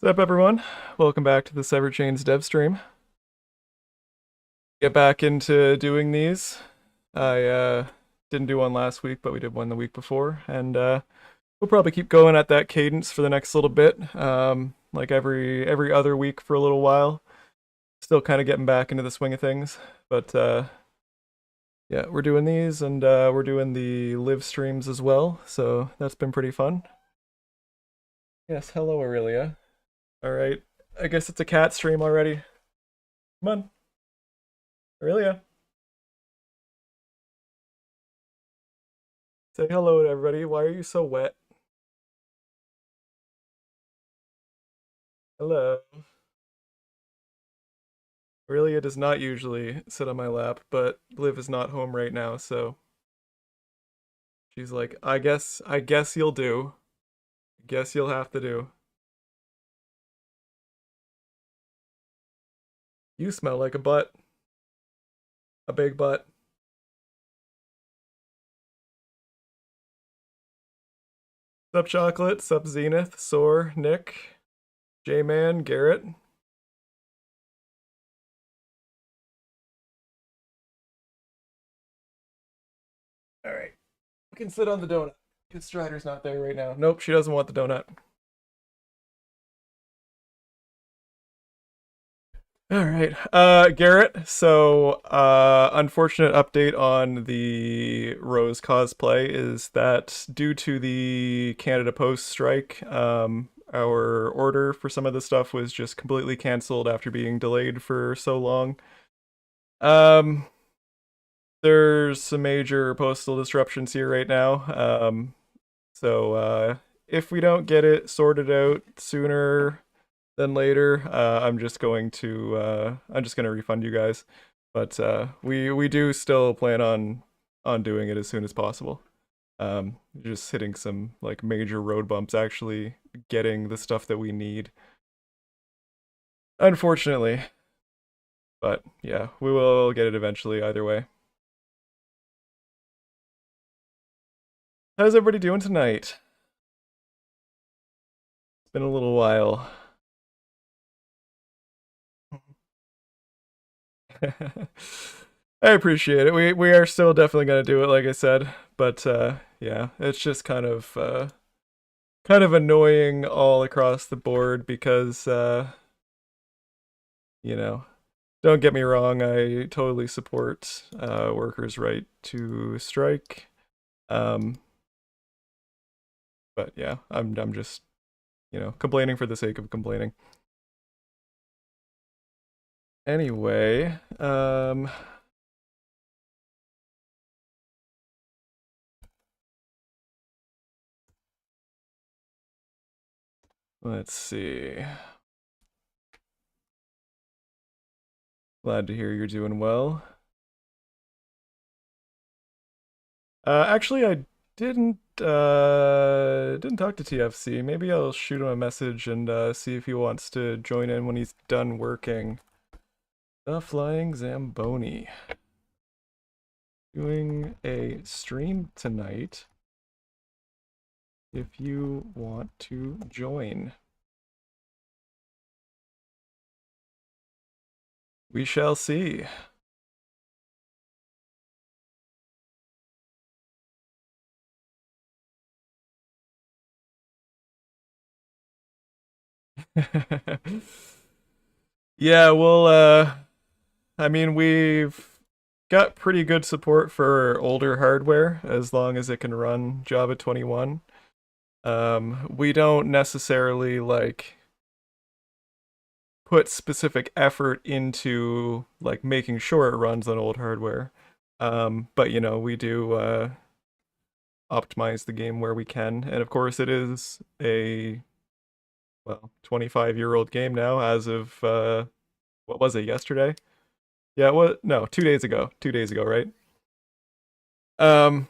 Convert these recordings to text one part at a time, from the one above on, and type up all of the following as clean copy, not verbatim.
What's up, everyone? Welcome back to the Chains Devstream. Get back into doing these. I didn't do one last week, but we did one the week before, and we'll probably keep going at that cadence for the next little bit, like every other week for a little while. Still kind of getting back into the swing of things, but yeah, we're doing these, and we're doing the live streams as well, so that's been pretty fun. Yes, hello, Aurelia. All right, I guess it's a cat stream already. Come on, Aurelia. Say hello to everybody. Why are you so wet? Hello. Aurelia does not usually sit on my lap, but Liv is not home right now, so she's like, I guess you'll do. Guess you'll have to do. You smell like a butt. A big butt. Sup Chocolate, sup Zenith, Soar, Nick, J-Man, Garrett. Alright. We can sit on the donut. Because Strider's not there right now. Nope, she doesn't want the donut. All right. Garrett, so unfortunate update on the Rose cosplay is that due to the Canada Post strike, our order for some of the stuff was just completely canceled after being delayed for so long. Um, there's some major postal disruptions here right now. So if we don't get it sorted out sooner then later, I'm just gonna refund you guys. But we do still plan on doing it as soon as possible. Just hitting some like major road bumps, actually getting the stuff that we need. Unfortunately, but yeah, we will get it eventually either way. How's everybody doing tonight? It's been a little while. I appreciate it. We are still definitely gonna do it, like I said. But yeah, it's just kind of annoying all across the board because you know, don't get me wrong, I totally support workers' right to strike. Um, but yeah, I'm just, complaining for the sake of complaining. Anyway, let's see. Glad to hear you're doing well. Actually, I didn't talk to TFC. Maybe I'll shoot him a message and see if he wants to join in when he's done working. The Flying Zamboni. Doing a stream tonight if you want to join. We shall see. Yeah, well, I mean, we've got pretty good support for older hardware as long as it can run Java 21. We don't necessarily like put specific effort into like making sure it runs on old hardware. But we do optimize the game where we can, and of course, it is a 25-year-old game now as of what was it, yesterday? Yeah, what? No, 2 days ago. 2 days ago, right? Um,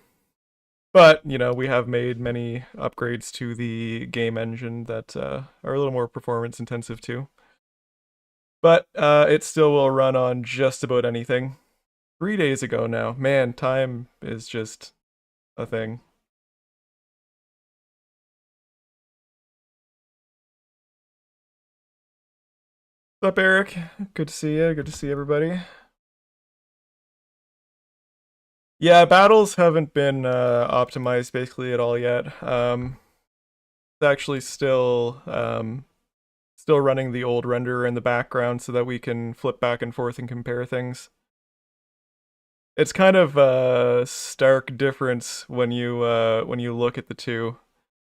but we have made many upgrades to the game engine that are a little more performance intensive too. But it still will run on just about anything. 3 days ago now. Man, time is just a thing. What's up, Eric? Good to see you. Good to see everybody. Yeah, battles haven't been optimized basically at all yet. It's actually still running the old renderer in the background so that we can flip back and forth and compare things. It's kind of a stark difference when you look at the two.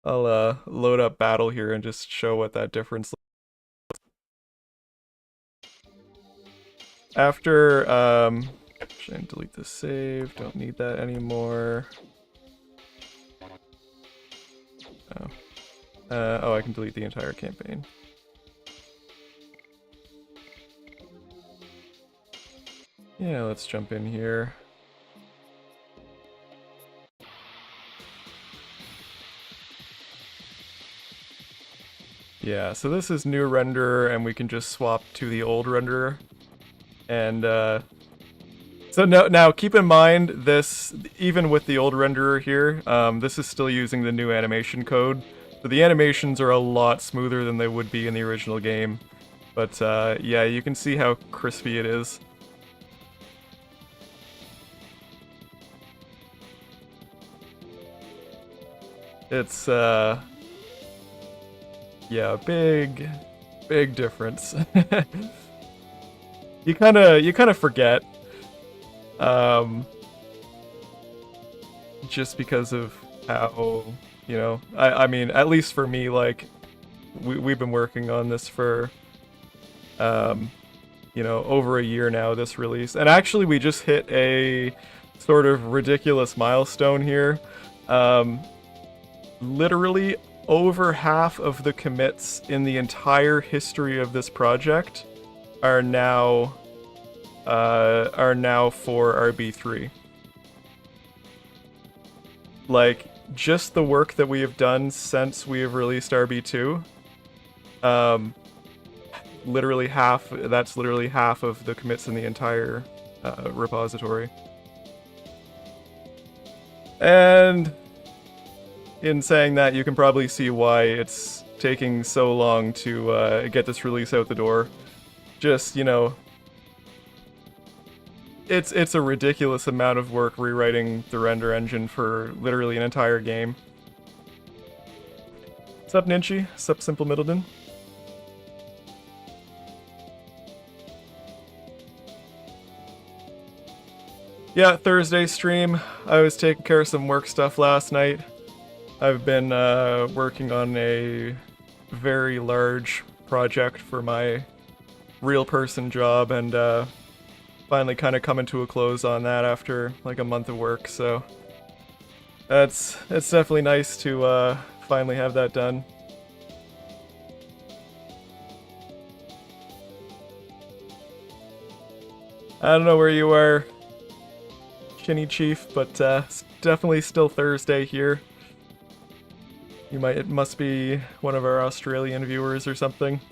I'll load up battle here and just show what that difference. After should I delete the save? Don't need that anymore. Oh. Oh, I can delete the entire campaign. Yeah, let's jump in here. Yeah, so this is new renderer, and we can just swap to the old renderer. And so now keep in mind this, even with the old renderer here, this is still using the new animation code. So the animations are a lot smoother than they would be in the original game. But yeah, you can see how crispy it is. It's yeah, big difference. you kind of forget, just because of how, I mean, at least for me, like we've been working on this for over a year now, this release, and actually we just hit a sort of ridiculous milestone here. Literally over half of the commits in the entire history of this project are now for RB3. Like, just the work that we have done since we have released RB2, that's literally half of the commits in the entire repository. And in saying that, you can probably see why it's taking so long to get this release out the door. Just, it's a ridiculous amount of work rewriting the render engine for literally an entire game. What's up, Ninchi? What's up, Simple Middleton? Yeah, Thursday stream. I was taking care of some work stuff last night. I've been working on a very large project for my real person job, and finally kind of coming to a close on that after like a month of work. So it's definitely nice to finally have that done. I don't know where you are, Shinny Chief, but it's definitely still Thursday here. It must be one of our Australian viewers or something.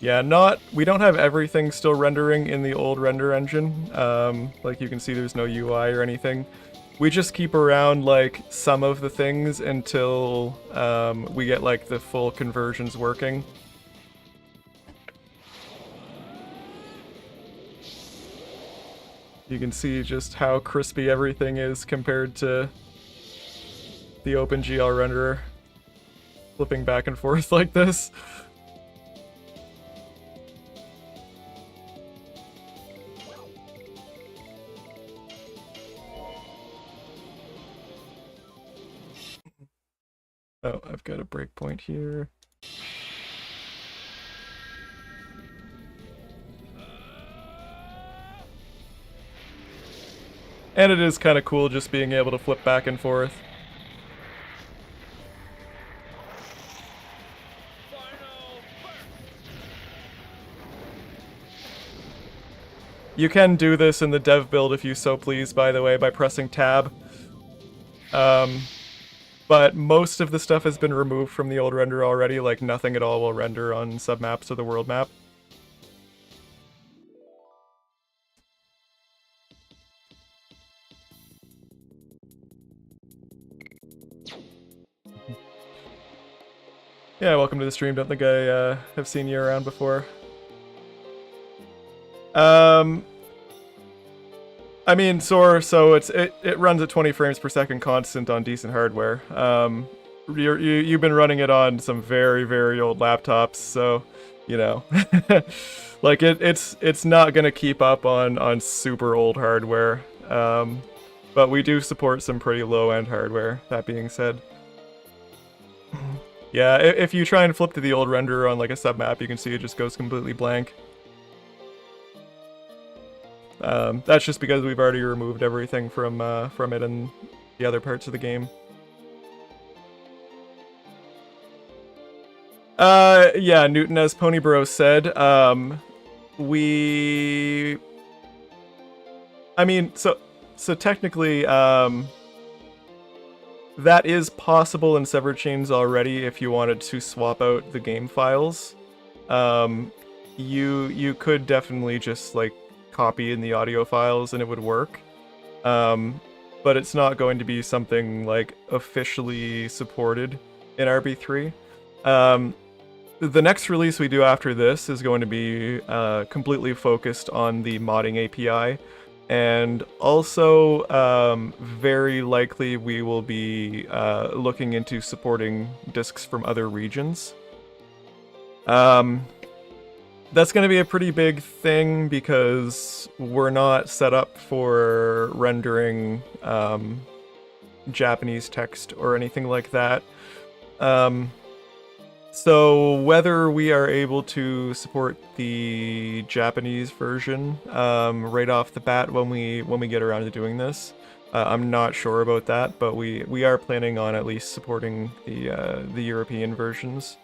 Yeah, we don't have everything still rendering in the old render engine. Like you can see there's no UI or anything. We just keep around like some of the things until we get like the full conversions working. You can see just how crispy everything is compared to the OpenGL renderer. Flipping back and forth like this. Oh, I've got a breakpoint here. And it is kind of cool just being able to flip back and forth. You can do this in the dev build if you so please, by the way, by pressing tab. But most of the stuff has been removed from the old render already, like nothing at all will render on submaps or the world map. Yeah, welcome to the stream. Don't think I have seen you around before. I mean, so it runs at 20 frames per second constant on decent hardware. You've been running it on some very, very old laptops, so you know, like it's not gonna keep up on super old hardware. But we do support some pretty low-end hardware. That being said, yeah, if you try and flip to the old renderer on like a submap, you can see it just goes completely blank. That's just because we've already removed everything from it and the other parts of the game. Yeah, Newton, as Ponybro said, I mean, so technically, that is possible in Severed Chains already if you wanted to swap out the game files. You could definitely just like copy in the audio files and it would work. But it's not going to be something like officially supported in RB3. The next release we do after this is going to be completely focused on the modding API. And also, very likely we will be looking into supporting discs from other regions. That's going to be a pretty big thing because we're not set up for rendering Japanese text or anything like that. So whether we are able to support the Japanese version right off the bat when we get around to doing this, I'm not sure about that, but we are planning on at least supporting the European versions.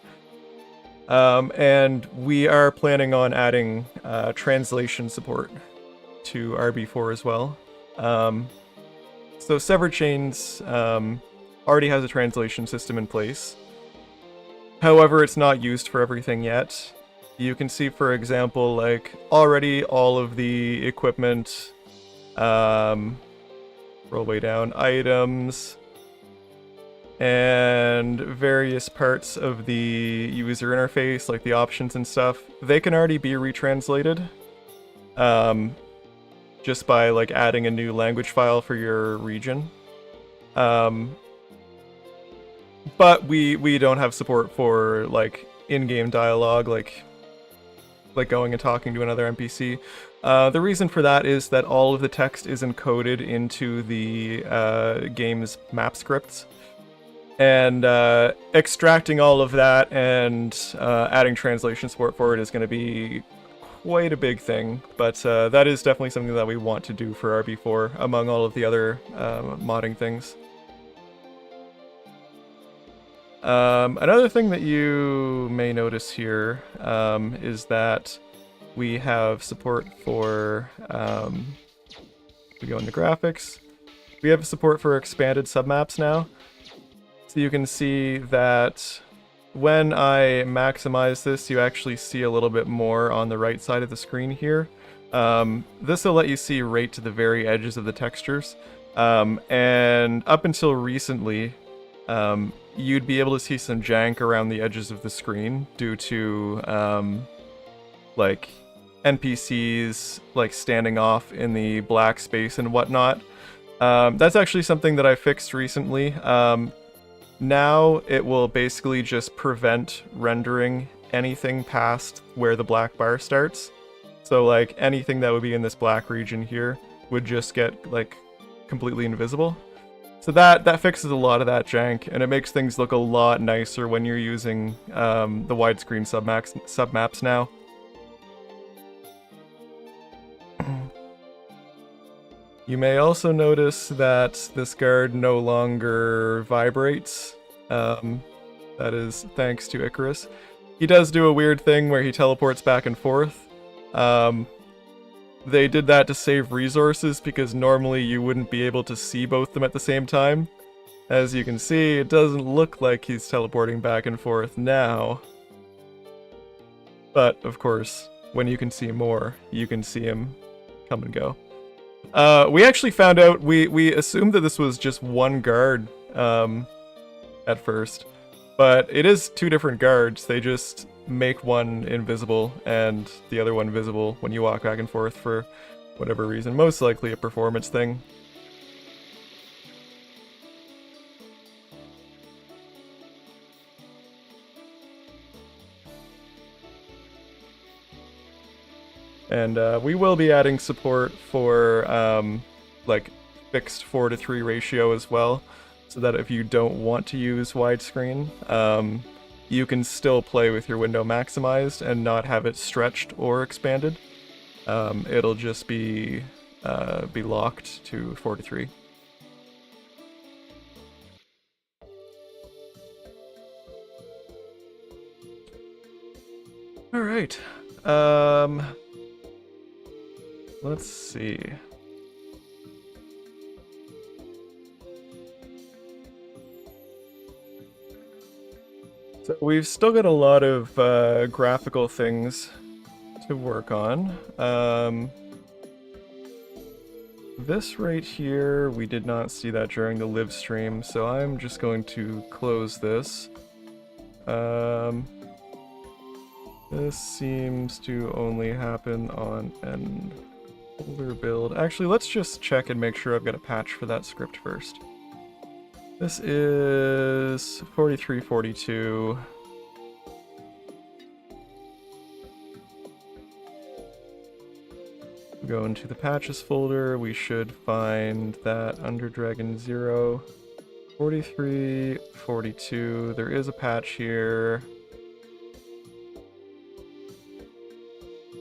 And we are planning on adding translation support to RB4 as well. So Severed Chains already has a translation system in place. However, it's not used for everything yet. You can see, for example, like already all of the equipment, roll way down, items, and various parts of the user interface, like the options and stuff, they can already be retranslated. Just by like adding a new language file for your region. But we don't have support for like in-game dialogue, like going and talking to another NPC. The reason for that is that all of the text is encoded into the game's map scripts. And extracting all of that and adding translation support for it is going to be quite a big thing. But that is definitely something that we want to do for RB4 among all of the other modding things. Another thing that you may notice here is that we have support for, we go into graphics, we have support for expanded submaps now. So you can see that when I maximize this, you actually see a little bit more on the right side of the screen here. This will let you see right to the very edges of the textures. And up until recently, you'd be able to see some jank around the edges of the screen due to like NPCs like standing off in the black space and whatnot. That's actually something that I fixed recently. Now it will basically just prevent rendering anything past where the black bar starts. So like anything that would be in this black region here would just get like completely invisible. So that fixes a lot of that jank, and it makes things look a lot nicer when you're using the widescreen submaps now. You may also notice that this guard no longer vibrates. That is thanks to Icarus. He does do a weird thing where he teleports back and forth. They did that to save resources because normally you wouldn't be able to see both them at the same time. As you can see, it doesn't look like he's teleporting back and forth now. But, of course, when you can see more, you can see him come and go. We actually found out, we assumed that this was just one guard at first. But it is two different guards. They just make one invisible and the other one visible when you walk back and forth for whatever reason. Most likely a performance thing. And we will be adding support for like fixed 4:3 ratio as well, so that if you don't want to use widescreen, you can still play with your window maximized and not have it stretched or expanded. It'll just be locked to 4:3. All right. Let's see. So we've still got a lot of graphical things to work on. This right here, we did not see that during the live stream, so I'm just going to close this. This seems to only happen on an older build. Actually, let's just check and make sure I've got a patch for that script first. This is 4342. Go into the patches folder. We should find that under Dragon 0. 4342. There is a patch here.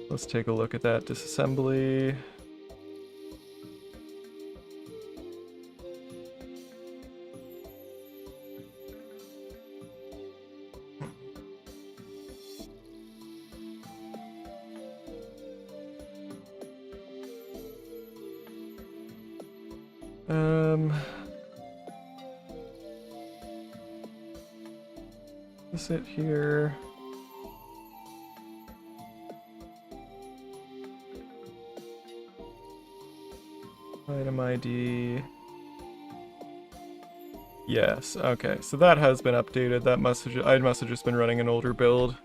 Let's take a look at that disassembly. Is it here? Item ID. Yes, okay, so that has been updated. That I must have just been running an older build.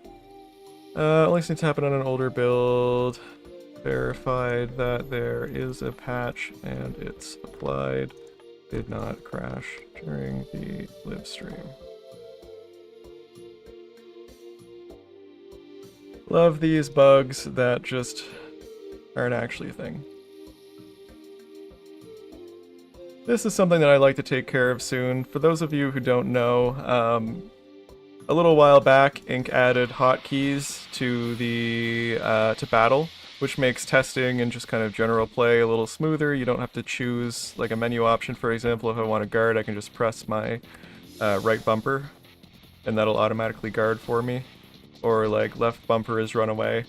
Only seems to happen on an older build. Verified that there is a patch and it's applied. Did not crash during the live stream. Love these bugs that just aren't actually a thing. This is something that I'd like to take care of soon. For those of you who don't know, a little while back, Ink added hotkeys to the to battle, which makes testing and just kind of general play a little smoother. You don't have to choose like a menu option. For example, if I want to guard, I can just press my right bumper, and that'll automatically guard for me. Or like left bumper is run away.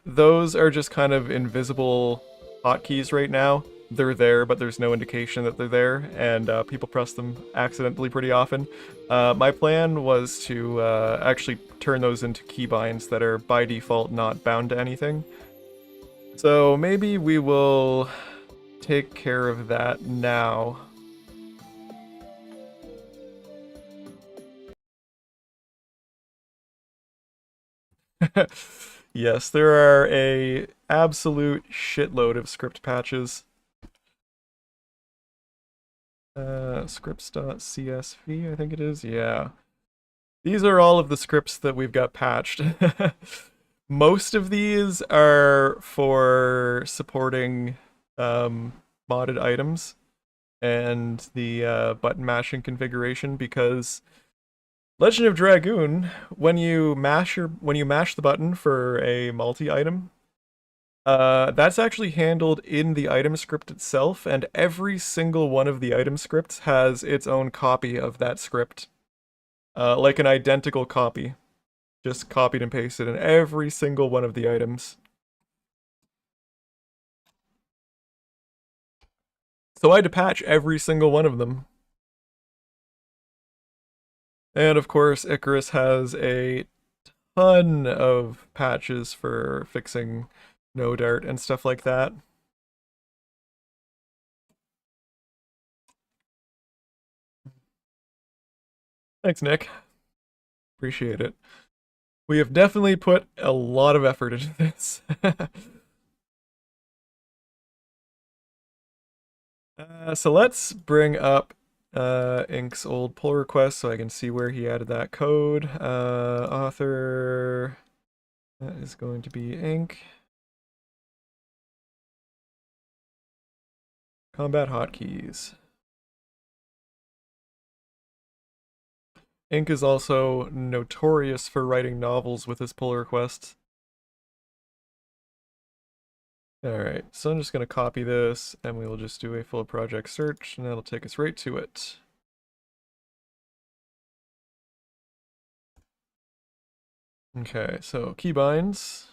Those are just kind of invisible hotkeys right now. They're there, but there's no indication that they're there, and people press them accidentally pretty often. My plan was to actually turn those into keybinds that are by default not bound to anything. So maybe we will take care of that now. Yes, there are a absolute shitload of script patches. Scripts.csv, I think it is. Yeah. These are all of the scripts that we've got patched. Most of these are for supporting modded items and the button mashing configuration, because Legend of Dragoon, when you mash the button for a multi-item, that's actually handled in the item script itself, and every single one of the item scripts has its own copy of that script. Like an identical copy. Just copied and pasted in every single one of the items. So I had to patch every single one of them. And of course, Icarus has a ton of patches for fixing no dart and stuff like that. Thanks, Nick. Appreciate it. We have definitely put a lot of effort into this. So let's bring up Ink's old pull request so I can see where he added that code. Author, that is going to be Ink. Combat hotkeys. Ink is also notorious for writing novels with his pull requests. Alright, so I'm just going to copy this and we will just do a full project search and that'll take us right to it. Okay, so keybinds.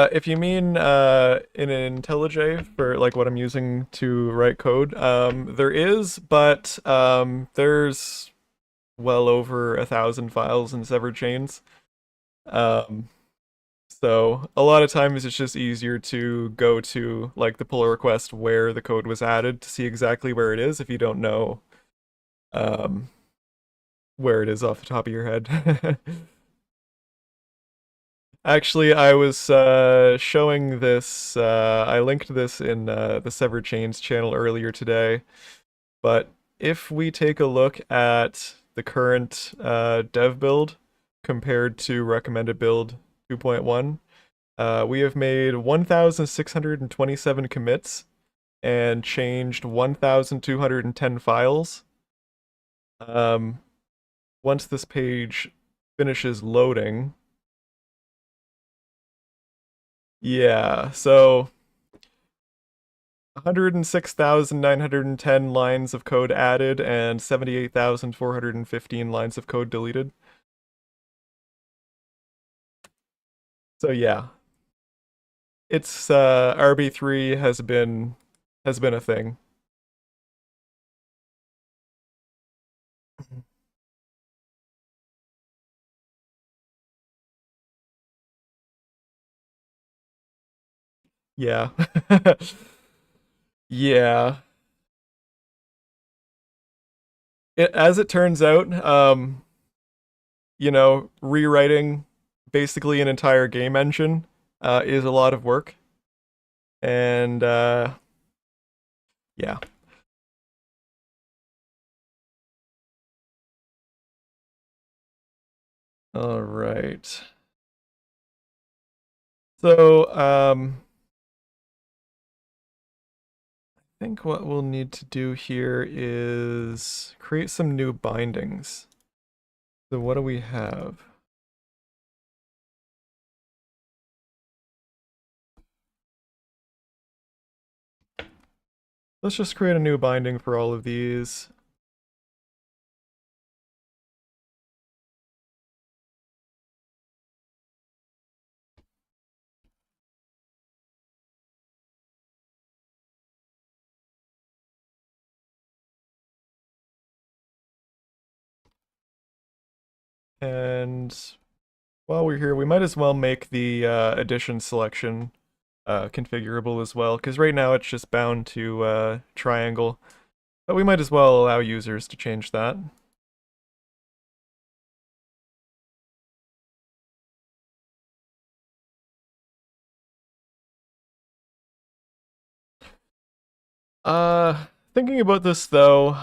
If you mean in an IntelliJ for like what I'm using to write code, there is, but there's well over 1,000 files in severed chains. Um, so a lot of times it's just easier to go to like the pull request where the code was added to see exactly where it is if you don't know um, where it is off the top of your head. Actually, I was showing this. I linked this in the Severed Chains channel earlier today. But if we take a look at the current dev build compared to recommended build 2.1, we have made 1,627 commits and changed 1,210 files. Once this page finishes loading, yeah, so 106,910 lines of code added and 78,415 lines of code deleted. So yeah, it's RB3 has been a thing. Yeah. Yeah. As it turns out, rewriting basically an entire game engine is a lot of work. And yeah. All right. So, I think what we'll need to do here is create some new bindings. So what do we have? Let's just create a new binding for all of these. And while we're here, we might as well make the edition selection configurable as well, because right now it's just bound to triangle. But we might as well allow users to change that. Thinking about this though,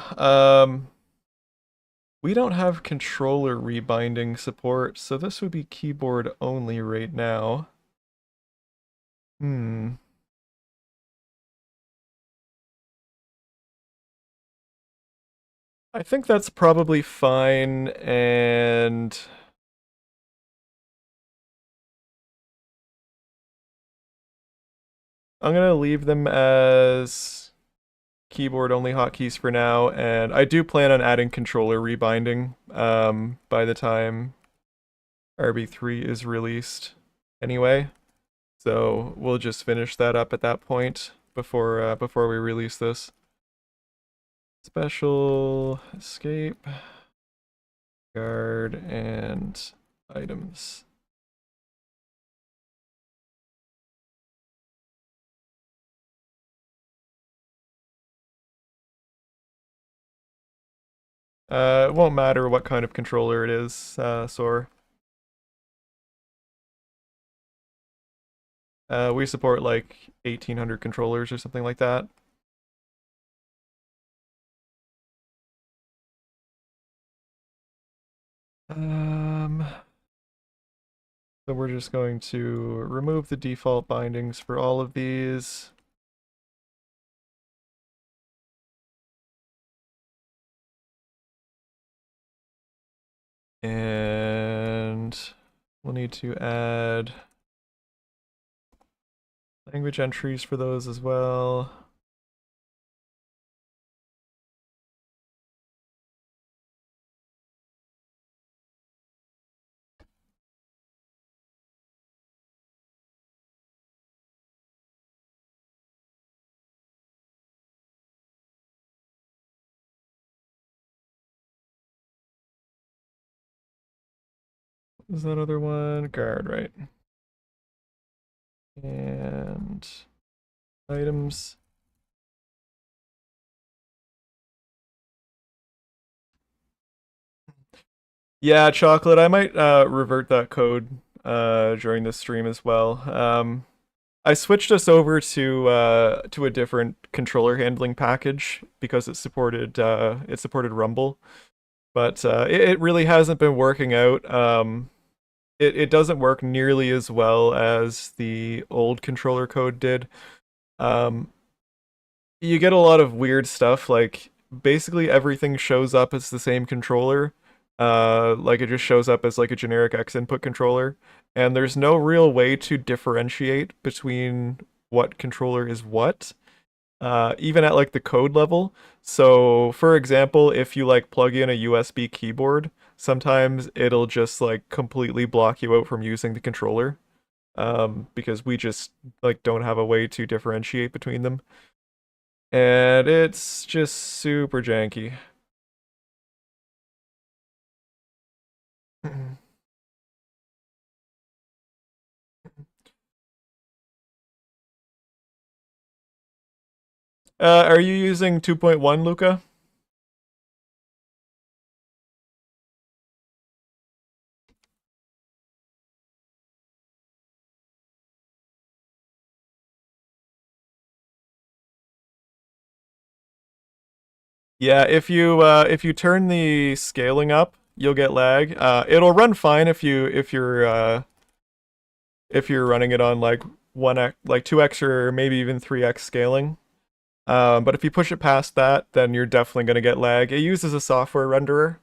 we don't have controller rebinding support, so this would be keyboard only right now. Hmm. I think that's probably fine, and I'm gonna leave them as keyboard only hotkeys for now, and I do plan on adding controller rebinding by the time RB3 is released anyway. So we'll just finish that up at that point before we release this. Special escape. Guard and items. It won't matter what kind of controller it is, Sor. We support like 1800 controllers or something like that. Um, so we're just going to remove the default bindings for all of these. And we'll need to add language entries for those as well. What was that other one? Guard, right? And items. Yeah, chocolate. I might revert that code during this stream as well. I switched us over to a different controller handling package because it supported Rumble, but it really hasn't been working out. It doesn't work nearly as well as the old controller code did. Um, you get a lot of weird stuff, like basically everything shows up as the same controller. Like it just shows up as like a generic X input controller, and there's no real way to differentiate between what controller is what, even at like the code level. So, for example, if you like plug in a USB keyboard, sometimes it'll just like completely block you out from using the controller, because we just like don't have a way to differentiate between them. And it's just super janky. Are you using 2.1, Luca? Yeah, if you turn the scaling up, you'll get lag. It'll run fine if you're running it on like 1x, like 2x or maybe even 3x scaling. But if you push it past that, then you're definitely gonna get lag. It uses a software renderer,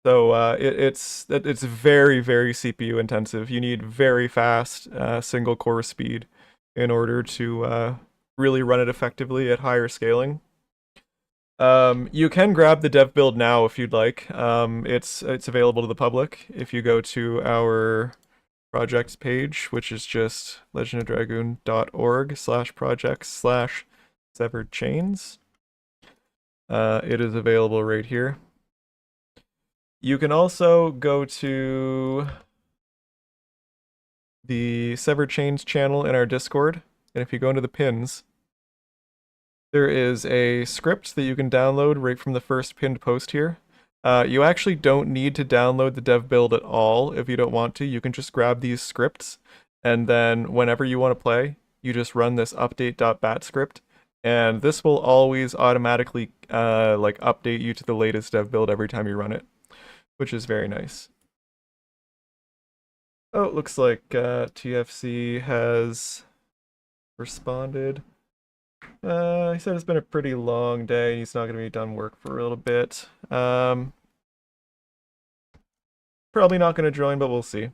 so it's very CPU intensive. You need very fast single core speed in order to really run it effectively at higher scaling. You can grab the dev build now if you'd like. It's available to the public if you go to our projects page, which is just legendofdragoon.org/projects/severed chains. It is available right here. You can also go to the Severed Chains channel in our Discord, and if you go into the pins, there is a script that you can download right from the first pinned post here. You actually don't need to download the dev build at all if you don't want to. You can just grab these scripts, and then whenever you want to play, you just run this update.bat script, and this will always automatically like update you to the latest dev build every time you run it, which is very nice. Oh, it looks like TFC has responded. He said it's been a pretty long day and he's not going to be done work for a little bit. Probably not going to join, but we'll see.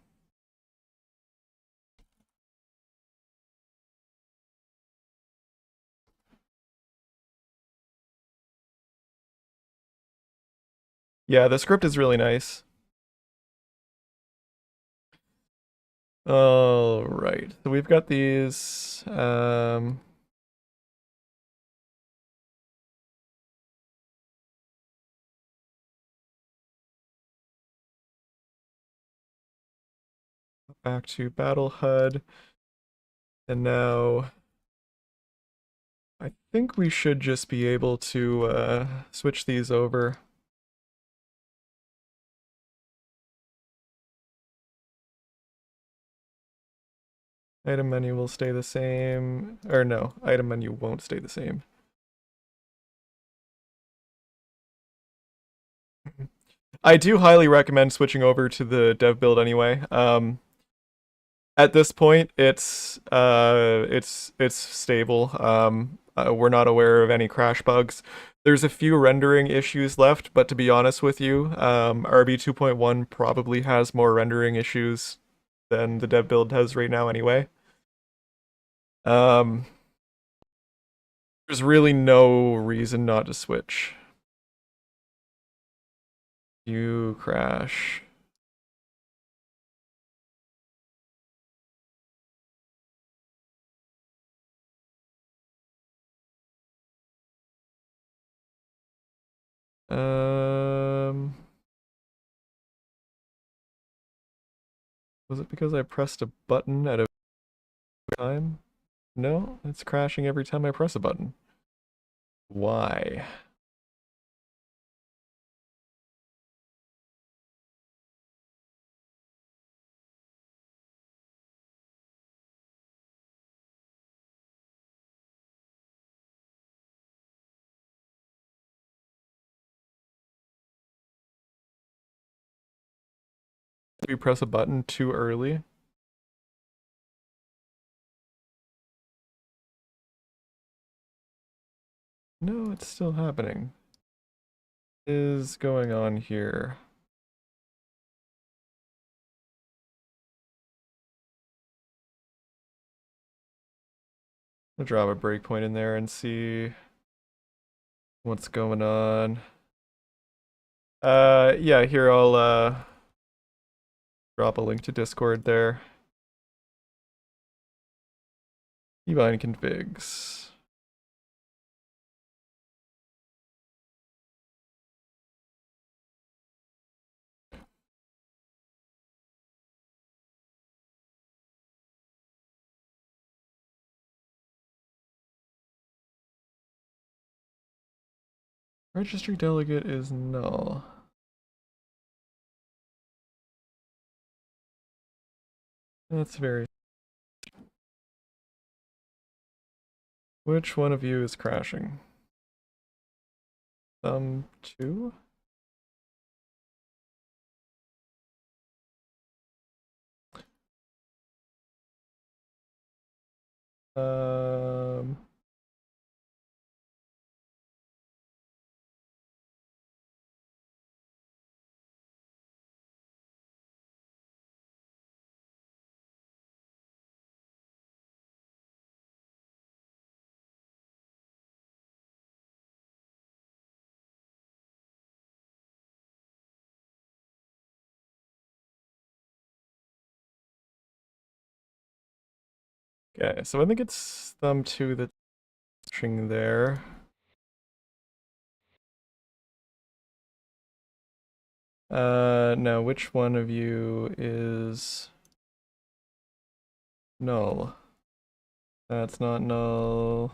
Yeah, the script is really nice. All right, so we've got these. Back to Battle HUD. And now I think we should just be able to switch these over. Item menu will stay the same, or no, item menu won't stay the same. I do highly recommend switching over to the dev build anyway. At this point, it's stable. We're not aware of any crash bugs. There's a few rendering issues left, but to be honest with you, RB 2.1 probably has more rendering issues than the dev build has right now anyway. Um, there's really no reason not to switch. You crash. Was it because I pressed a button at a time? No, it's crashing every time I press a button. Why? Did we press a button too early? No, it's still happening. What is going on here? I'll drop a breakpoint in there and see what's going on. Yeah, here I'll drop a link to Discord there. Keybind configs. Registry delegate is null. That's very... Which one of you is crashing? Two? Um... Okay, so I think it's two that's crashing there. Now which one of you is null? That's not null.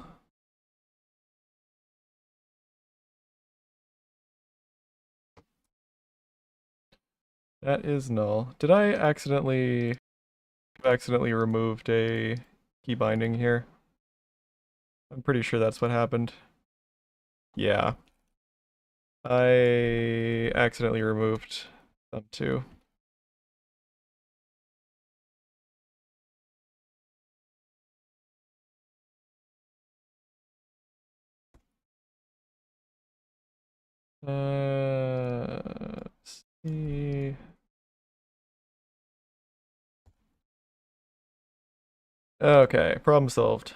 That is null. Did I accidentally removed a key binding here? I'm pretty sure that's what happened. Yeah. I accidentally removed them too. Let's see. Okay, problem solved.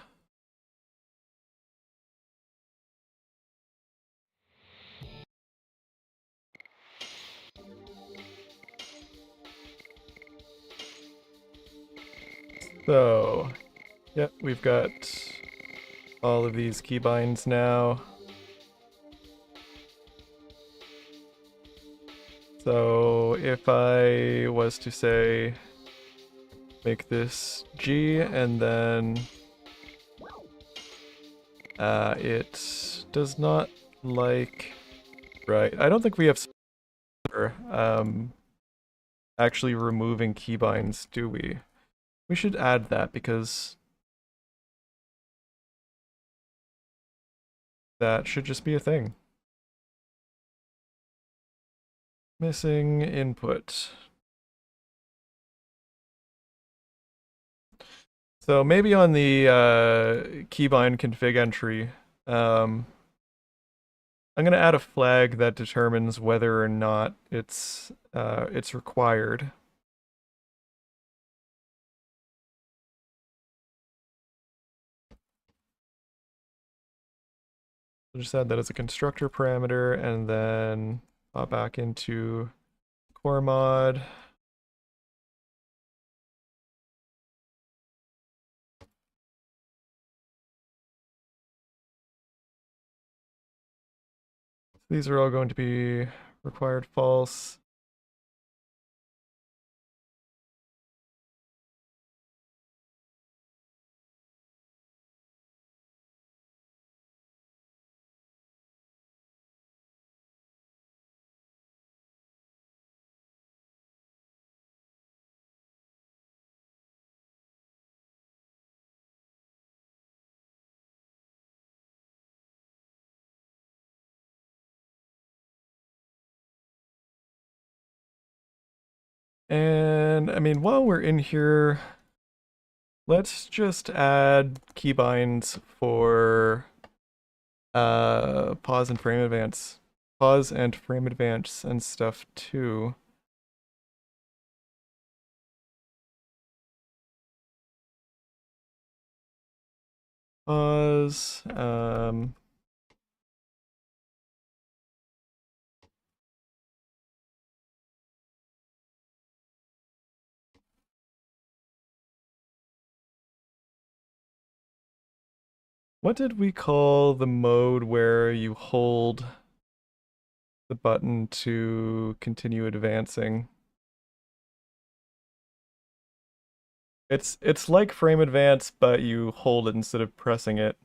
So, yep, we've got all of these keybinds now. So if I was to say make this G, and then it does not like... Right, I don't think we have actually removing keybinds, do we? We should add that because that should just be a thing. Missing input. So maybe on the keybind config entry, I'm gonna add a flag that determines whether or not it's required. We'll just add that as a constructor parameter, and then pop back into core mod. These are all going to be required false. And I mean, while we're in here, let's just add keybinds for pause and frame advance. Pause and frame advance and stuff too. Pause, what did we call the mode where you hold the button to continue advancing? It's like frame advance, but you hold it instead of pressing it.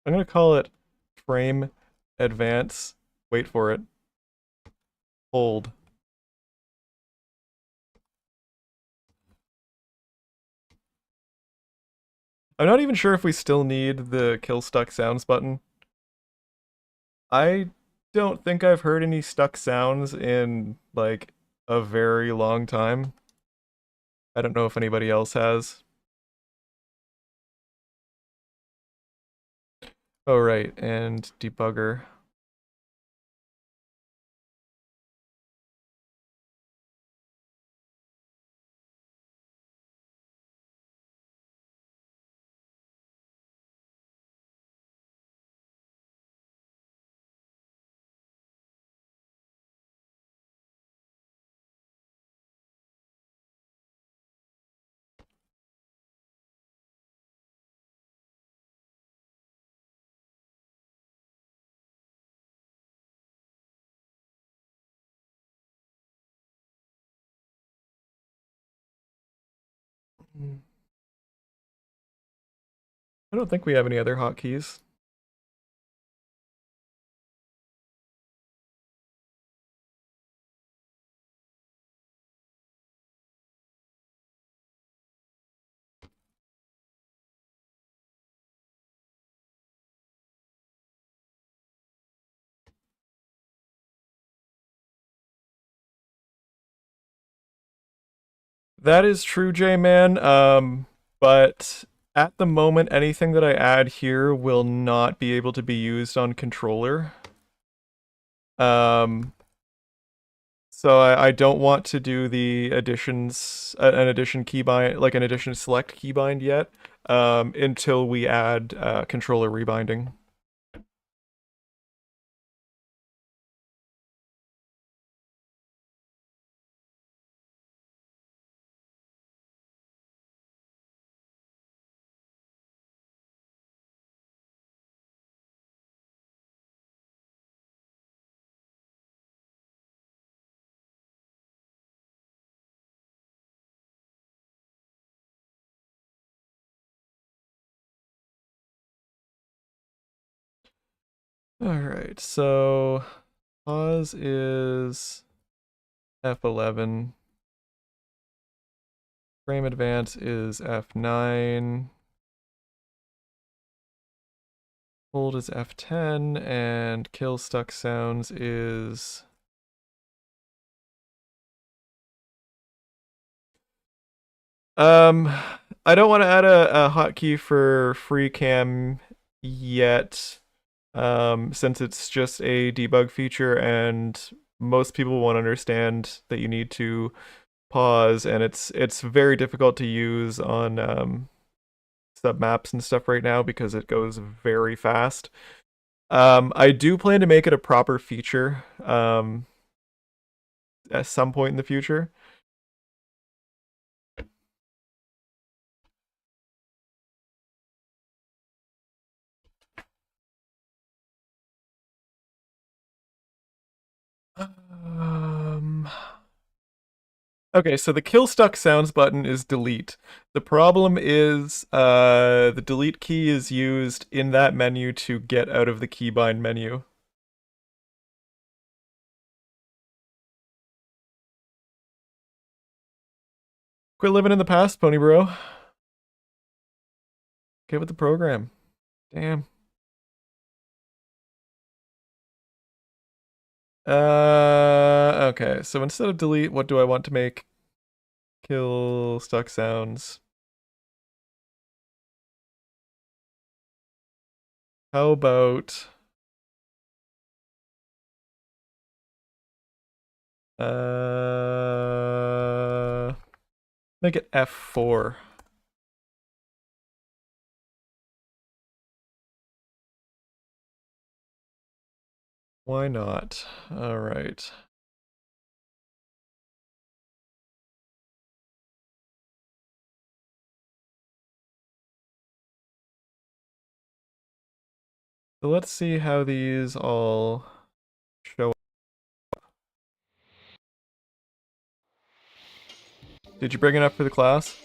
I'm gonna call it frame advance. Wait for it. Hold. I'm not even sure if we still need the kill stuck sounds button. I don't think I've heard any stuck sounds in like a very long time. I don't know if anybody else has. Oh right, and debugger. I don't think we have any other hotkeys. That is true, J-Man. But at the moment, anything that I add here will not be able to be used on controller. Um, so I don't want to do the additions, an addition keybind, like an addition select keybind yet, until we add controller rebinding. Alright, so pause is F11. Frame advance is F9. Hold is F10, and kill stuck sounds is... I don't want to add a hotkey for free cam yet, since it's just a debug feature and most people won't understand that you need to pause, and it's very difficult to use on sub maps and stuff right now because it goes very fast. I do plan to make it a proper feature at some point in the future. Okay, so the kill stuck sounds button is delete. The problem is the delete key is used in that menu to get out of the keybind menu. Quit living in the past, Pony Bro. Get with the program. Damn. Okay, so instead of delete, what do I want to make? Kill stuck sounds. How about make it F4. Why not? All right. So let's see how these all show up. Did you bring it up for the class?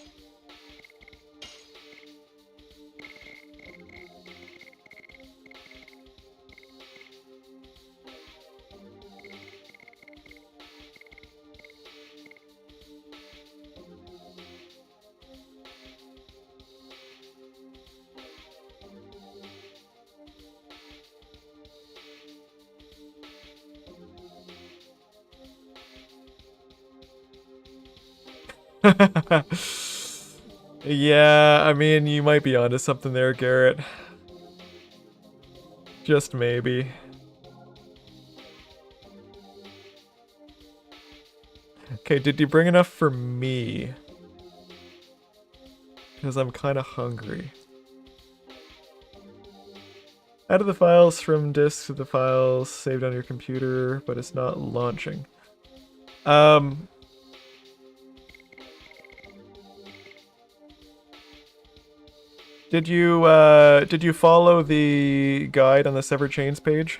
Yeah, I mean, you might be onto something there, Garrett. Just maybe. Okay, did you bring enough for me? Because I'm kind of hungry. Add the files from disk to the files saved on your computer, but it's not launching. Did you follow the guide on the Severed Chains page?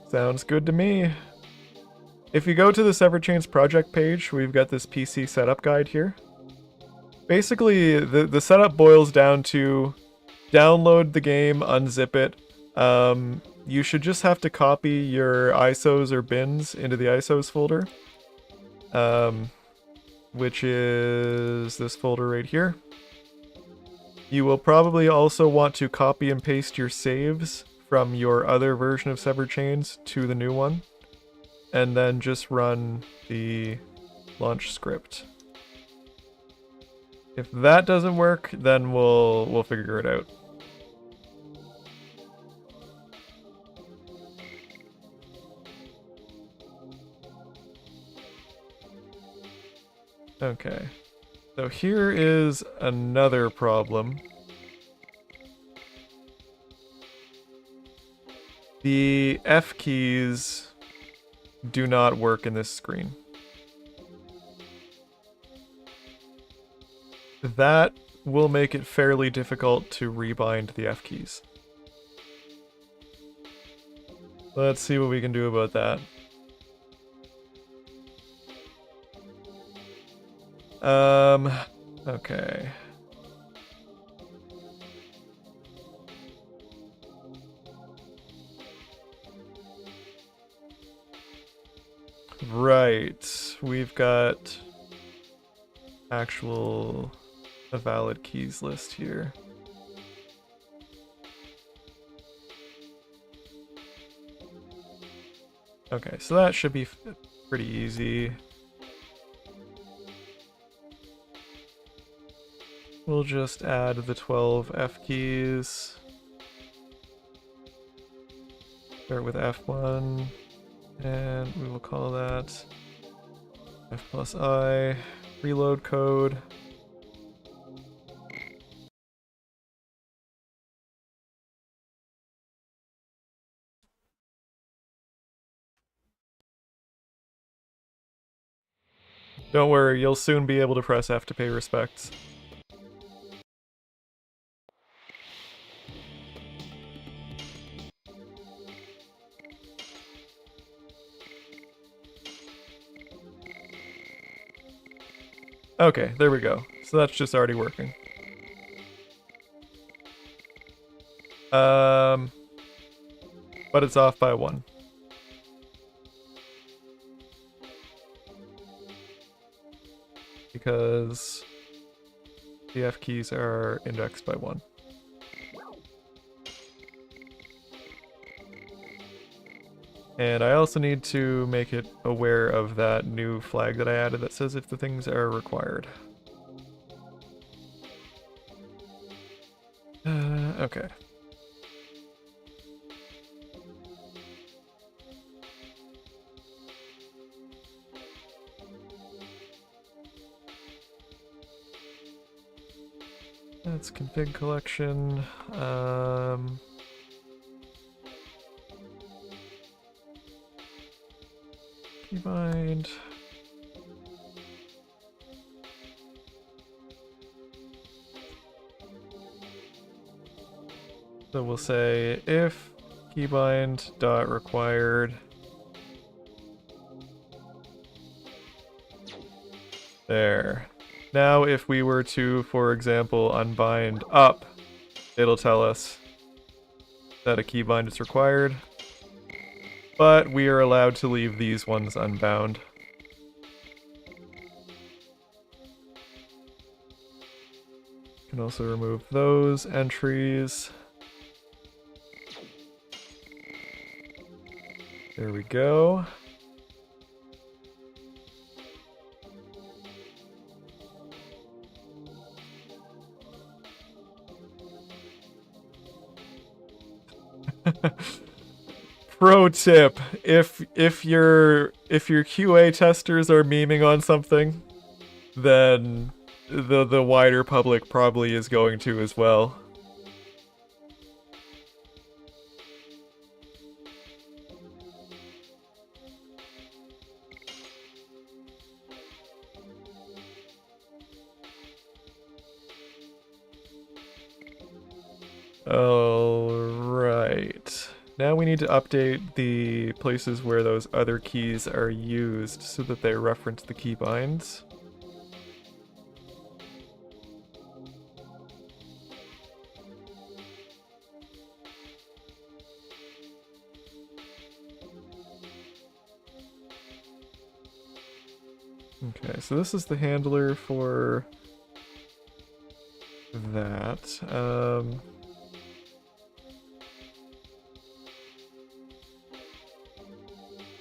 Sounds good to me. If you go to the Severed Chains project page, we've got this PC setup guide here. Basically, the setup boils down to download the game, unzip it. You should just have to copy your ISOs or bins into the ISOs folder. Which is this folder right here. You will probably also want to copy and paste your saves from your other version of Severed Chains to the new one, and then just run the launch script. If that doesn't work, then we'll figure it out. Okay. So here is another problem. The F keys do not work in this screen. That will make it fairly difficult to rebind the F keys. Let's see what we can do about that. Okay. Right. We've got actual a valid keys list here. Okay, so that should be pretty easy. We'll just add the 12 F keys. Start with F1, and we will call that F plus I. Reload code. Don't worry, you'll soon be able to press F to pay respects. Okay, there we go. So that's just already working. But it's off by 1. Because the F keys are indexed by 1. And I also need to make it aware of that new flag that I added that says if the things are required. Okay. That's config collection. Keybind. So we'll say if keybind dot required. There. Now if we were to, for example, unbind up, it'll tell us that a keybind is required. But we are allowed to leave these ones unbound. Can also remove those entries. There we go. Pro tip: if your QA testers are memeing on something, then the wider public probably is going to as well. Alright. Now we need to update the places where those other keys are used so that they reference the keybinds. Okay, so this is the handler for that.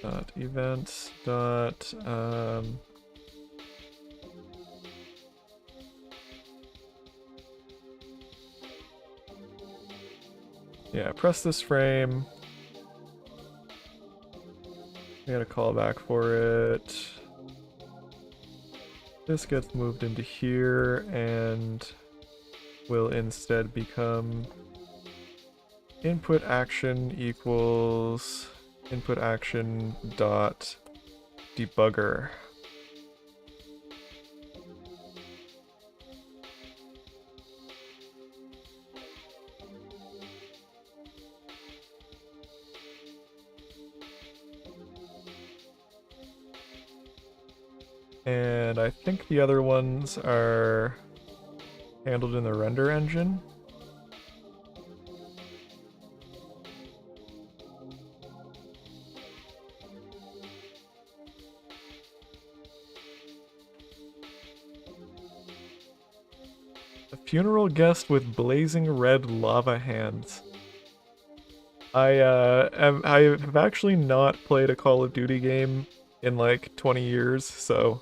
Dot events dot yeah, press this frame. We got a callback for it. This gets moved into here and will instead become input action equals input action dot debugger. And I think the other ones are handled in the render engine. Funeral guest with blazing red lava hands. I have actually not played a Call of Duty game in like 20 years, so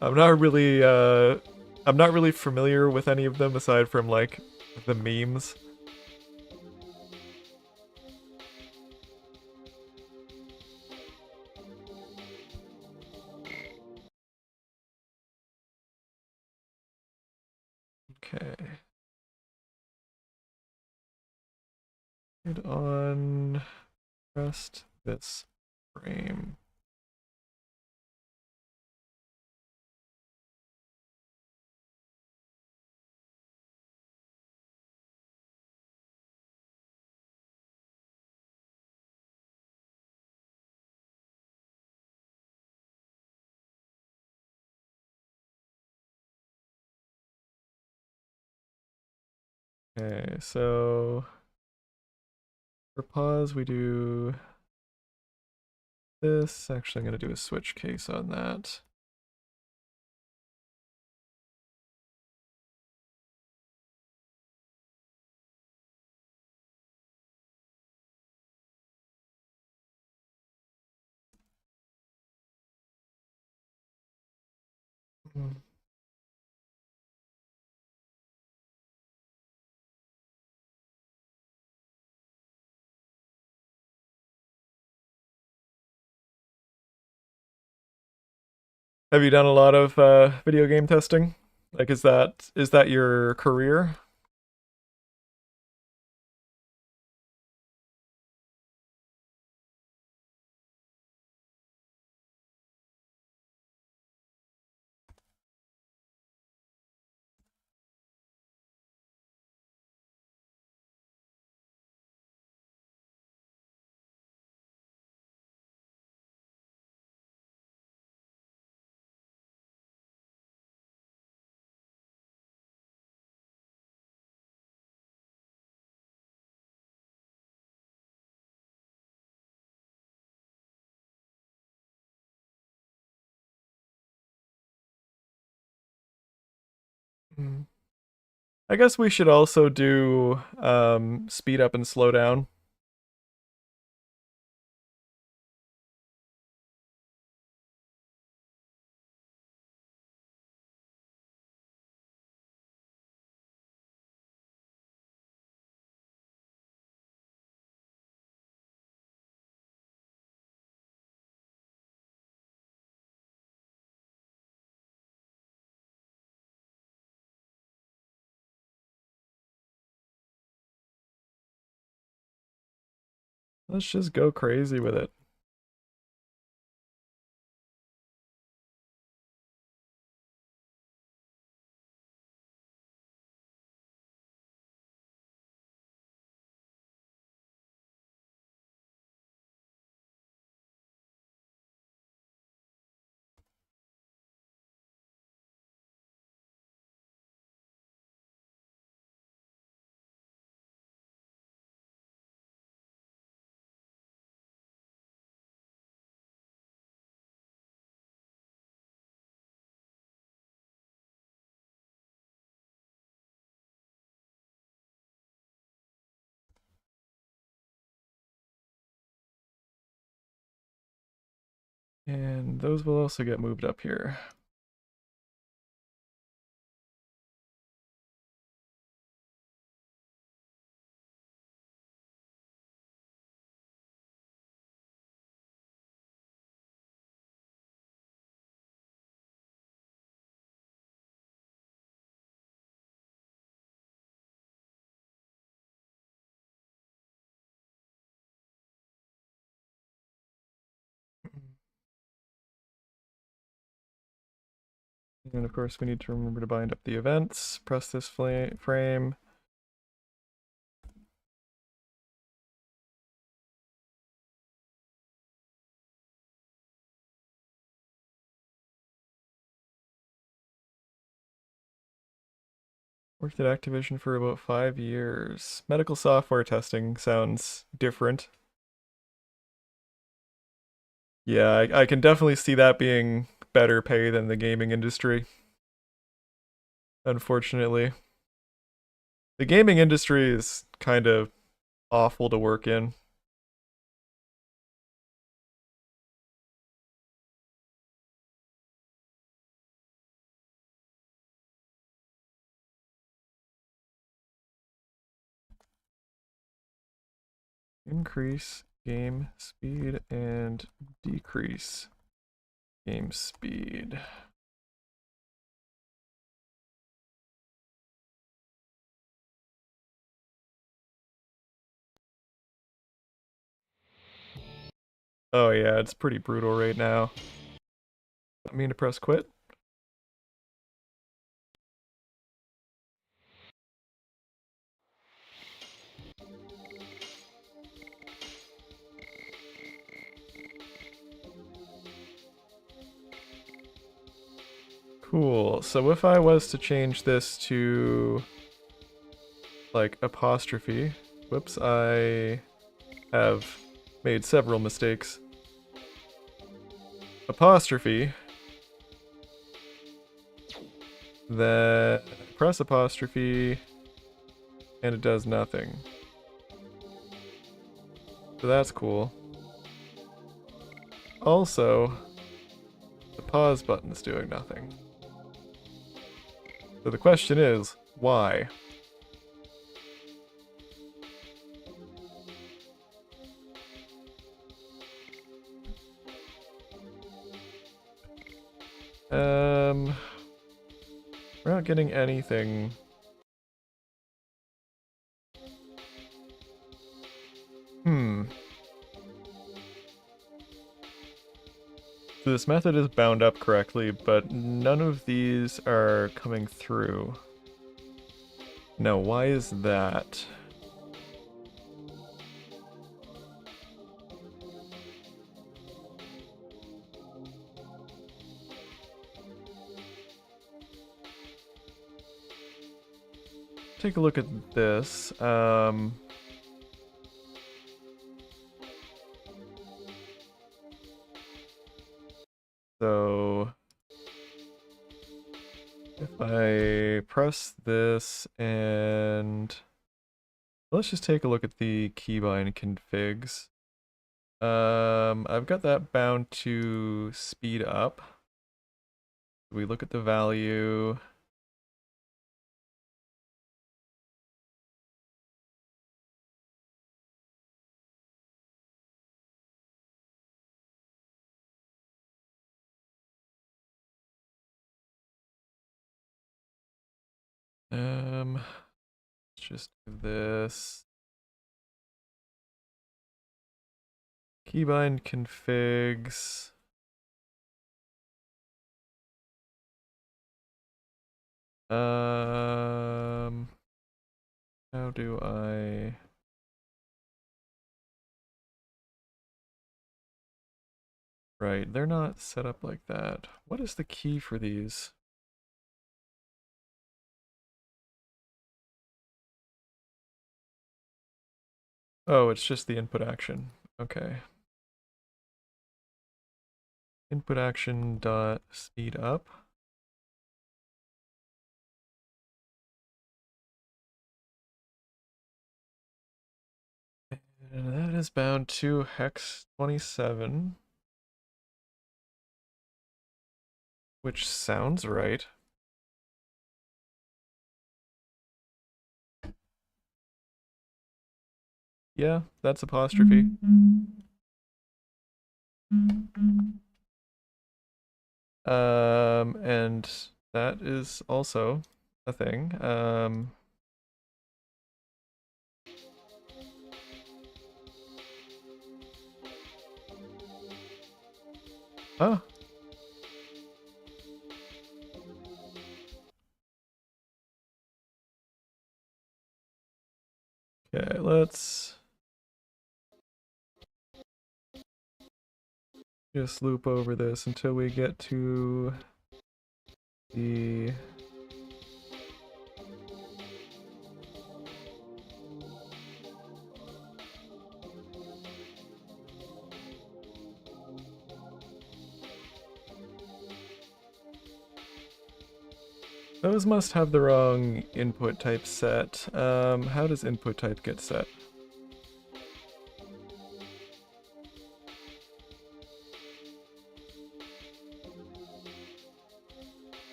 I'm not really familiar with any of them aside from like the memes. Okay. Hit on rest this frame. Okay, so for pause we do this. Actually, I'm gonna do a switch case on that. Hmm. Have you done a lot of video game testing? Like, is that your career? Hmm. I guess we should also do speed up and slow down. Let's just go crazy with it. And those will also get moved up here. And of course, we need to remember to bind up the events. Press this frame. Worked at Activision for about 5 years. Medical software testing sounds different. Yeah, I can definitely see that being better pay than the gaming industry, unfortunately. The gaming industry is kind of awful to work in. Increase game speed and decrease game speed. Oh yeah, it's pretty brutal right now. I mean to press quit. Cool. So if I was to change this to like apostrophe, whoops, I have made several mistakes. Apostrophe, then press apostrophe, and it does nothing. So that's cool. Also, the pause button is doing nothing. So the question is, why? We're not getting anything. So this method is bound up correctly, but none of these are coming through. Now, why is that? Take a look at this. So if I press this and let's just take a look at the keybind configs. I've got that bound to speed up. We look at the value. Let's just do this. Keybind configs. How do I... Right, they're not set up like that. What is the key for these? Oh, it's just the input action. Okay. Input action dot speed up. And that is bound to hex 27. Which sounds right. Yeah, that's apostrophe. And that is also a thing. Oh. Okay, let's just loop over this until we get to the... Those must have the wrong input type set. How does input type get set?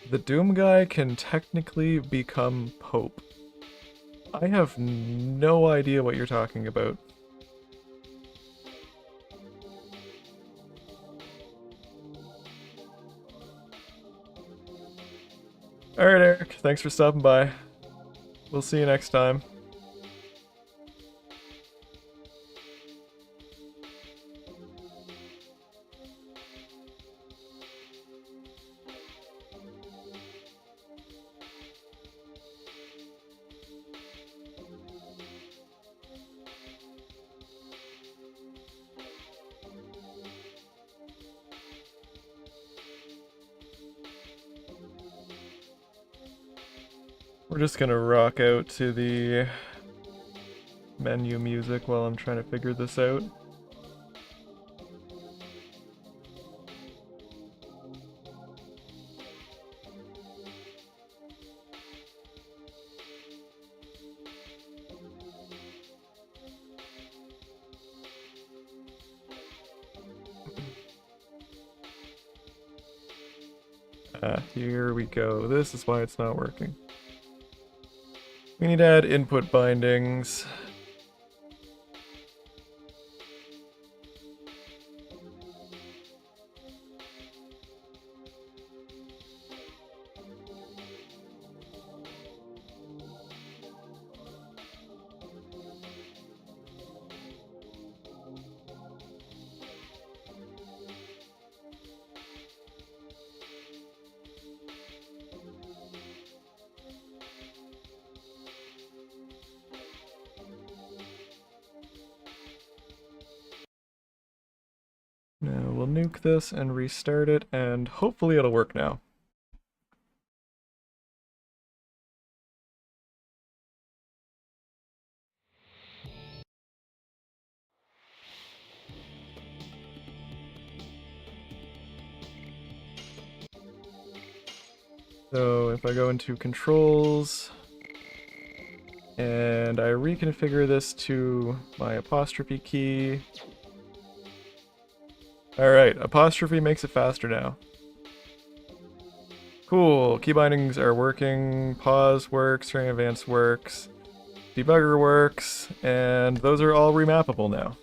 The Doom guy can technically become Pope. I have no idea what you're talking about. Alright, Eric, thanks for stopping by. We'll see you next time. We're just gonna rock out to the menu music while I'm trying to figure this out. Here we go. This is why it's not working. We need to add input bindings. Now we'll nuke this and restart it, and hopefully it'll work now. So if I go into controls, and I reconfigure this to my apostrophe key. Alright, apostrophe makes it faster now. Cool, key bindings are working, pause works, string advance works, debugger works, and those are all remappable now.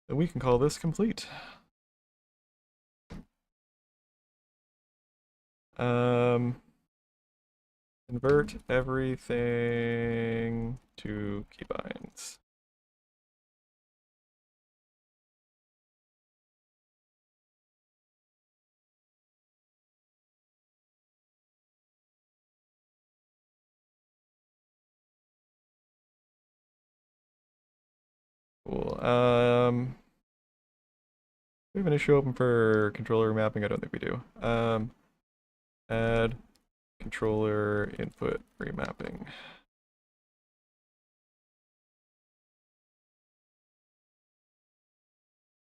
So we can call this complete. Convert everything to keybinds. Cool. We have an issue open for controller mapping? I don't think we do. Add controller input remapping.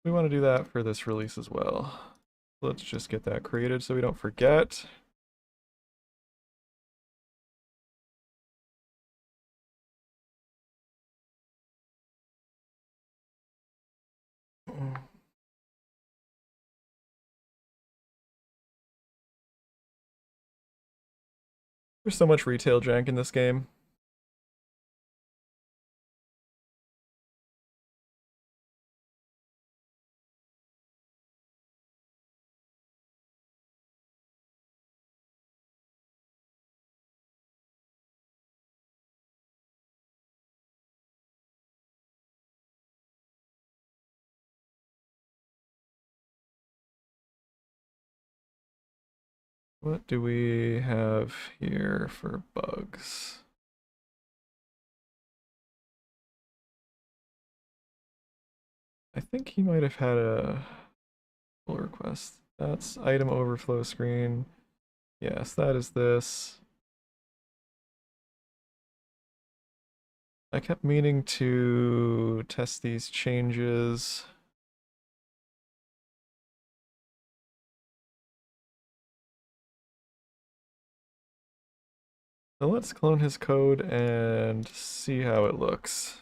We want to do that for this release as well. Let's just get that created so we don't forget. There's so much retail jank in this game. What do we have here for bugs? I think he might have had a pull request. That's item overflow screen. Yes, that is this. I kept meaning to test these changes. So let's clone his code and see how it looks.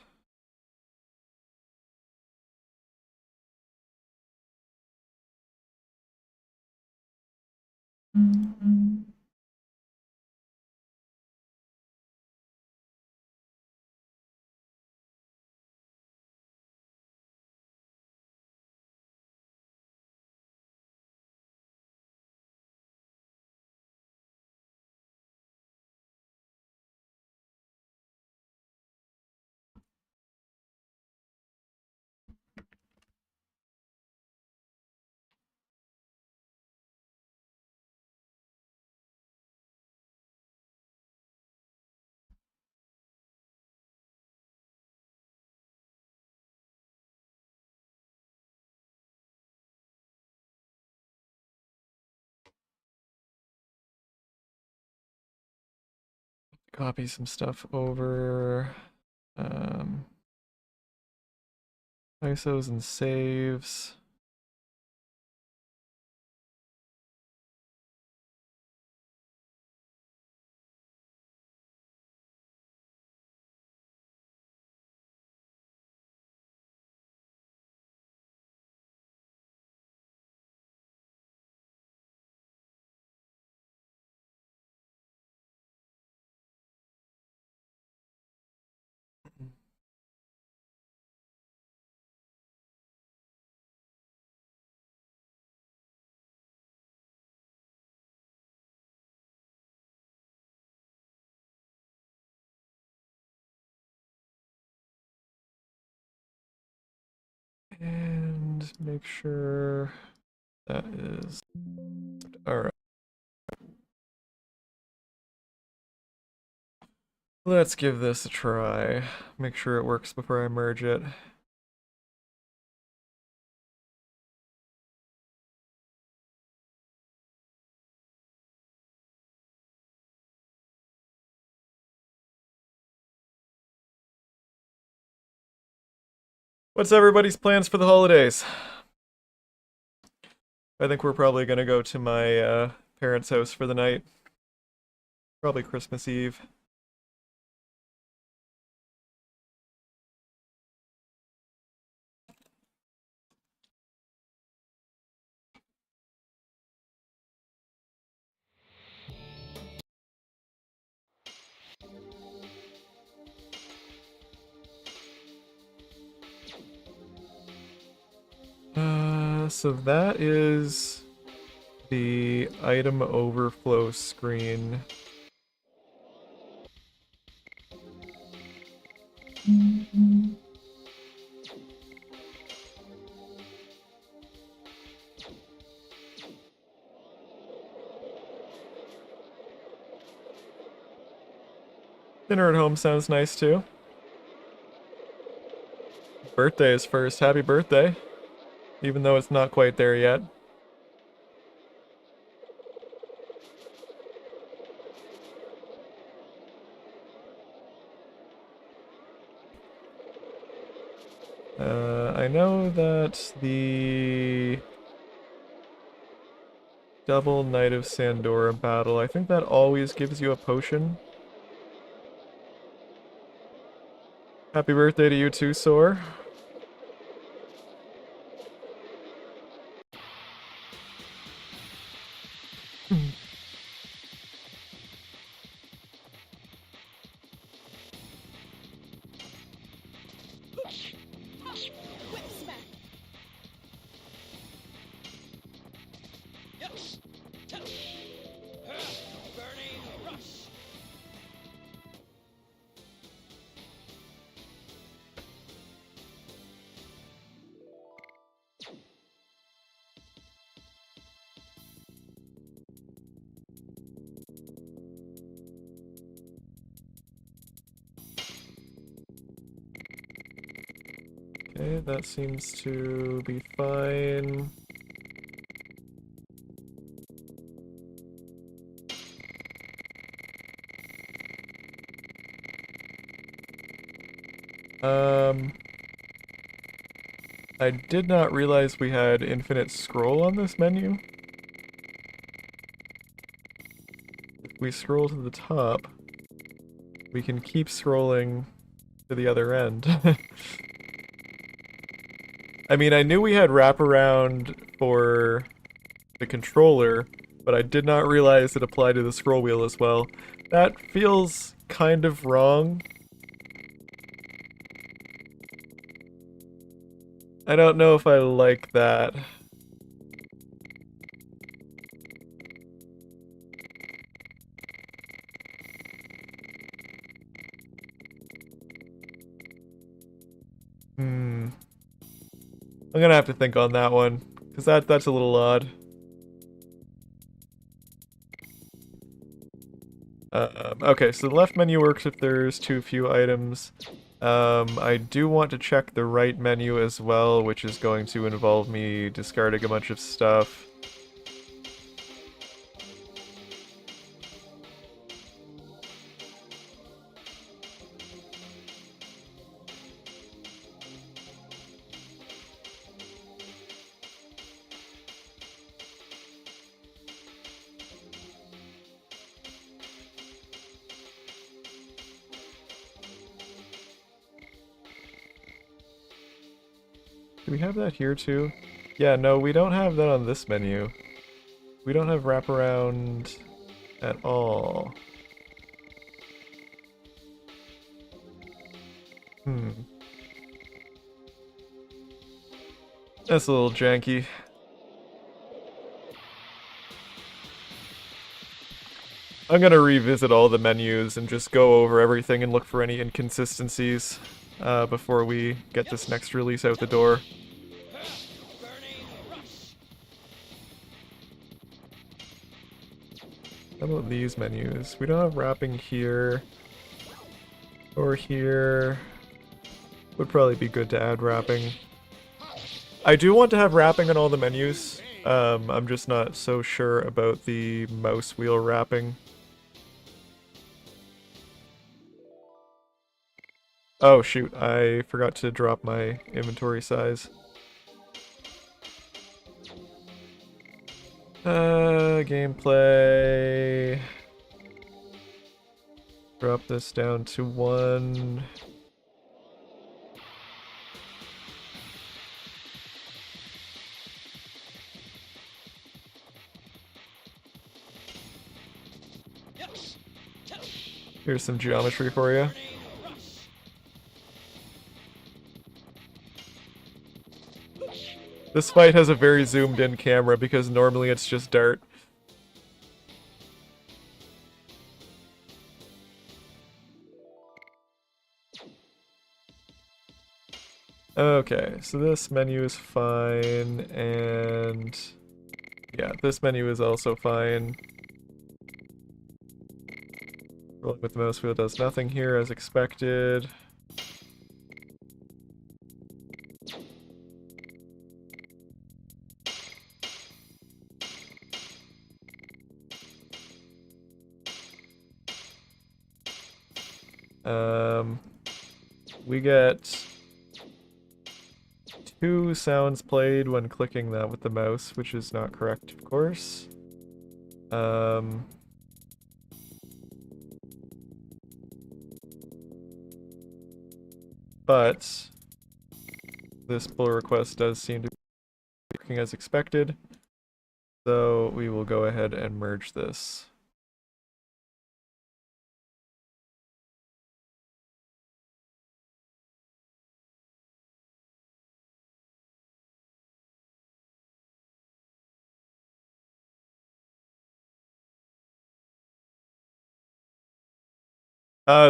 Copy some stuff over. ISOs and saves. And make sure that is all right. Let's give this a try. Make sure it works before I merge it. What's everybody's plans for the holidays? I think we're probably gonna go to my parents' house for the night. Probably Christmas Eve. So that is the item overflow screen. Dinner at home sounds nice too. Birthday is first. Happy birthday. Even though it's not quite there yet. I know that the double Knight of Sandora battle, I think that always gives you a potion. Happy birthday to you too, Soar. Okay, that seems to be fine. I did not realize we had infinite scroll on this menu. If we scroll to the top, we can keep scrolling to the other end. I mean, I knew we had wraparound for the controller, but I did not realize it applied to the scroll wheel as well. That feels kind of wrong. I don't know if I like that. I'm gonna have to think on that one, because that's a little odd. Okay, so the left menu works if there's too few items. I do want to check the right menu as well, which is going to involve me discarding a bunch of stuff. Do we have that here too? Yeah, no, we don't have that on this menu. We don't have wraparound at all. That's a little janky. I'm gonna revisit all the menus and just go over everything and look for any inconsistencies before we get this next release out the door. How about these menus? We don't have wrapping here or here. Would probably be good to add wrapping. I do want to have wrapping on all the menus. I'm just not so sure about the mouse wheel wrapping. Oh shoot, I forgot to drop my inventory size. Gameplay. Drop this down to 1. Here's some geometry for you. This fight has a very zoomed in camera because normally it's just dirt. Okay, so this menu is fine, and yeah, this menu is also fine. Rolling with the mouse wheel does nothing here as expected. We get 2 sounds played when clicking that with the mouse, which is not correct, of course. But this pull request does seem to be working as expected, so we will go ahead and merge this.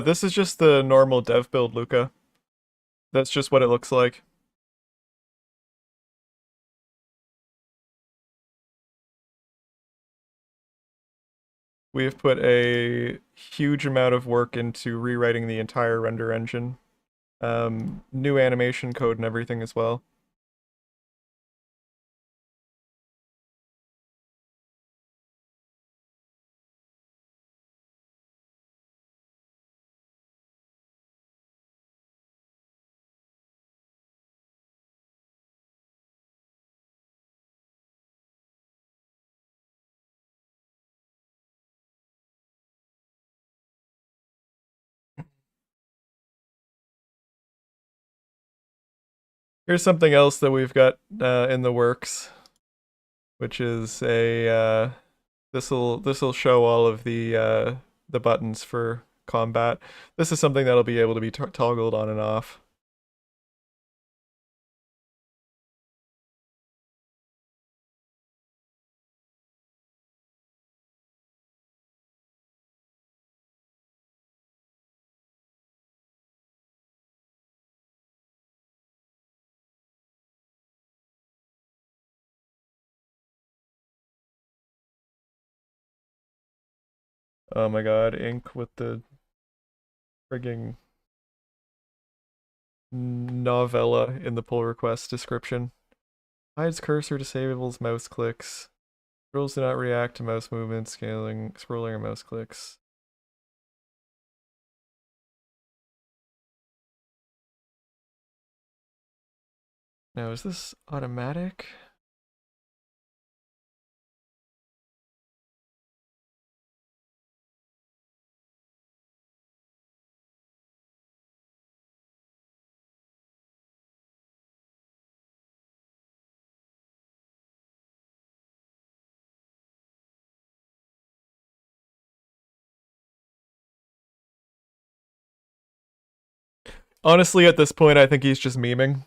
This is just the normal dev build, Luca. That's just what it looks like. We have put a huge amount of work into rewriting the entire render engine. new animation code and everything as well. Here's something else that we've got in the works, which is a this'll show all of the buttons for combat. This is something that'll be able to be toggled on and off. Oh my god, ink with the frigging novella in the pull request description. Hides cursor, disables mouse clicks. Scrolls do not react to mouse movement, scaling, scrolling, or mouse clicks. Now, is this automatic? Honestly, at this point, I think he's just memeing.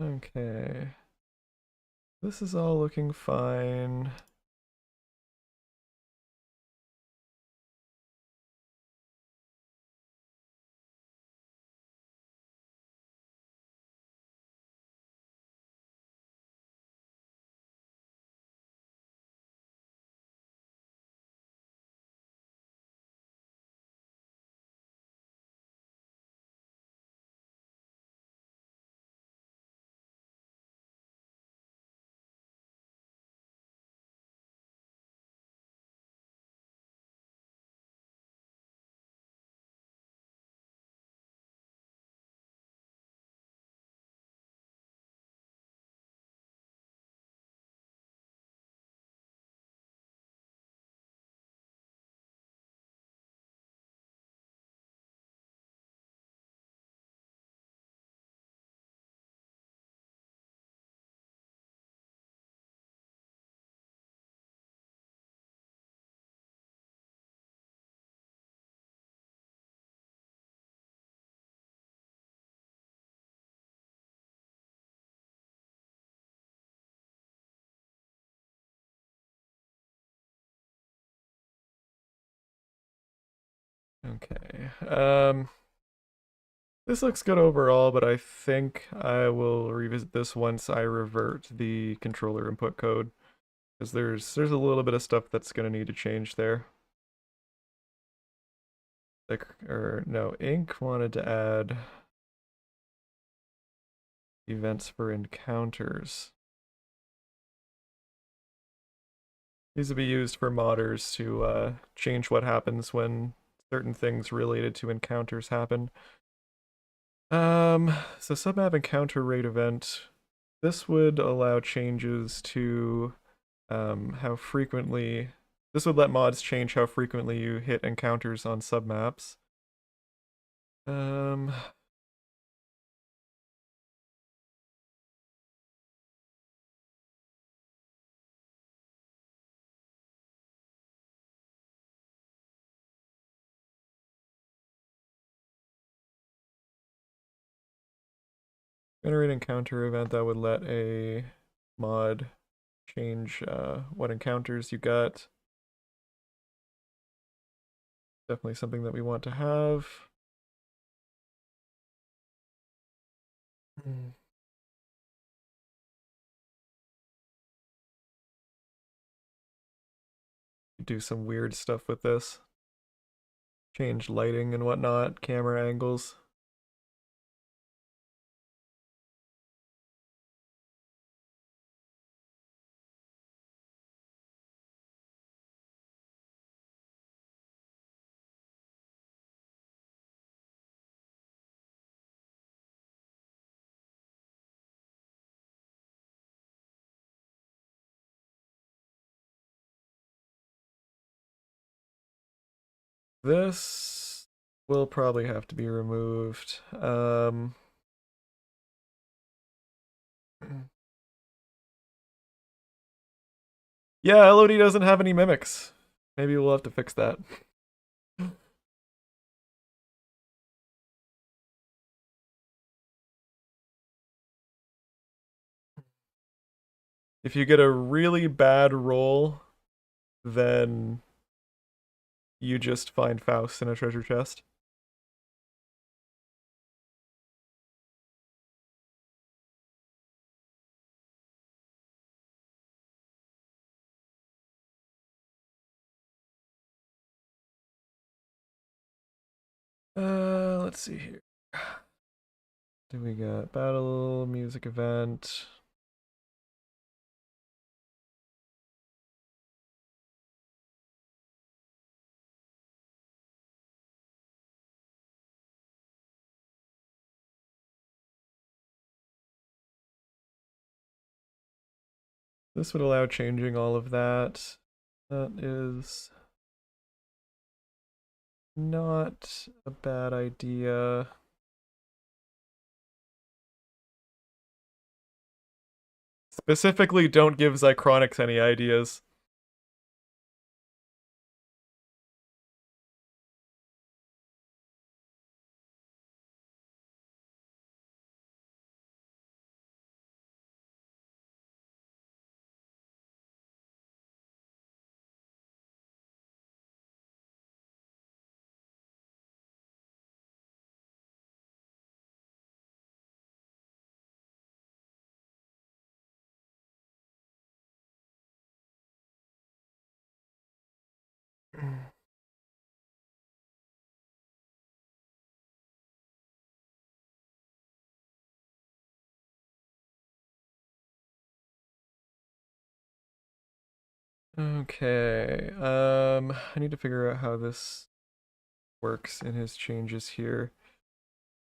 Okay. This is all looking fine. Okay. This looks good overall, but I think I will revisit this once I revert the controller input code, because there's a little bit of stuff that's gonna need to change there. Like, or no, Ink wanted to add events for encounters. These would be used for modders to change what happens when certain things related to encounters happen. So submap encounter rate event This would allow changes to how frequently. This would let mods change how frequently you hit encounters on submaps. Um, Generate encounter event that would let a mod change what encounters you got. Definitely something that we want to have. Do some weird stuff with this. Change lighting and whatnot, camera angles. This will probably have to be removed. Yeah, LOD doesn't have any mimics. Maybe we'll have to fix that. If you get a really bad roll, then you just find Faust in a treasure chest. Let's see here. Do we got battle, music event? This would allow changing all of that. That is not a bad idea. Specifically, don't give Zychronics any ideas. Okay, I need to figure out how this works in his changes here.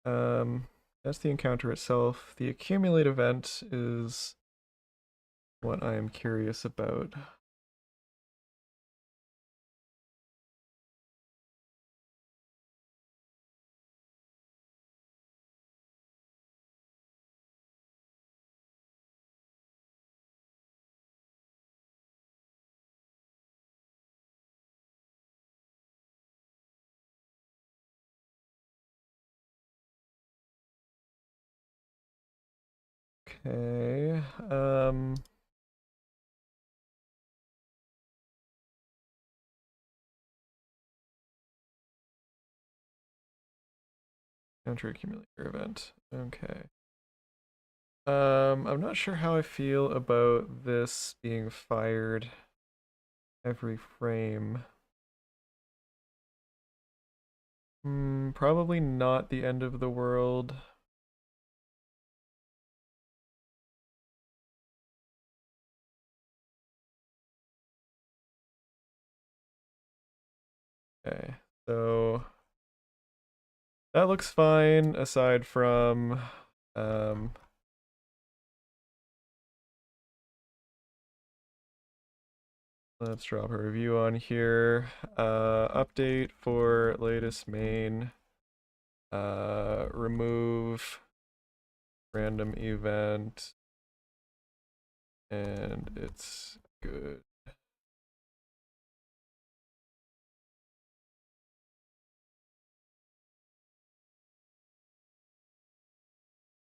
That's the encounter itself. The accumulate event is what I am curious about. Okay, counter accumulator event. Okay. I'm not sure how I feel about this being fired every frame. Probably not the end of the world. Okay, so that looks fine aside from Let's drop a review on here. Update for latest main. Remove random event. And it's good.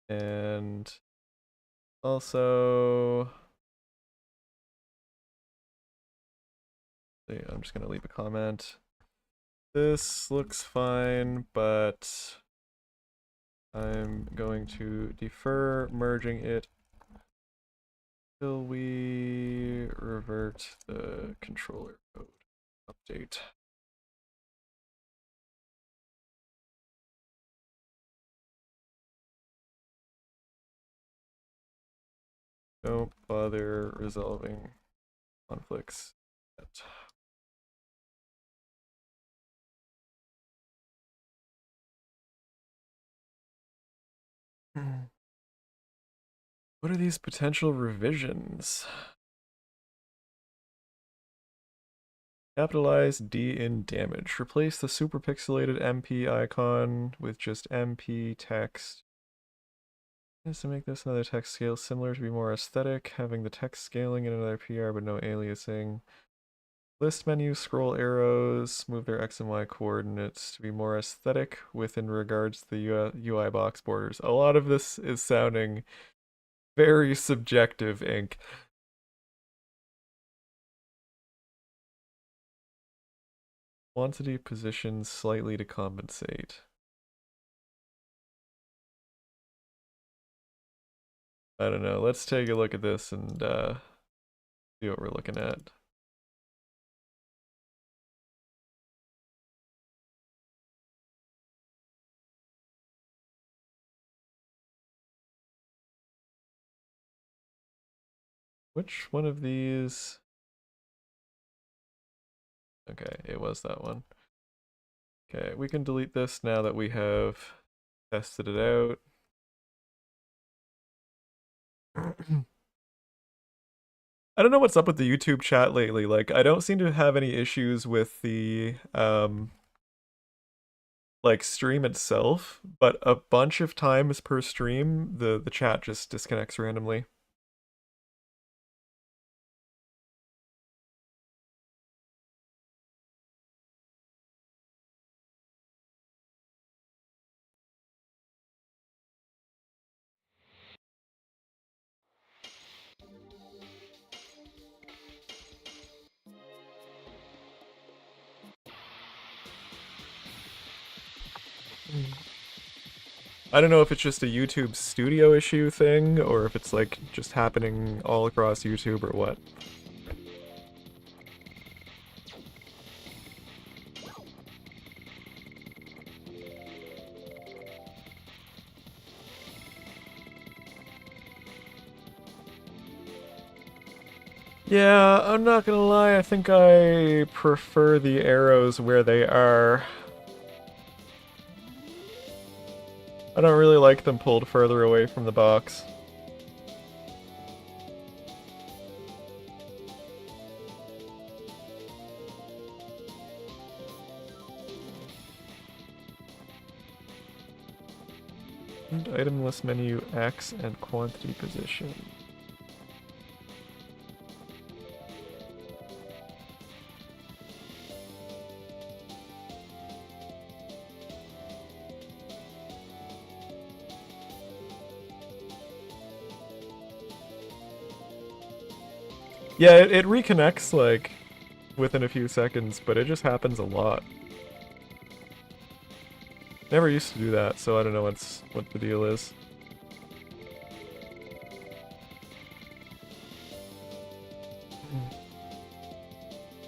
And also, I'm just gonna leave a comment. This looks fine, but I'm going to defer merging it till we revert the controller code update. Don't bother resolving conflicts yet. What are these potential revisions? Capitalize D in damage. Replace the super pixelated MP icon with just MP text. Is to make this another text scale similar to be more aesthetic, having the text scaling in another PR but no aliasing. List menu, scroll arrows, move their X and Y coordinates to be more aesthetic within regards to the UI box borders. A lot of this is sounding very subjective, Ink. Quantity positions slightly to compensate. I don't know. Let's take a look at this and see what we're looking at. Which one of these? Okay, it was that one. Okay, we can delete this now that we have tested it out. I don't know what's up with the YouTube chat lately. Like, I don't seem to have any issues with the like stream itself, but a bunch of times per stream, the chat just disconnects randomly. I don't know if it's just a YouTube studio issue thing, or if it's like just happening all across YouTube or what. Yeah, I'm not gonna lie, I think I prefer the arrows where they are. I don't really like them pulled further away from the box. And item list menu X and quantity position. Yeah, it reconnects, like, within a few seconds, but it just happens a lot. Never used to do that, so I don't know what the deal is.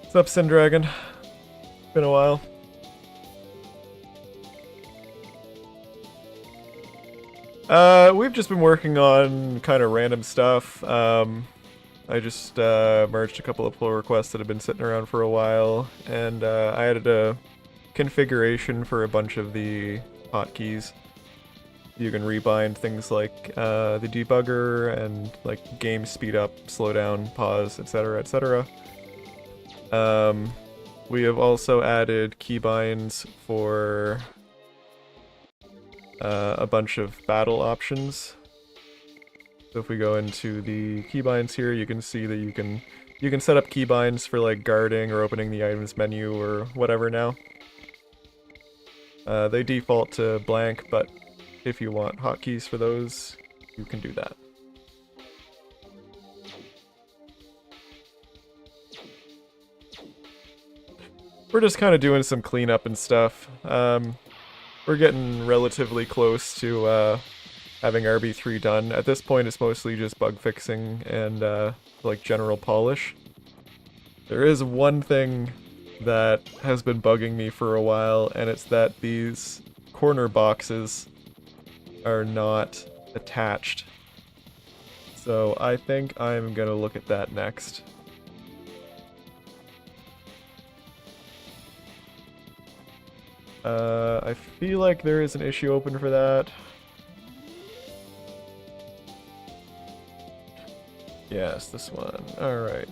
What's up, Sin Dragon? Been a while. We've just been working on kind of random stuff. I just merged a couple of pull requests that have been sitting around for a while, and I added a configuration for a bunch of the hotkeys. You can rebind things like the debugger and like game speed up, slow down, pause, etc., etc. We have also added keybinds for a bunch of battle options. So if we go into the keybinds here, you can see that you can set up keybinds for like guarding or opening the items menu or whatever now. They default to blank, but if you want hotkeys for those, you can do that. We're just kind of doing some cleanup and stuff. We're getting relatively close to having RB3 done. At this point, it's mostly just bug fixing and like general polish. There is one thing that has been bugging me for a while, and it's that these corner boxes are not attached. So I think I'm gonna look at that next. I feel like there is an issue open for that. Yes, this one. Alright.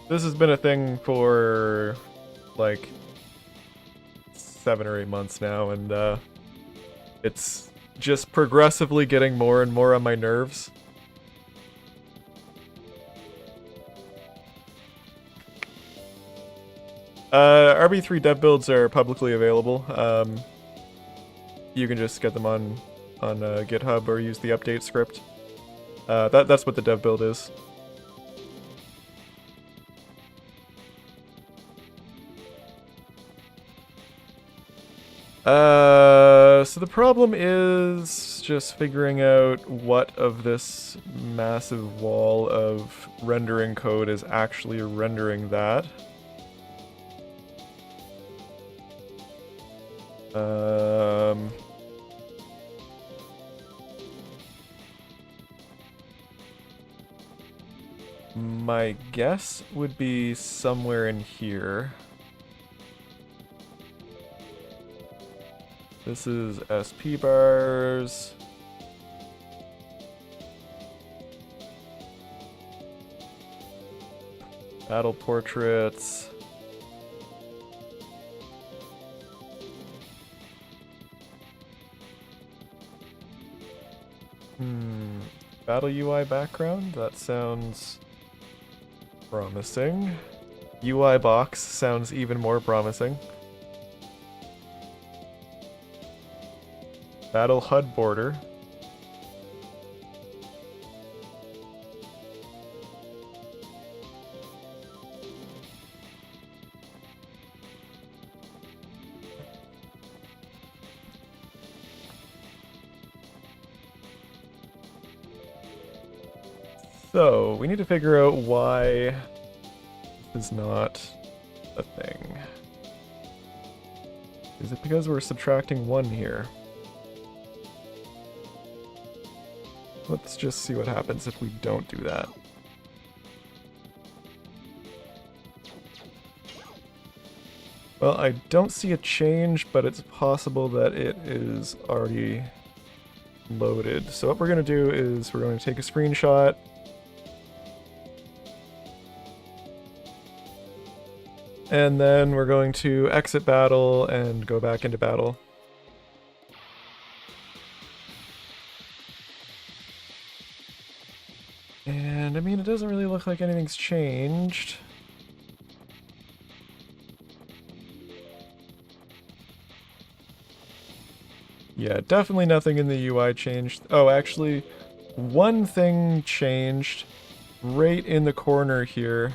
This has been a thing for like 7 or 8 months now, and it's just progressively getting more and more on my nerves. RB3 dev builds are publicly available. You can just get them on GitHub or use the update script. That's what the dev build is. So the problem is just figuring out what of this massive wall of rendering code is actually rendering that. My guess would be somewhere in here. This is SP bars. Battle portraits. Battle UI background? That sounds promising. UI box sounds even more promising. Battle HUD border. So, we need to figure out why this is not a thing. Is it because we're subtracting 1 here? Let's just see what happens if we don't do that. Well, I don't see a change, but it's possible that it is already loaded. So what we're going to do is we're going to take a screenshot. And then we're going to exit battle and go back into battle. And I mean, it doesn't really look like anything's changed. Yeah, definitely nothing in the UI changed. Oh, actually, one thing changed right in the corner here.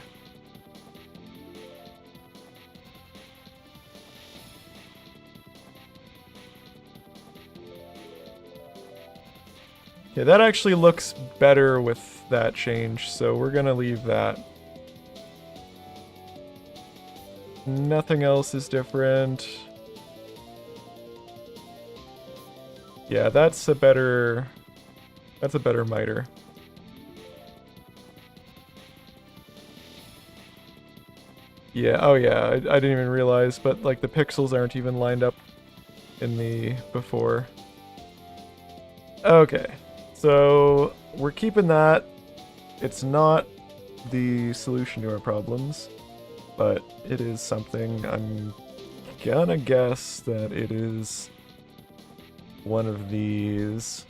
Yeah, that actually looks better with that change, so we're gonna leave that. Nothing else is different. Yeah, that's a better miter. Yeah, oh yeah, I didn't even realize, but like the pixels aren't even lined up in the before. Okay. So we're keeping that. It's not the solution to our problems, but it is something. I'm gonna guess that it is one of these.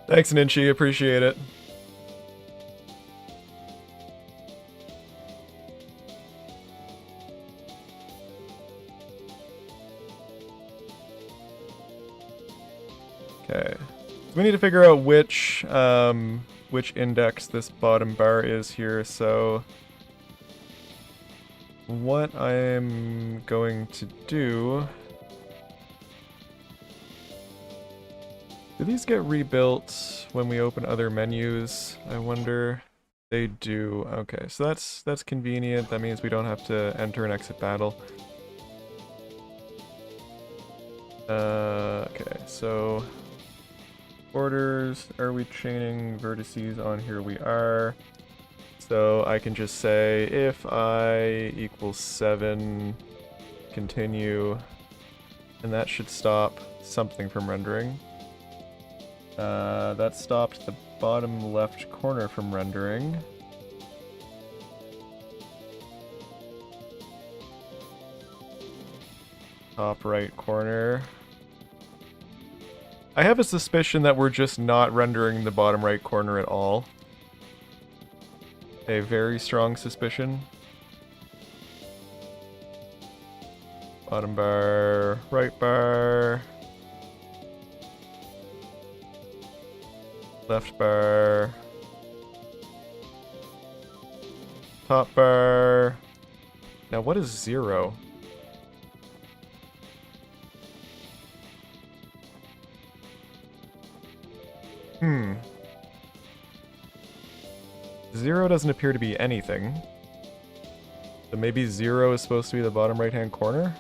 Thanks, Ninchi, appreciate it. Okay, so we need to figure out which index this bottom bar is here. So what I'm going to do... Do these get rebuilt when we open other menus? I wonder. They do. Okay, so that's convenient. That means we don't have to enter and exit battle. Okay, so borders. Are we chaining vertices on here? We are. So I can just say if I equals 7, continue, and that should stop something from rendering. That stopped the bottom left corner from rendering. Top right corner. I have a suspicion that we're just not rendering the bottom right corner at all. A very strong suspicion. Bottom bar, right bar. Left bar. Top bar. Now what is 0? Hmm. 0 doesn't appear to be anything. So maybe 0 is supposed to be the bottom right-hand corner?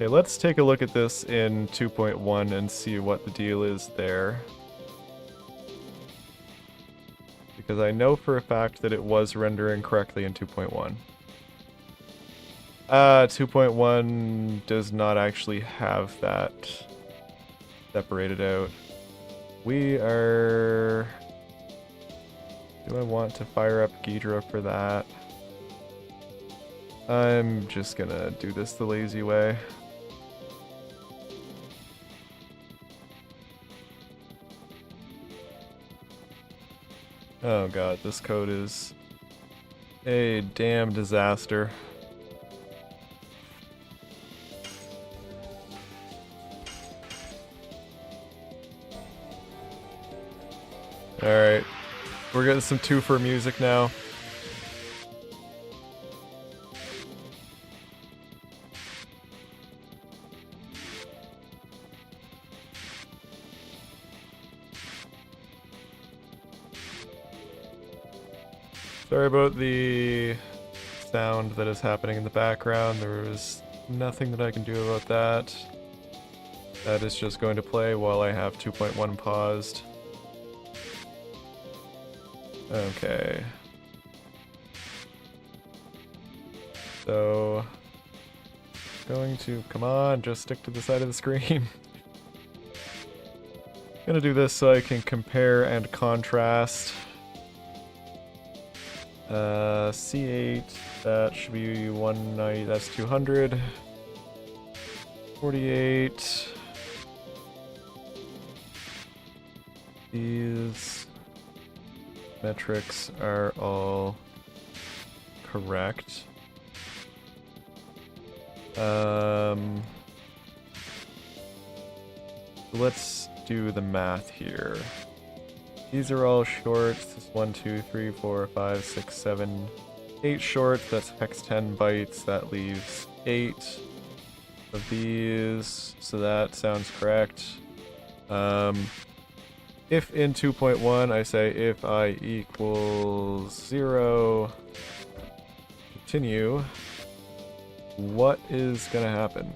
Okay, let's take a look at this in 2.1 and see what the deal is there. Because I know for a fact that it was rendering correctly in 2.1. 2.1 does not actually have that separated out. We are... Do I want to fire up Ghidra for that? I'm just gonna do this the lazy way. Oh god, this code is a damn disaster. Alright, we're getting some 2-for music now. Sorry about the sound that is happening in the background. There is nothing that I can do about that. That is just going to play while I have 2.1 paused. Okay. So... Going to... Come on, just stick to the side of the screen. Gonna do this so I can compare and contrast. C8, that should be 190, that's 200. 48. These metrics are all correct. Let's do the math here. These are all shorts. This is 1, 2, 3, 4, 5, 6, 7, 8 shorts. That's hex 10 bytes. That leaves 8 of these. So that sounds correct. if in 2.1 I say if I equals 0, continue, what is gonna happen?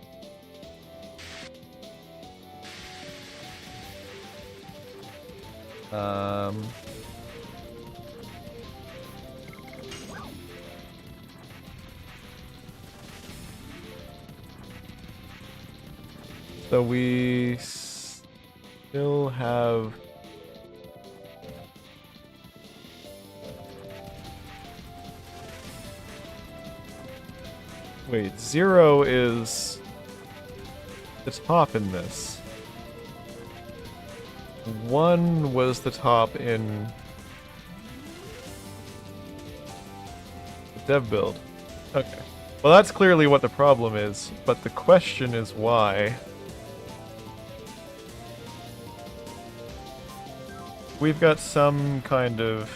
So we still have... Wait, 0 is the top in this. 1 was the top in the dev build. Okay. Well, that's clearly what the problem is, but the question is why. We've got some kind of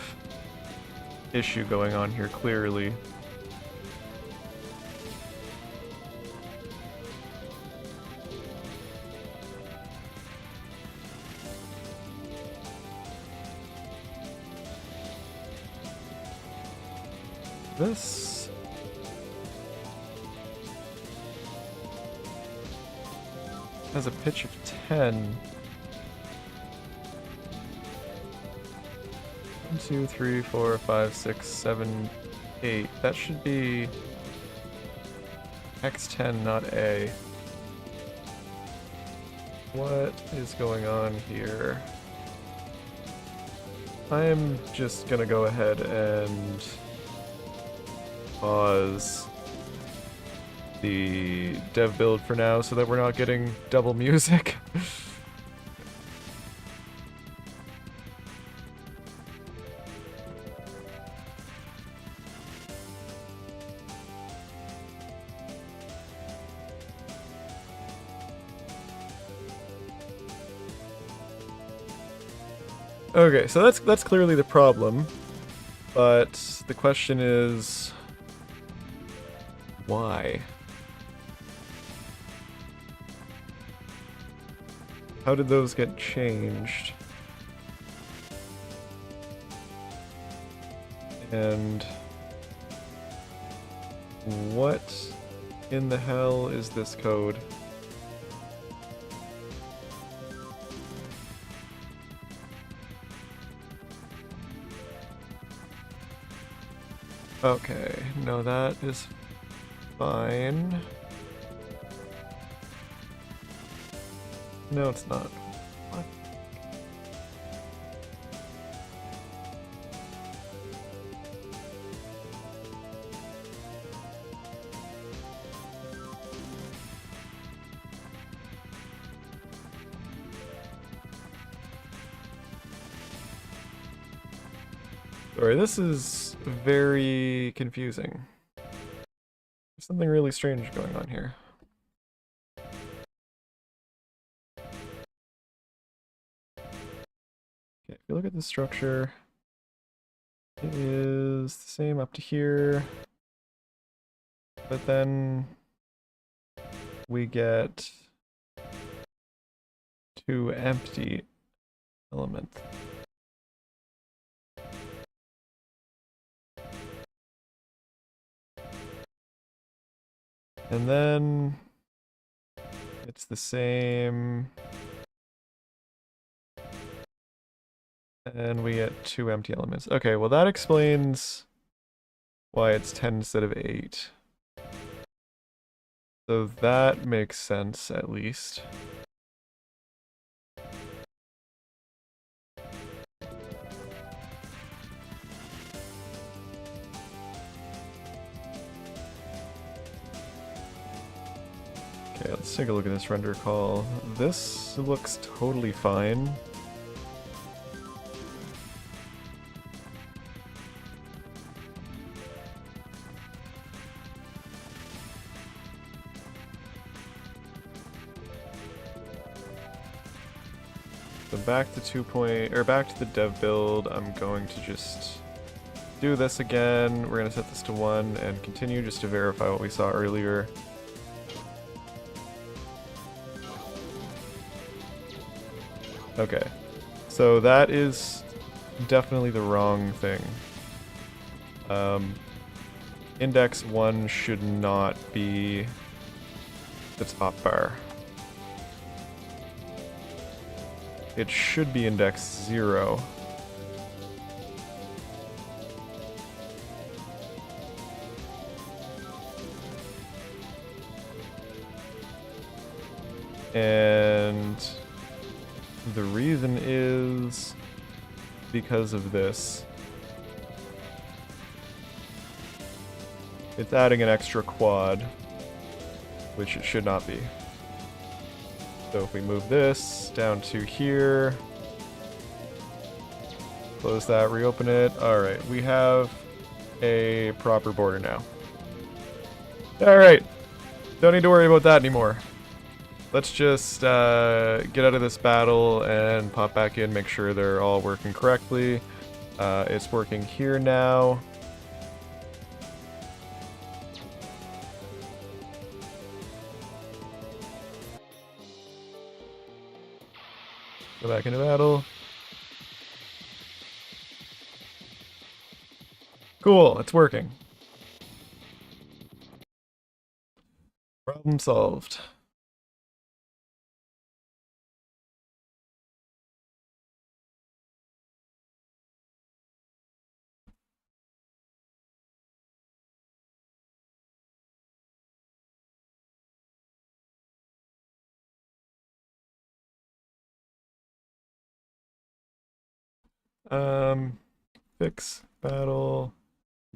issue going on here, clearly. This has a pitch of 10. 1, 2, 3, 4, 5, 6, 7, 8. That should be X10, not A. What is going on here? I'm just gonna go ahead and pause the dev build for now so that we're not getting double music. Okay, so that's clearly the problem, but the question is, why? How did those get changed? And what in the hell is this code? Okay, no, that is fine. No, it's not. What? Sorry, this is very confusing. There's something really strange going on here. Okay, if you look at the structure, it is the same up to here, but then we get 2 empty elements. And then it's the same, and we get 2 empty elements. Okay, well that explains why it's 10 instead of 8. So that makes sense, at least. Okay, let's take a look at this render call. This looks totally fine. So back to back to the dev build. I'm going to just do this again. We're gonna set this to 1 and continue just to verify what we saw earlier. Okay, So that is definitely the wrong thing. Index 1 should not be the top bar. It should be index 0. And the reason is because of this. It's adding an extra quad, which it should not be. So if we move this down to here, close that, reopen it. Alright, we have a proper border now. Alright, don't need to worry about that anymore. Let's just get out of this battle and pop back in, make sure they're all working correctly. It's working here now. Go back into battle. Cool, it's working. Problem solved. Fix battle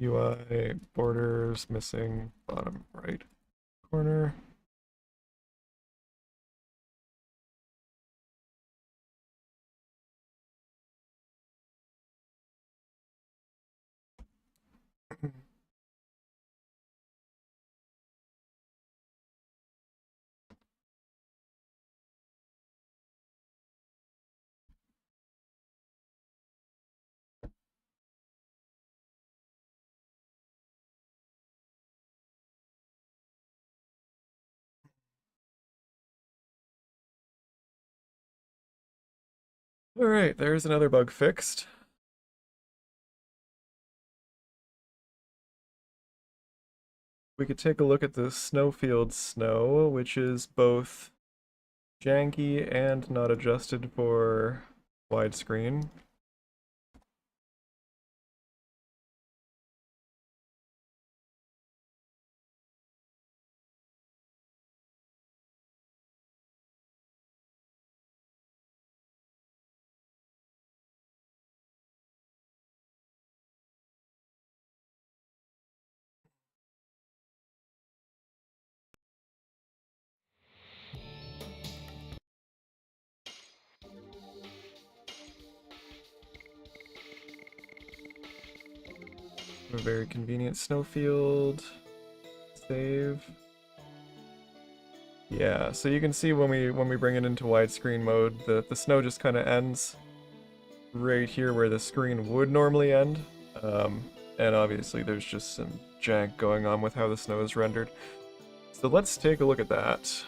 UI borders missing bottom right corner. Alright, there's another bug fixed. We could take a look at the snowfield snow, which is both janky and not adjusted for widescreen. A very convenient snowfield. Save. Yeah, so you can see when we bring it into widescreen mode, the snow just kind of ends right here where the screen would normally end. And obviously there's just some jank going on with how the snow is rendered. So let's take a look at that.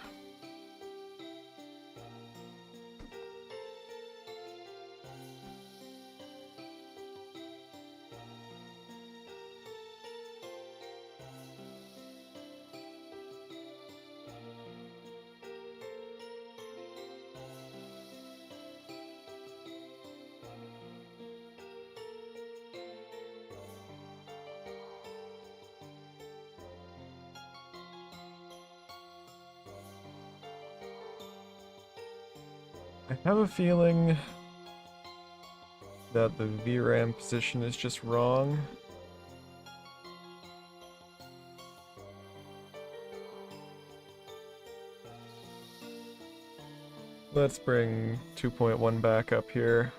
I have a feeling that the VRAM position is just wrong. Let's bring 2.1 back up here.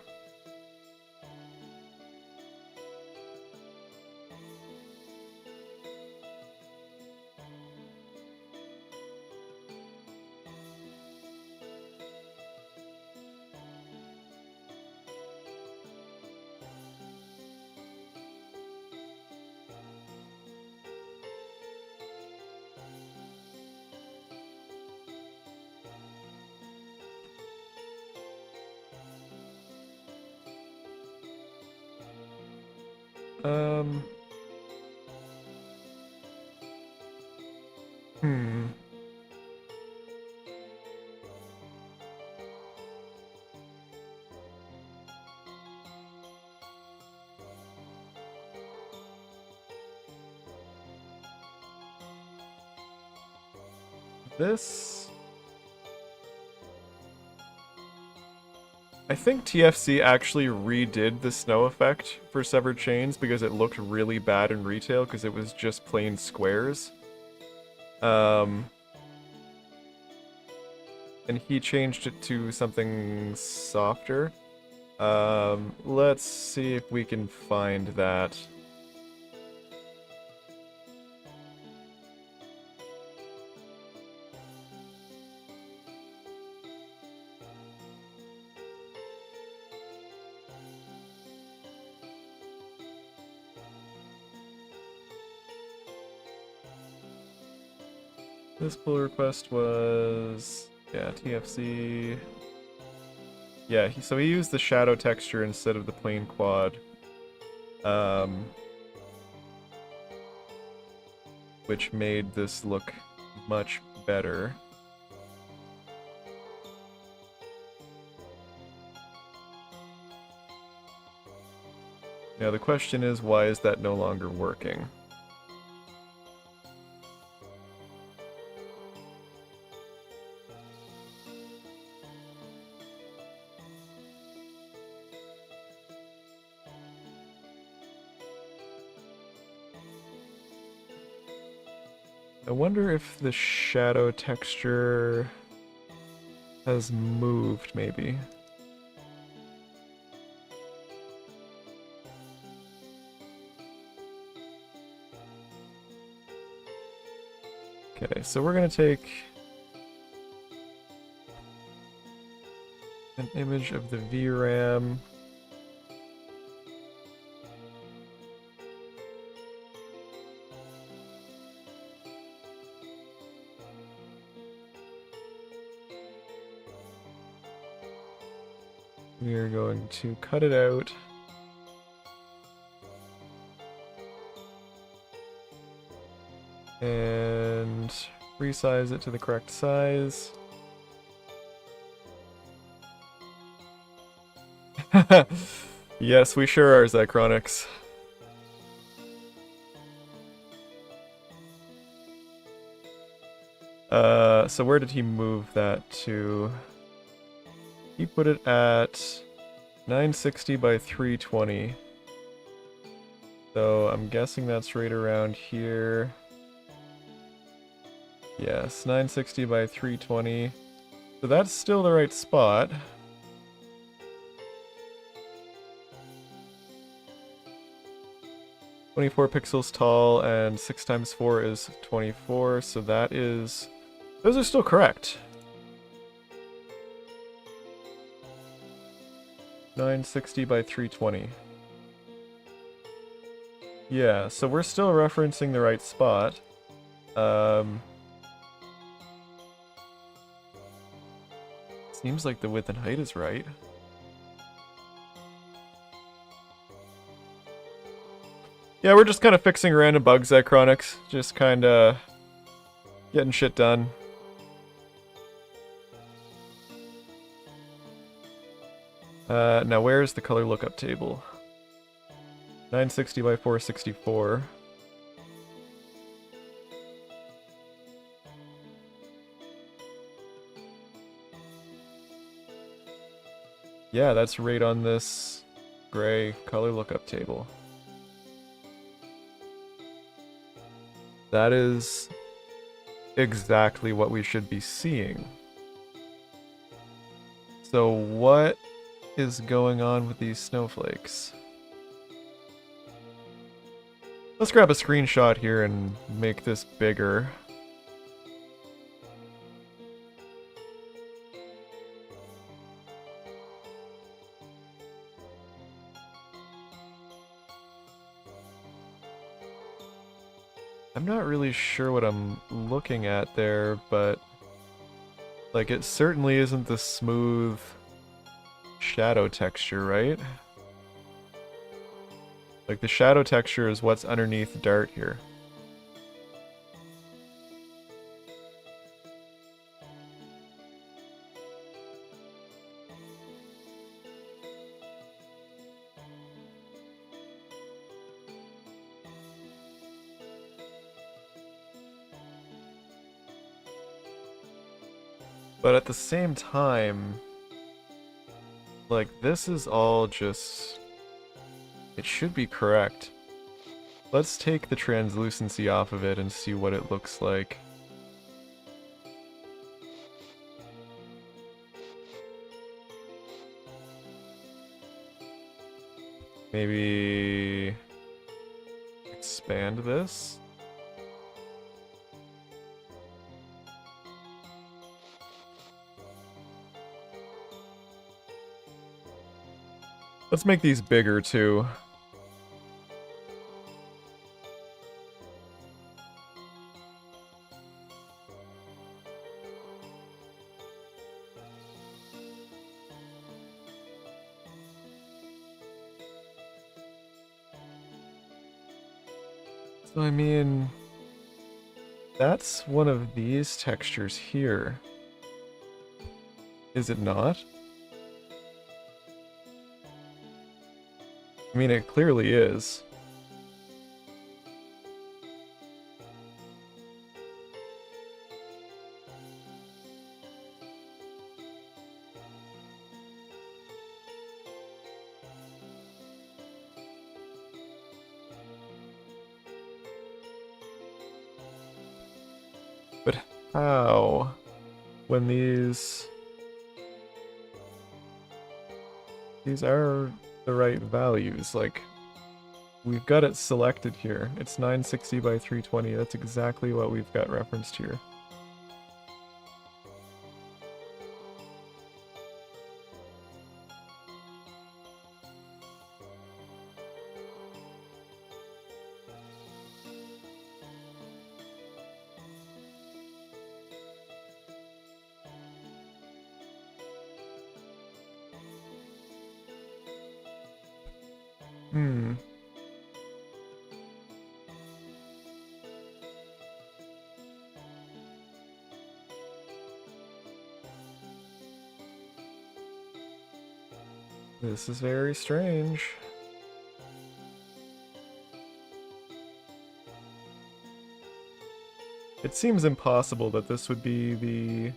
Um. Hmm. This... I think TFC actually redid the snow effect for Severed Chains because it looked really bad in retail because it was just plain squares. And he changed it to something softer. Let's see if we can find that. This pull request was... yeah, TFC... yeah, so he used the shadow texture instead of the plain quad. Which made this look much better. Now the question is, why is that no longer working? I wonder if the shadow texture has moved, maybe. Okay, so we're gonna take an image of the VRAM. We are going to cut it out. And resize it to the correct size. Yes, we sure are, Zychronics. So where did he move that to? He put it at 960 by 320. So I'm guessing that's right around here. Yes, 960 by 320. So that's still the right spot. "24 pixels tall and 6 times 4 is 24, so that is... those are still correct. 960 by 320. Yeah, so we're still referencing the right spot. Seems like the width and height is right. Yeah, we're just kind of fixing random bugs, Zychronics. Just kind of getting shit done. Now where's the color lookup table? 960 by 464. Yeah, that's right on this gray color lookup table. That is exactly what we should be seeing. So what is going on with these snowflakes? Let's grab a screenshot here and make this bigger. I'm not really sure what I'm looking at there, but like it certainly isn't the smooth shadow texture, right? Like the shadow texture is what's underneath Dart here. But at the same time, like, this is all just... It should be correct. Let's take the translucency off of it and see what it looks like. Maybe... expand this? Let's make these bigger too. So I mean, that's one of these textures here. Is it not? I mean, it clearly is. But how? When these are the right values, like, we've got it selected here. It's 960 by 320. That's exactly what we've got referenced here. This is very strange. It seems impossible that this would be the...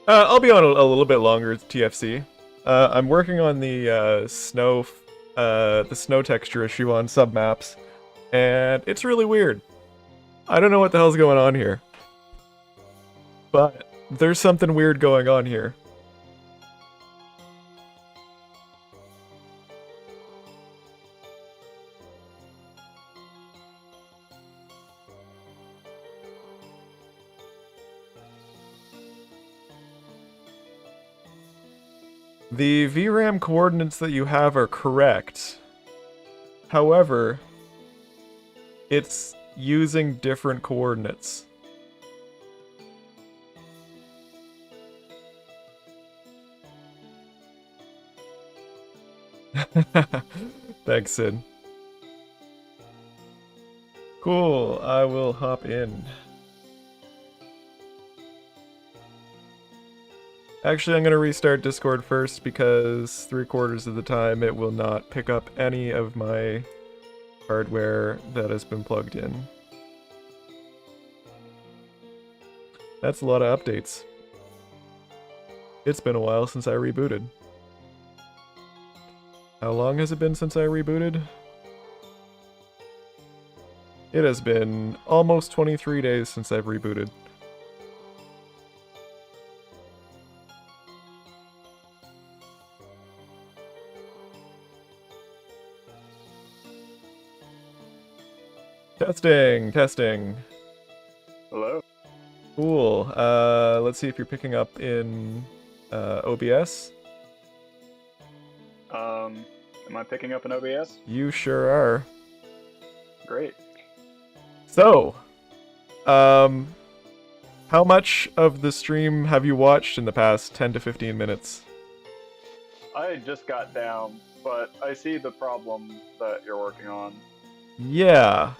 I'll be on a little bit longer TFC. I'm working on the snow texture issue on submaps, and it's really weird. I don't know what the hell's going on here, but there's something weird going on here. The VRAM coordinates that you have are correct. However, it's using different coordinates. Thanks, Sid. Cool, I will hop in. Actually, I'm going to restart Discord first because 3/4 of the time it will not pick up any of my hardware that has been plugged in. That's a lot of updates. It's been a while since I rebooted. How long has it been since I rebooted? It has been almost 23 days since I've rebooted. Testing. Hello. Cool. Let's see if you're picking up in OBS. Am I picking up an OBS? You sure are. Great. So, how much of the stream have you watched in the past 10 to 15 minutes? I just got down, but I see the problem that you're working on. Yeah.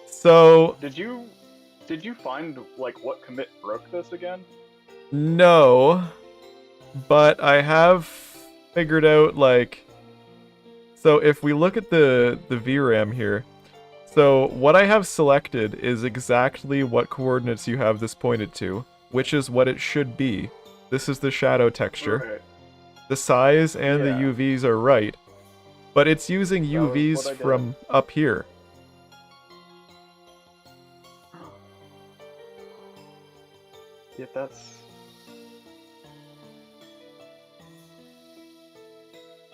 So, Did you find like what commit broke this again? no, but I have figured out like so if we look at the VRAM here, so what I have selected is exactly what coordinates you have this pointed to, which is what it should be. This is the shadow texture. Right. The size and the Yeah. UVs are right, but it's using That was what UVs I did. from up here. Yeah, that's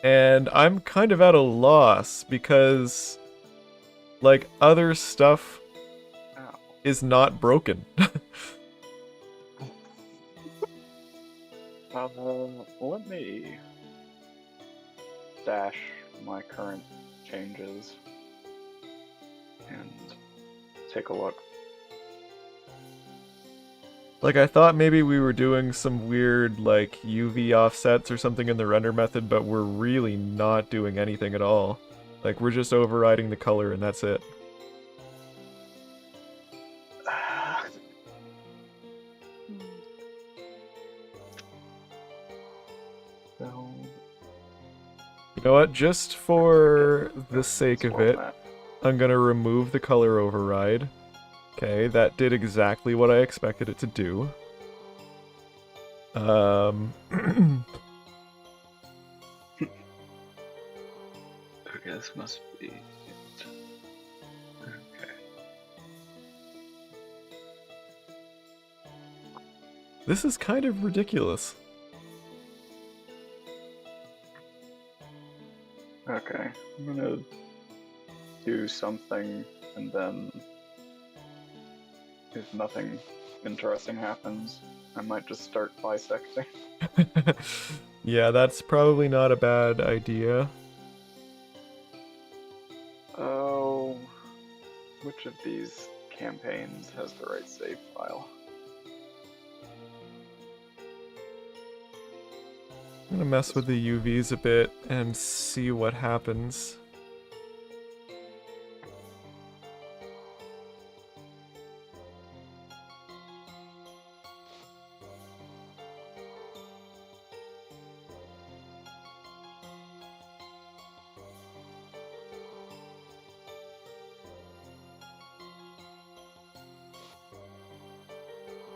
And I'm kind of at a loss because like other stuff ow. is not broken. Let me dash my current changes and take a look. Like I thought maybe we were doing some weird like UV offsets or something in the render method, but we're really not doing anything at all. Like we're just overriding the color and that's it. So, You know what? Just for the sake of spoil it, that. I'm gonna remove the color override. Okay, that did exactly what I expected it to do. Okay, this must be it. Okay. This is kind of ridiculous. Okay. I'm gonna do something and then if nothing interesting happens, I might just start bisecting. Yeah, that's probably not a bad idea. Oh, which of these campaigns has the right save file? I'm gonna mess with the UVs a bit and see what happens.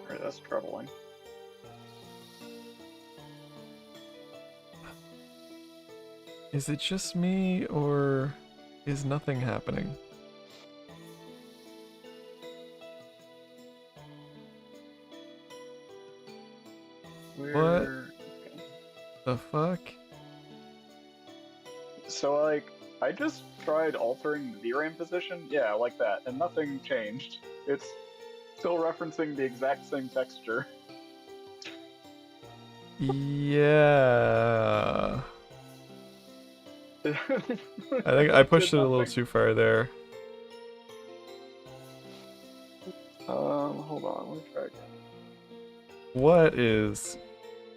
Alright, that's troubling. Is it just me, or is nothing happening? What the fuck? So, like, I just tried altering the VRAM position, yeah, like that, and nothing changed. It's still referencing the exact same texture. Yeah. I I think I pushed it a little too far there. Hold on, let me try again. What is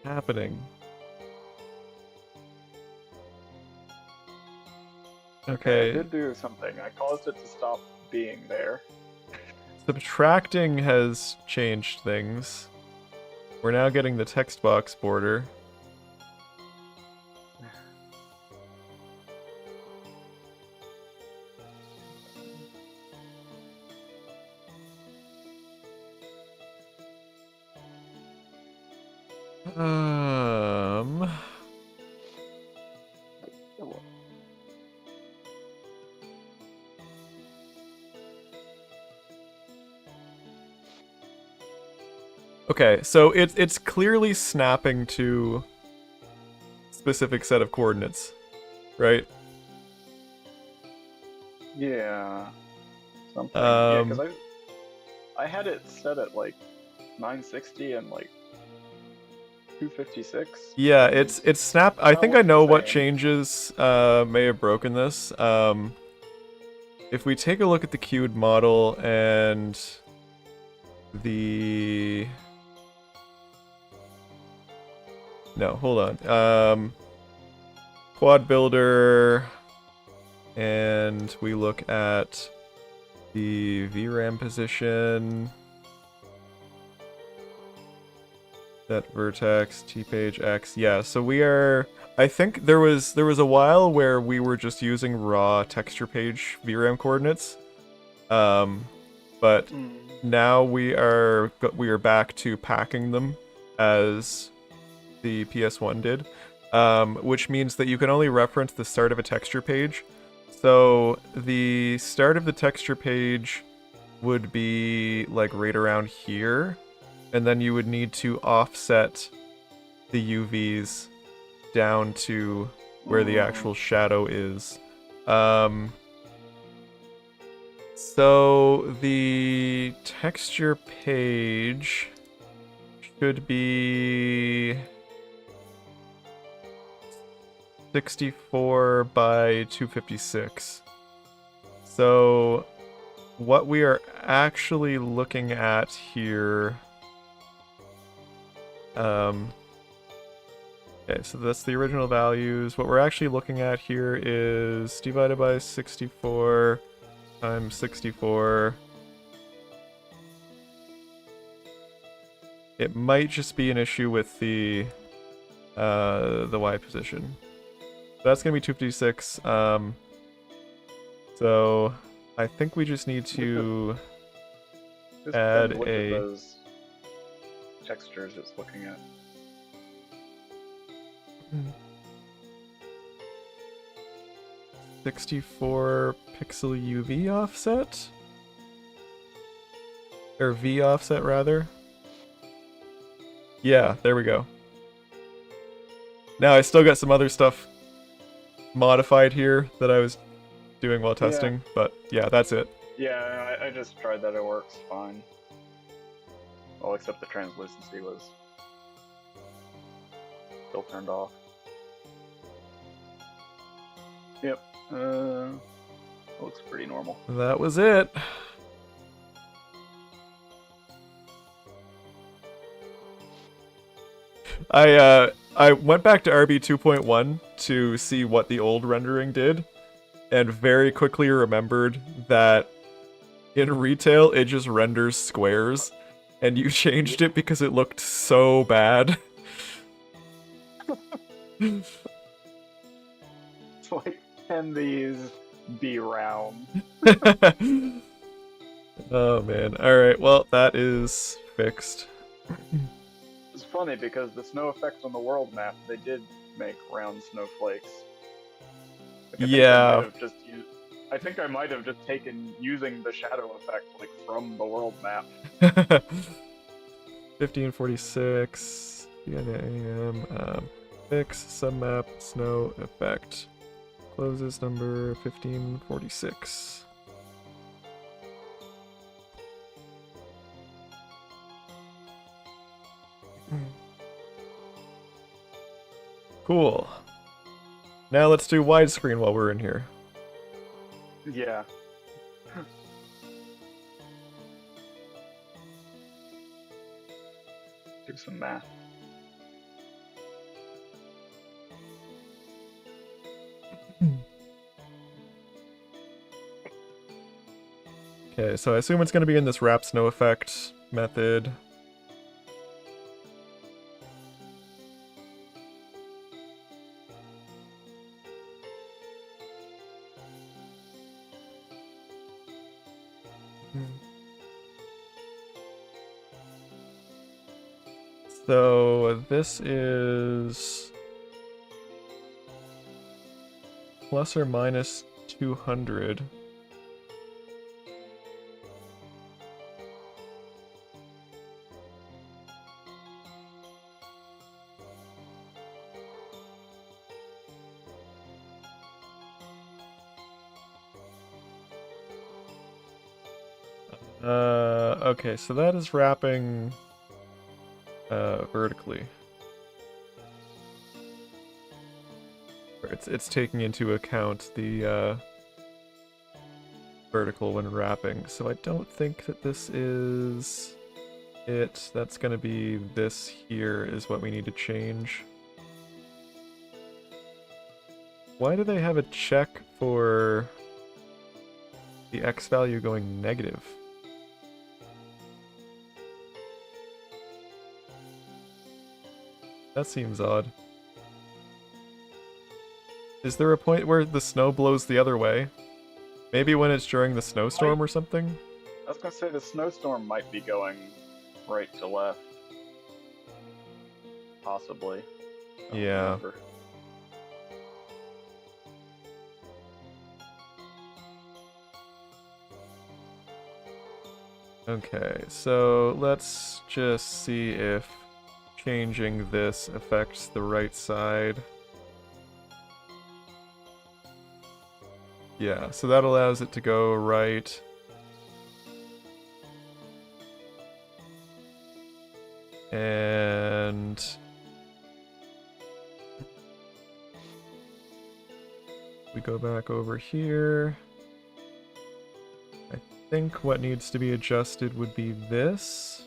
happening? Okay. I did do something. I caused it to stop being there. Subtracting has changed things. We're now getting the text box border. Um... Okay, so it's clearly snapping to specific set of coordinates, right? Yeah. Something. Yeah, because Um, I had it set at like 960 and like 256. yeah, it's snap. I think I looked the know what same. changes may have broken this. If we take a look at the queued model and the no, hold on. quad builder, and we look at the VRAM position, that vertex, T-page X. Yeah, so we are, I think there was a while where we were just using raw texture page VRAM coordinates. But now we are back to packing them as the PS1 did, which means that you can only reference the start of a texture page. So the start of the texture page would be like right around here, and then you would need to offset the UVs down to where the actual shadow is. So the texture page should be 64 by 256. So what we are actually looking at here, okay, so that's the original values. What we're actually looking at here is divided by 64 times 64. It might just be an issue with the Y position. That's gonna be 256. So I think we just need to add which a. of those textures it's looking at. 64 pixel UV offset? Or V offset, rather? Yeah, there we go. Now, I still got some other stuff modified here that I was doing while testing, but yeah, that's it. Yeah, I just tried that, it works fine. Well, except the translucency was still turned off. Yep, looks pretty normal. That was it. I went back to RB 2.1 to see what the old rendering did, and very quickly remembered that in retail it just renders squares, and you changed it because it looked so bad. It's like, can these be round? Oh man. Alright, well, that is fixed. It's funny because the snow effects on the world map, they did make round snowflakes. Like, Yeah. I think I might have just taken using the shadow effect like from the world map. 1546. AM. Fix submap snow effect. Closes number 1546. Cool. Now let's do widescreen while we're in here. Yeah. Do some math. Okay, so I assume it's going to be in this wrap snow effect method. So this is plus or minus 200. Okay, so that is wrapping vertically. It's taking into account the vertical when wrapping, so I don't think that this is it. That's gonna be this here is what we need to change. Why do they have a check for the X value going negative? That seems odd. Is there a point where the snow blows the other way? Maybe when it's during the snowstorm or something? I was gonna say the snowstorm might be going right to left. Possibly. I don't Yeah. remember. Okay, so let's just see if changing this affects the right side. Yeah, so that allows it to go right. And we go back over here. I think what needs to be adjusted would be this.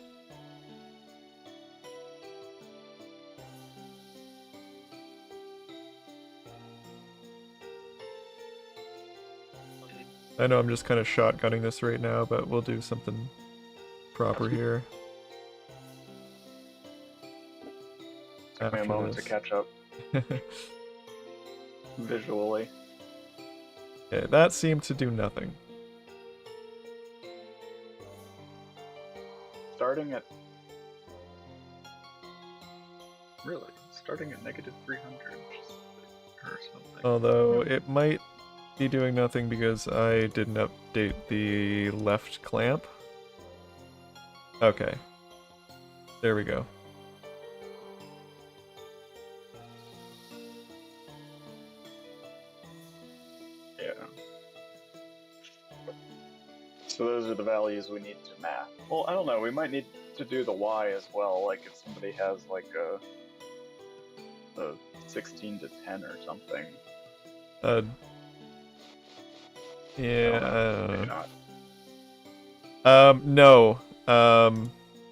I know I'm just kind of shotgunning this right now, but we'll do something proper here. Took me a moment to catch up visually. Okay, that seemed to do nothing. Starting at... Really? Starting at negative 300 or something. Although it might be doing nothing because I didn't update the left clamp. Okay. There we go. Yeah. So those are the values we need to map. Well, I don't know, we might need to do the Y as well, like if somebody has like a 16 to 10 or something. Yeah. Maybe not. No.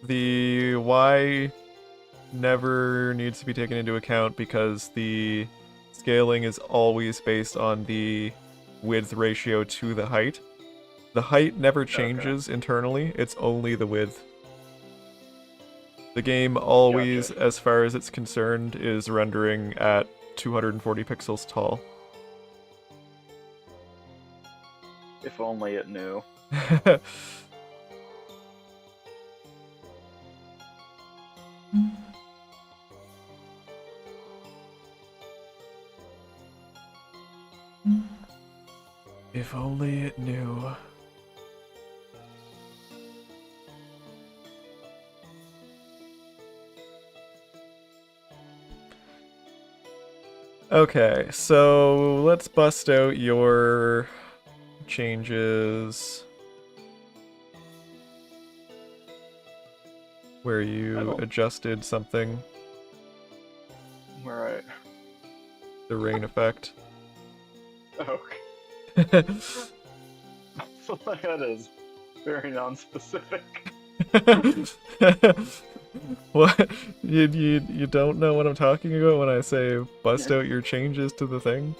The Y never needs to be taken into account because the scaling is always based on the width ratio to the height. The height never changes internally, it's only the width. The game always, Gotcha. as far as it's concerned, is rendering at 240 pixels tall. If only it knew. If only it knew. Okay, so let's bust out your changes where you adjusted something. Right. The rain effect. Okay. So that is very non-specific. What? You don't know what I'm talking about when I say bust out your changes to the thing?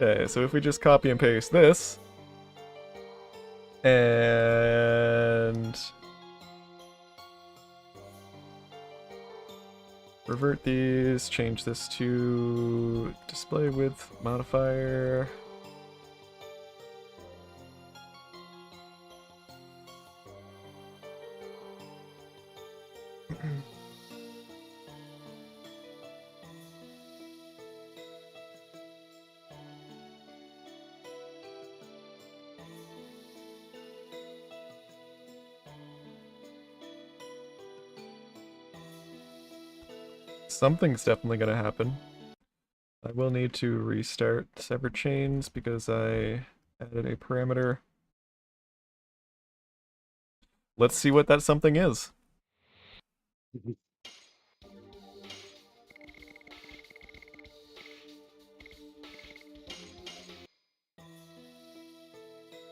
Okay, so if we just copy and paste this, and revert these, change this to display width modifier. Something's definitely gonna happen. I will need to restart sever chains because I added a parameter. Let's see what that something is.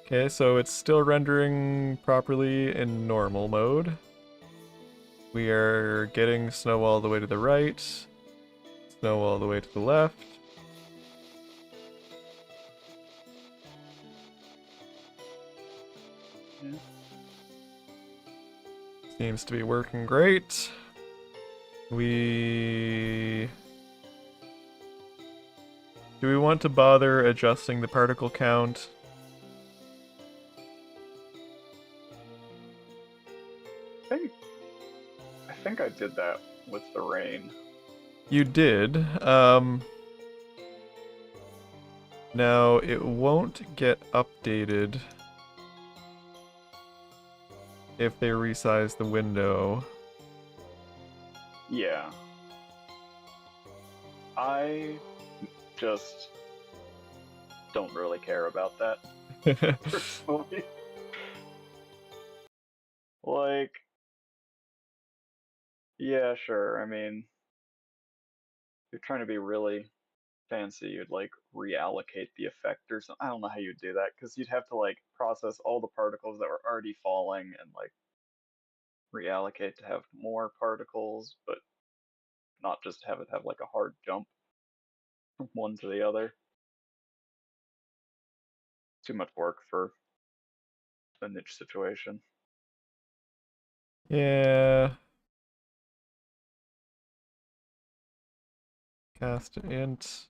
Okay, so it's still rendering properly in normal mode. We are getting snow all the way to the right, snow all the way to the left. Yeah. Seems to be working great. Do we want to bother adjusting the particle count? I think I did that with the rain. You did. Now it won't get updated if they resize the window. Yeah. I just don't really care about that, personally. Like, yeah, sure. I mean, if you're trying to be really fancy, you'd like reallocate the effect or something. I don't know how you'd do that because you'd have to like process all the particles that were already falling and like reallocate to have more particles, but not just have it have like a hard jump from one to the other. Too much work for a niche situation. Yeah. Cast int.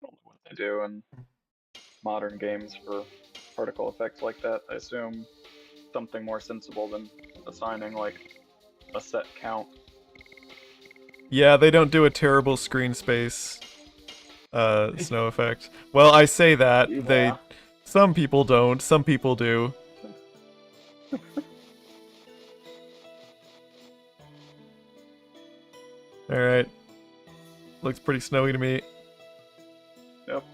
I don't know what they do in modern games for particle effects like that. I assume something more sensible than assigning like a set count. Yeah, they don't do a terrible screen space snow effect. Well, I say that Yeah. some people don't, some people do. All right. Looks pretty snowy to me. Yep.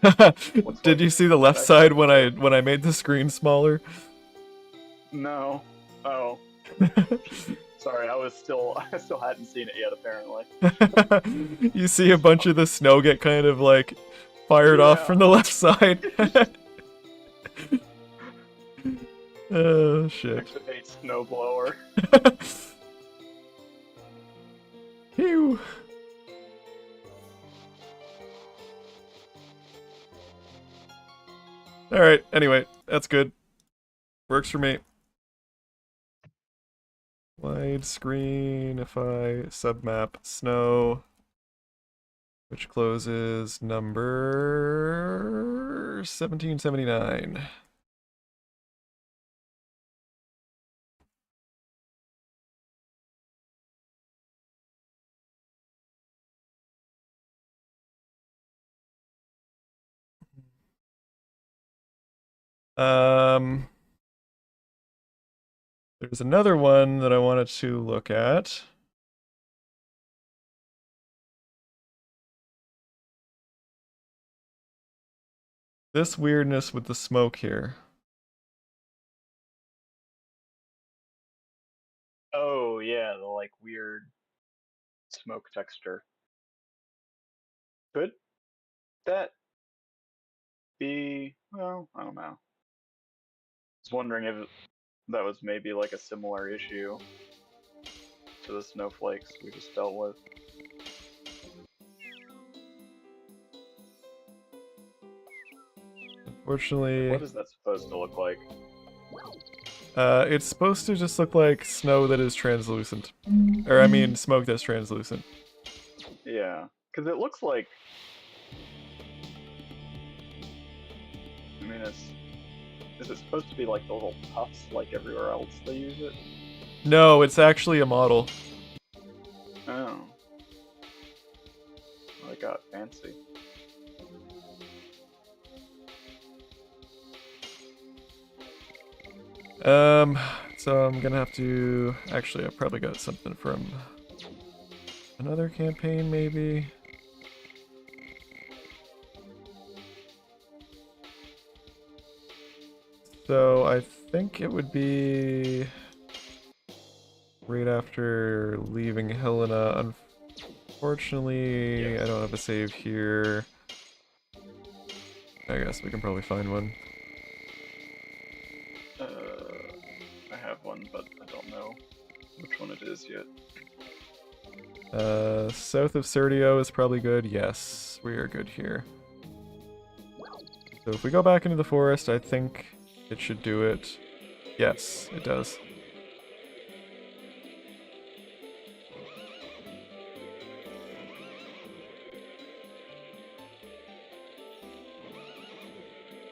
Did Like you see the left side when I made the screen smaller? No. Oh. Sorry, I still hadn't seen it yet apparently. You see a bunch of the snow get kind of like fired off Yeah. from the left side. Oh shit. Activate snowblower. Phew. Alright, anyway, that's good. Works for me. Widescreen if I submap snow, which closes number 1779. There's another one that I wanted to look at. This weirdness with the smoke here. Oh yeah, the like weird smoke texture. Could that be, well, I don't know. I was wondering if that was maybe like a similar issue to the snowflakes we just dealt with. Unfortunately, What is that supposed to look like? it's supposed to just look like snow that is translucent. Or, I mean, smoke that's translucent. Yeah, because it looks like, I mean, is it supposed to be like the little puffs like everywhere else they use it? No, it's actually a model. Oh. Well, they got fancy. So I'm gonna have to... Actually, I probably got something from another campaign, maybe? So I think it would be right after leaving Helena. Unfortunately, Yes. I don't have a save here. I guess we can probably find one. I have one, but I don't know which one it is yet. South of Serdio is probably good. Yes, we are good here. So if we go back into the forest, I think it should do it. Yes, it does.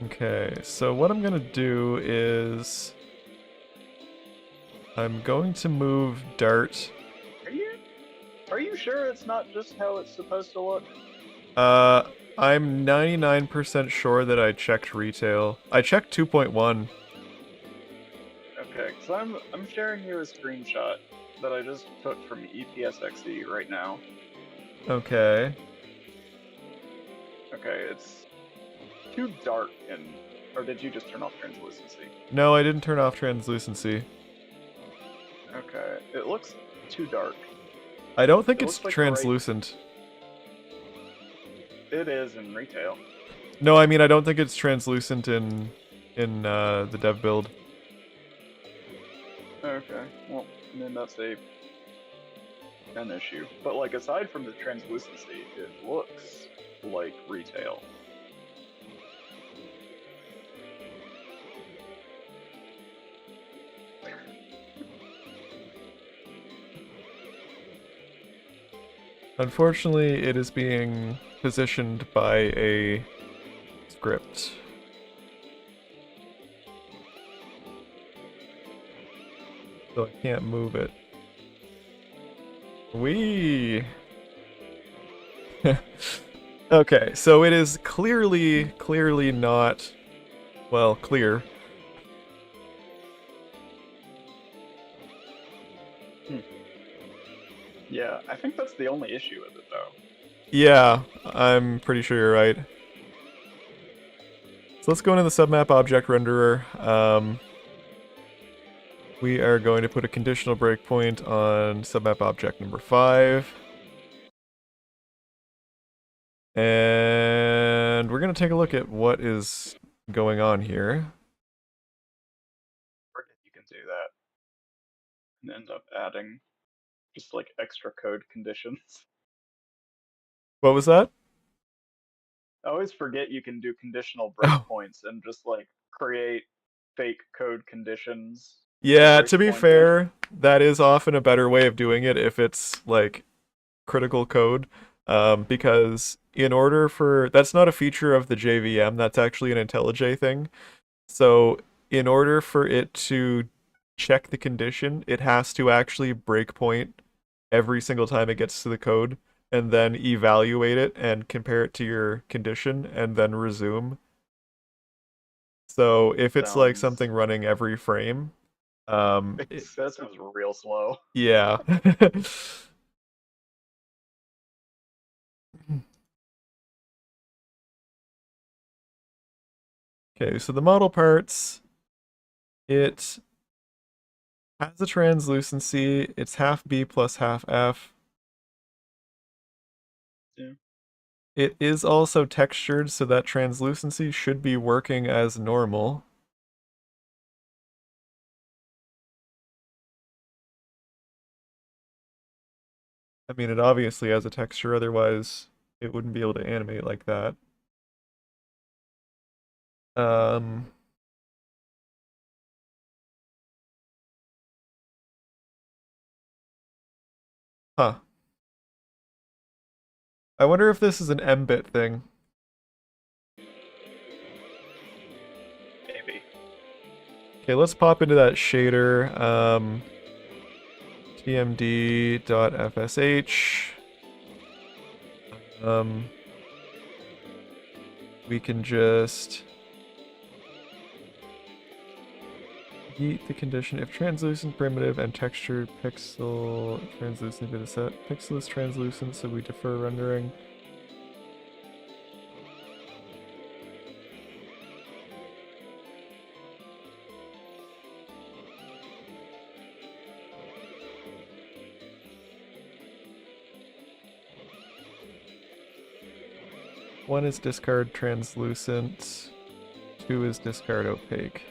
Okay, so what I'm gonna do is I'm going to move Dart. Are you sure it's not just how it's supposed to look? I'm 99% sure that I checked retail. I checked 2.1. Okay, because I'm sharing you a screenshot that I just took from EPSXE right now. Okay. Okay, it's too dark and... Or did you just turn off translucency? No, I didn't turn off translucency. Okay, it looks too dark. I don't think It it's looks like translucent. it is in retail. No, I mean I don't think it's translucent in the dev build. Okay, well, then that's an issue. But like aside from the translucency, it looks like retail. Unfortunately, it is being positioned by a script. So I can't move it. Wee. Okay, so it is clearly not, well, clear. Yeah, I think that's the only issue with it though. Yeah, I'm pretty sure you're right. So let's go into the submap object renderer. We are going to put a conditional breakpoint on submap object number 5. And we're going to take a look at what is going on here. Forget you can do that and end up adding just like extra code conditions. What was that? I always forget you can do conditional Oh, breakpoints and just like create fake code conditions to yeah, to be breakpoint in. fair, that is often a better way of doing it if it's like critical code. Because in order for that's not a feature of the JVM, that's actually an IntelliJ thing. So in order for it to check the condition, it has to actually breakpoint every single time it gets to the code and then evaluate it and compare it to your condition and then resume. So if it's like Sounds something running every frame, that sounds real slow. yeah. Okay, so the model parts, it has a translucency, it's half B plus half F. Yeah. It is also textured, so that translucency should be working as normal. I mean, it obviously has a texture, otherwise it wouldn't be able to animate like that. Um, huh. I wonder if this is an mbit thing. Maybe. Okay, let's pop into that shader. tmd.fsh. We can just heat the condition if translucent, primitive, and textured pixel translucent data set. Pixel is translucent, so we defer rendering. 1 is discard translucent, 2 is discard opaque.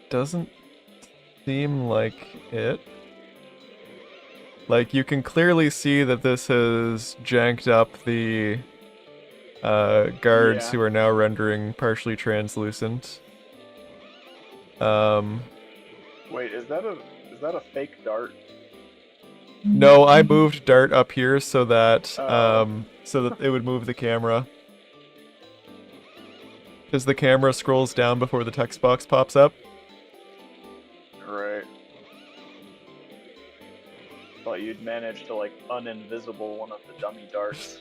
Doesn't seem like it. Like, you can clearly see that this has janked up the guards Yeah. who are now rendering partially translucent. Um, Wait, is that a fake dart? no, I moved Dart up here so that Oh. it would move the camera. Because the camera scrolls down before the text box pops up. Right. Thought you'd managed to like uninvisible one of the dummy darts.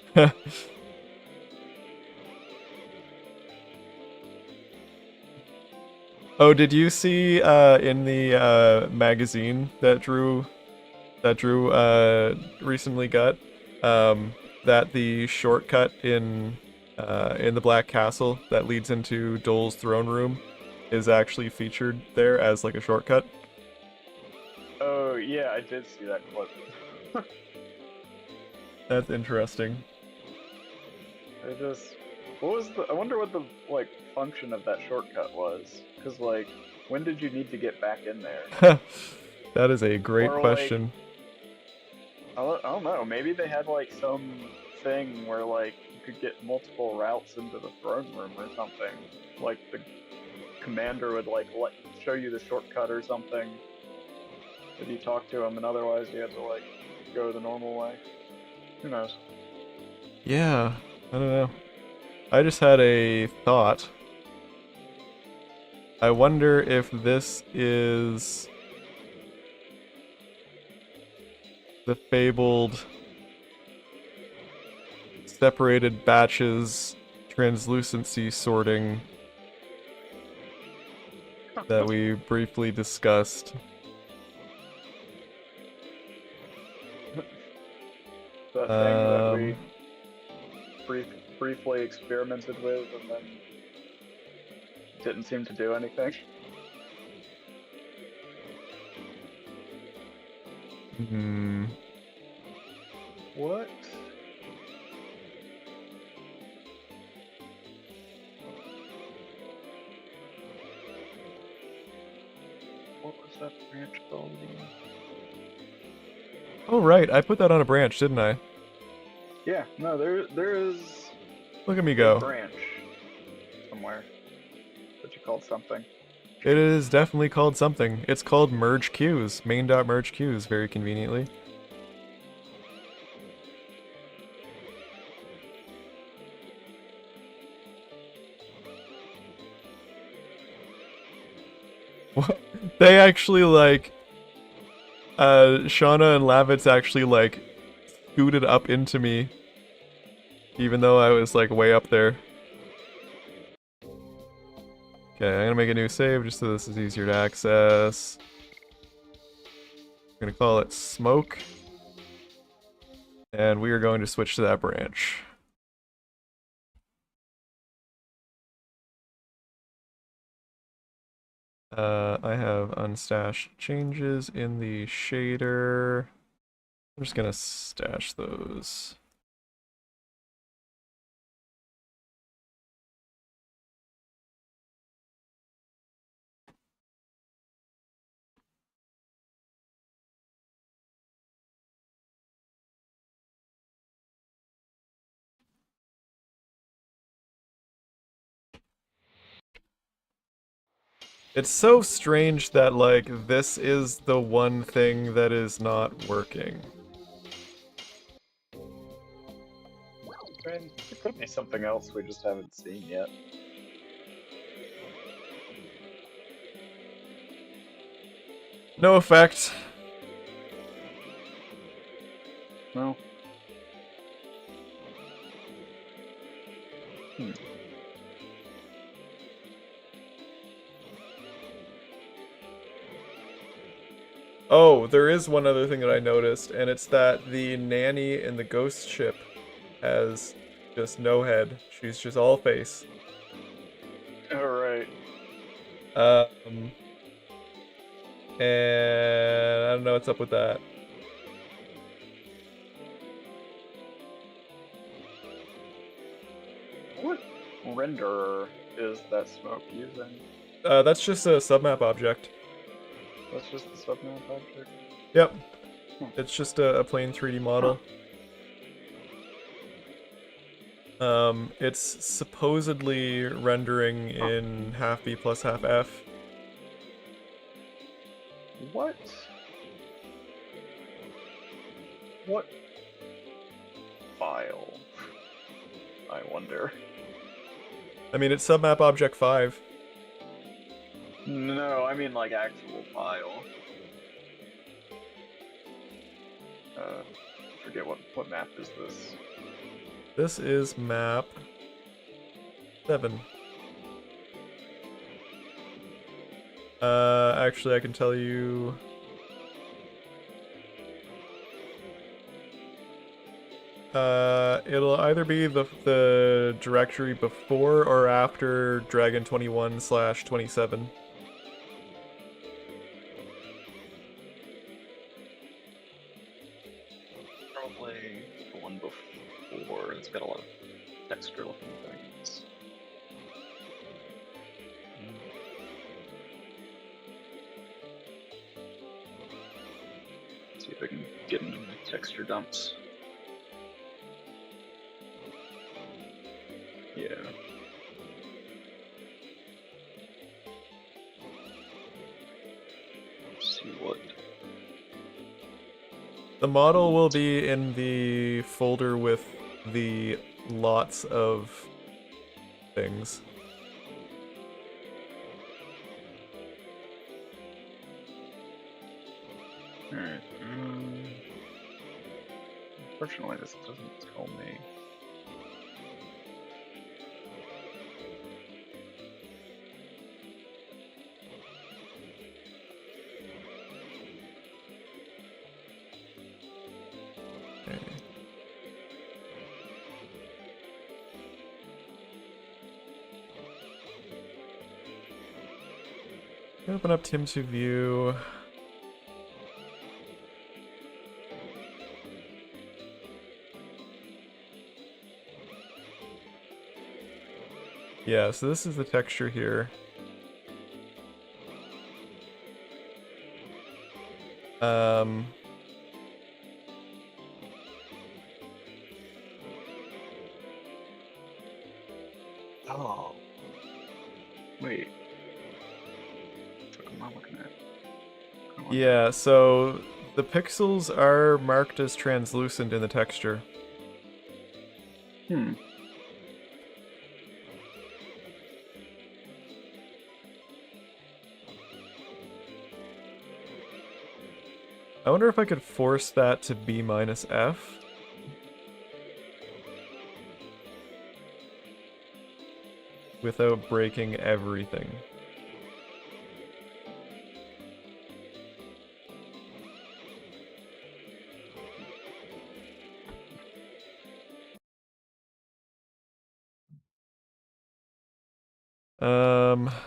Oh, did you see in the magazine that Drew recently got that the shortcut in the Black Castle that leads into Dole's throne room is actually featured there as like a shortcut? Oh yeah, I did see that clip. That's interesting. I just, what was the? I wonder what the like function of that shortcut was. Cause like, when did you need to get back in there? That is a great Or like, question. I don't know. Maybe they had like some thing where like you could get multiple routes into the throne room or something. Like the commander would like show you the shortcut or something if you talk to him, and otherwise you had to like go the normal way. Who knows? Yeah, I don't know. I just had a thought. I wonder if this is the fabled separated batches translucency sorting that we briefly discussed. That thing that we briefly experimented with and then didn't seem to do anything. Hmm. What? What was that branch called again? Oh right, I put that on a branch, didn't I? Yeah, no, there is Look at me a go. branch somewhere that you called something. It is definitely called something. It's called merge queues. Main.merge queues, very conveniently. They actually like Shauna and Lavitz actually like scooted up into me even though I was like way up there. Okay, I'm gonna make a new save just so this is easier to access. I'm gonna call it Smoke. And we are going to switch to that branch. I have unstashed changes in the shader. I'm just gonna stash those. It's so strange that, like, this is the one thing that is not working. I mean, it could be something else we just haven't seen yet. No effect. No. Hmm. Oh, there is one other thing that I noticed, and it's that the nanny in the ghost ship has just no head. She's just all face. Alright. Um, and I don't know what's up with that. What renderer is that smoke using? That's just a submap object. That's just the submap object? Yep. Hmm. It's just a plain 3D model. It's supposedly rendering in half B plus half F. What? What file? I wonder. I mean, it's submap object 5. No, I mean like actual file. Forget what map is this. This is map 7. Actually, I can tell you. It'll either be the directory before or after Dragon 21/27. Probably the one before. It's got a lot of texture looking things. See if I can get into my texture dumps. Yeah. Let's see what. The model will be in the folder with the lots of things. Alright. Unfortunately, this doesn't tell me. Okay. Open up Tim's view. Yeah, so this is the texture here. Um, Oh. Wait. What am I looking at? yeah, so the pixels are marked as translucent in the texture. Hmm. I wonder if I could force that to B minus F. Without breaking everything.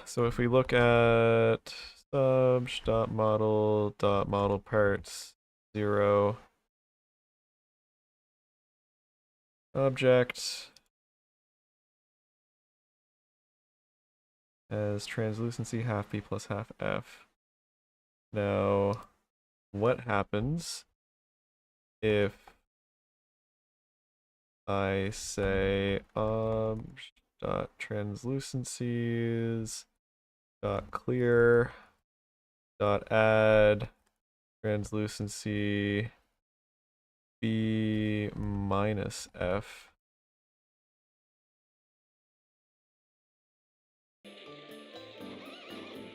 So if we look at subs.model parts 0 object as translucency half B plus half F. Now, what happens if I say translucencies dot clear dot add translucency b minus f.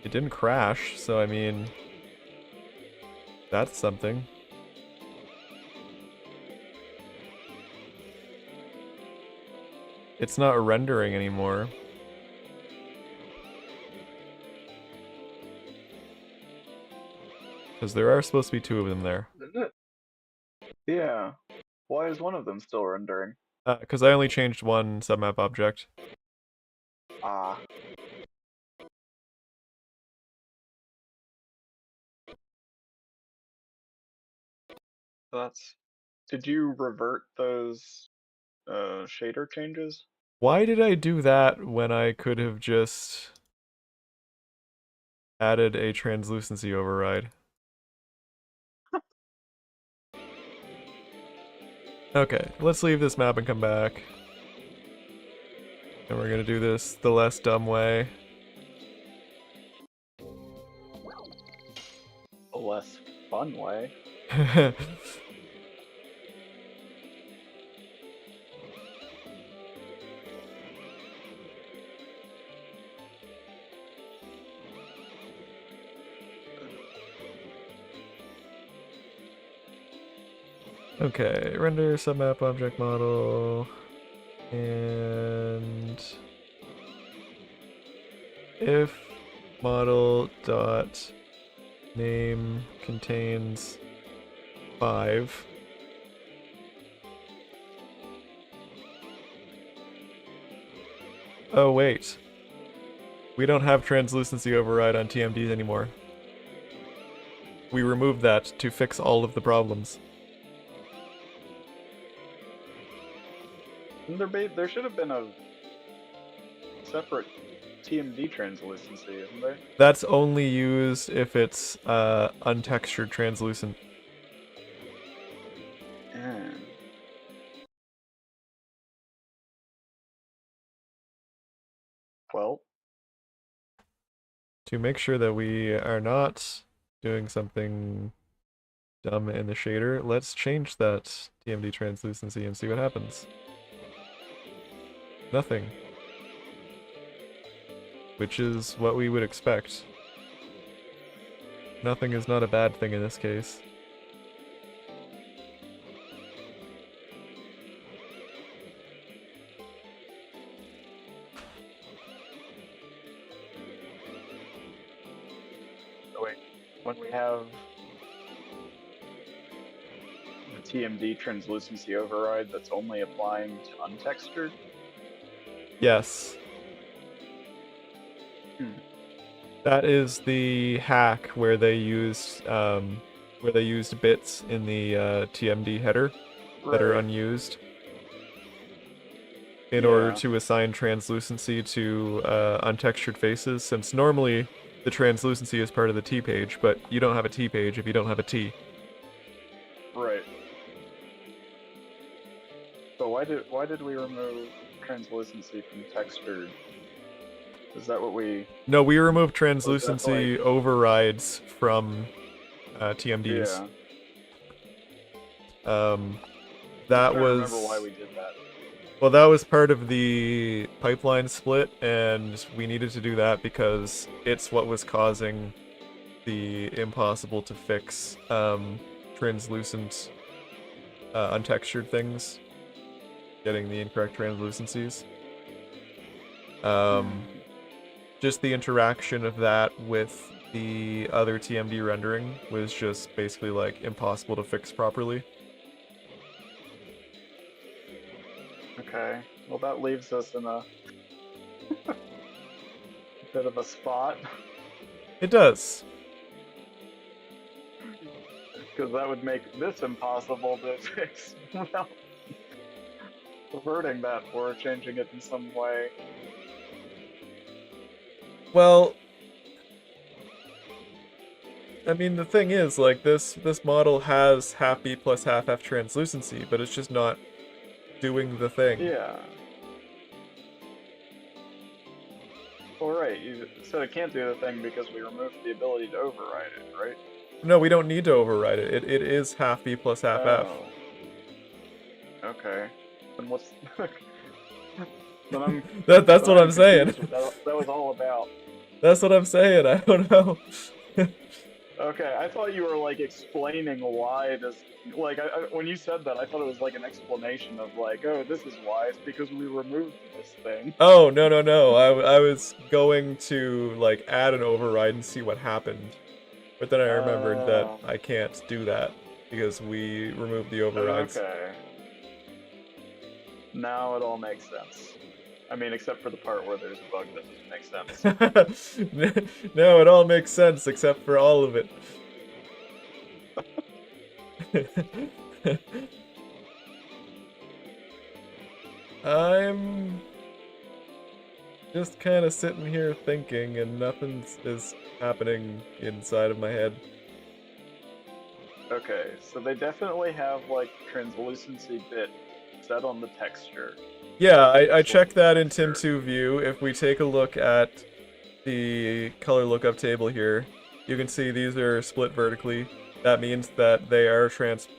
It didn't crash, so I mean, that's something. It's not rendering anymore. Because there are supposed to be two of them there. Isn't it? Yeah. Why is one of them still rendering? Because I only changed one submap object. Ah. That's. Did you revert those shader changes? Why did I do that when I could have just added a translucency override? Okay, let's leave this map and come back. And we're gonna do this the less dumb way. A less fun way. Okay, render submap object model. And if model dot name contains 5, oh wait, we don't have translucency override on TMDs anymore. We removed that to fix all of the problems. There should have been a separate TMD translucency, isn't there? That's only used if it's untextured translucent. And well, To make sure that we are not doing something dumb in the shader, let's change that TMD translucency and see what happens. Nothing. Which is what we would expect. Nothing is not a bad thing in this case. oh wait, when we have the TMD translucency override that's only applying to untextured. Yes. That is the hack where they used bits in the TMD header that are unused in order to assign translucency to untextured faces, since normally the translucency is part of the T page, but you don't have a T page if you don't have a T. Right. So why did we remove translucency from textured? Is that what we... No, we removed translucency overrides from TMDs. Yeah. That I was... remember why we did that. Well, that was part of the pipeline split, and we needed to do that because it's what was causing the impossible to fix translucent untextured things, getting the incorrect translucencies. Just the interaction of that with the other TMD rendering was just basically like impossible to fix properly. Okay, well that leaves us in a bit of a spot. It does. Because that would make this impossible to fix without reverting that or changing it in some way. Well, I mean, the thing is, like, this model has half B plus half F translucency, but it's just not doing the thing. Yeah. Well, right. You said it can't do the thing because we removed the ability to override it, right? No, we don't need to override it. It is half B plus half F. Oh. Okay. Then what's... then I'm That's what I'm I'm saying. confused what that was all about. That's what I'm saying. I don't know. Okay, I thought you were like explaining why this. Like, when you said that, I thought it was like an explanation of like, oh, this is why. It's because we removed this thing. Oh, no, no, no. I was going to like add an override and see what happened. But then I remembered that I can't do that because we removed the overrides. Okay. Now it all makes sense. I mean, except for the part where there's a bug that doesn't make sense. No, it all makes sense except for all of it. I'm just kind of sitting here thinking and nothing is happening inside of my head. Okay, so they definitely have like translucency bit set on the texture. Yeah, I checked that in Tim2 view. If we take a look at the color lookup table here, you can see these are split vertically. That means that they are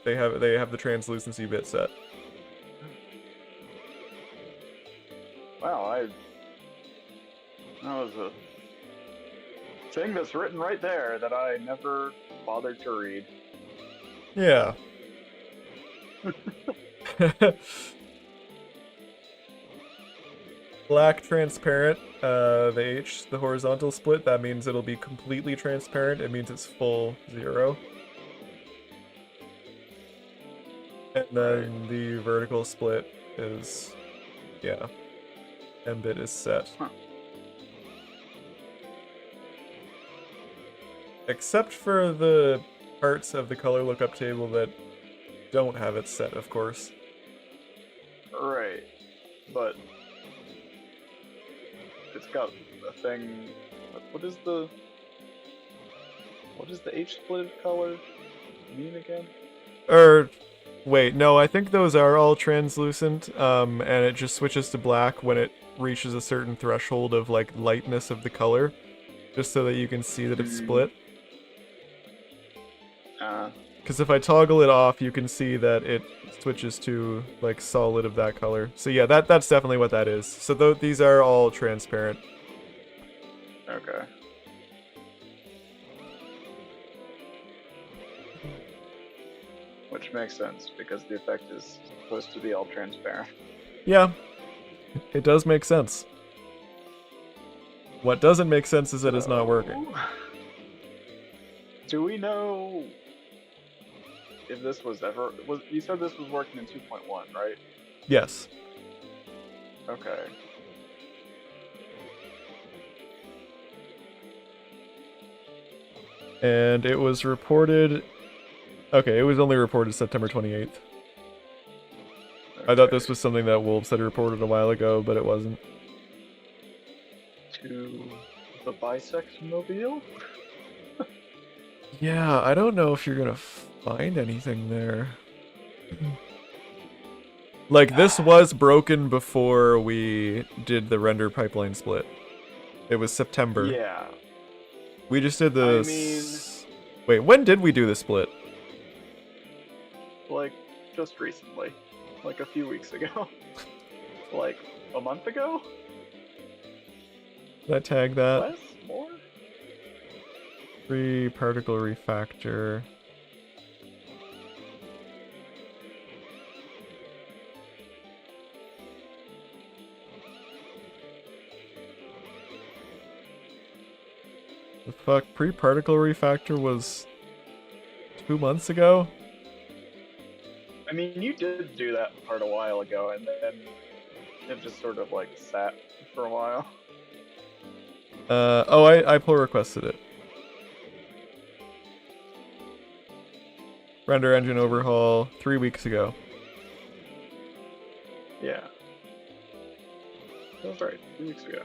they have the translucency bit set. Wow, that was a thing that's written right there that I never bothered to read. Yeah. Black transparent, the H, the horizontal split, that means it'll be completely transparent. It means it's full 0. And then the vertical split is, yeah, M-bit is set. Huh. Except for the parts of the color lookup table that don't have it set, of course. Right, but it's got a thing. What is the H split color mean again? Wait, no, I think those are all translucent, and it just switches to black when it reaches a certain threshold of, like, lightness of the color, just so that you can see that it's split. Because if I toggle it off, you can see that it switches to, like, solid of that color. So yeah, that's definitely what that is. So these are all transparent. Okay. Which makes sense, because the effect is supposed to be all transparent. Yeah, it does make sense. What doesn't make sense is that it's not working. Do we know if this was ever... you said this was working in 2.1, right? Yes. Okay. And it was reported... Okay, it was only reported September 28th. Okay. I thought this was something that Wolves had reported a while ago, but it wasn't. To the bisection mobile? Yeah, I don't know if you're gonna find anything there. Like, this was broken before we did the render pipeline split. It was September. Yeah. We just did the... Wait, when did we do the split? Like, just recently. Like, a few weeks ago. Like, a month ago? Did I tag that? Less? More? Free particle refactor. The fuck? Pre-particle refactor was 2 months ago? I mean, you did do that part a while ago, and then it just sort of, like, sat for a while. Oh, I pull requested it. Render engine overhaul 3 weeks ago. Yeah. That's right, 3 weeks ago.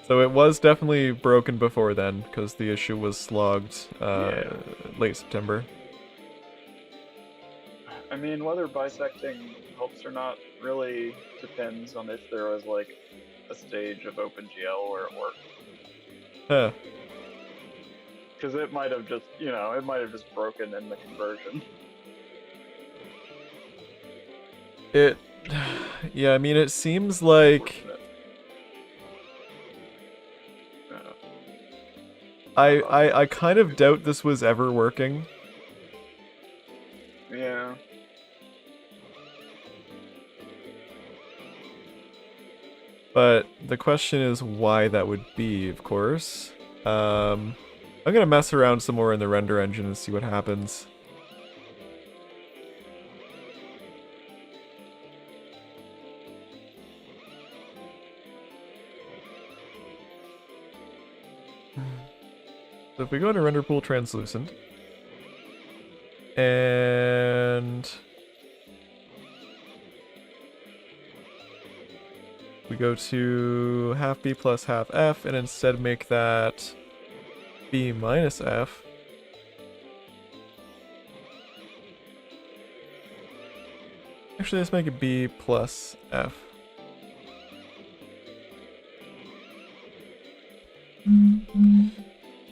So it was definitely broken before then, because the issue was logged late September. I mean, whether bisecting helps or not really depends on if there was, like, a stage of OpenGL where it worked. Huh. Because it might have just, it might have just broken in the conversion. Yeah, I mean, it seems like I kind of doubt this was ever working. Yeah. But the question is why that would be, of course. I'm gonna mess around some more in the render engine and see what happens. So if we go into render pool translucent, and we go to half B plus half F, and instead make that B minus F. Actually, let's make it B plus F.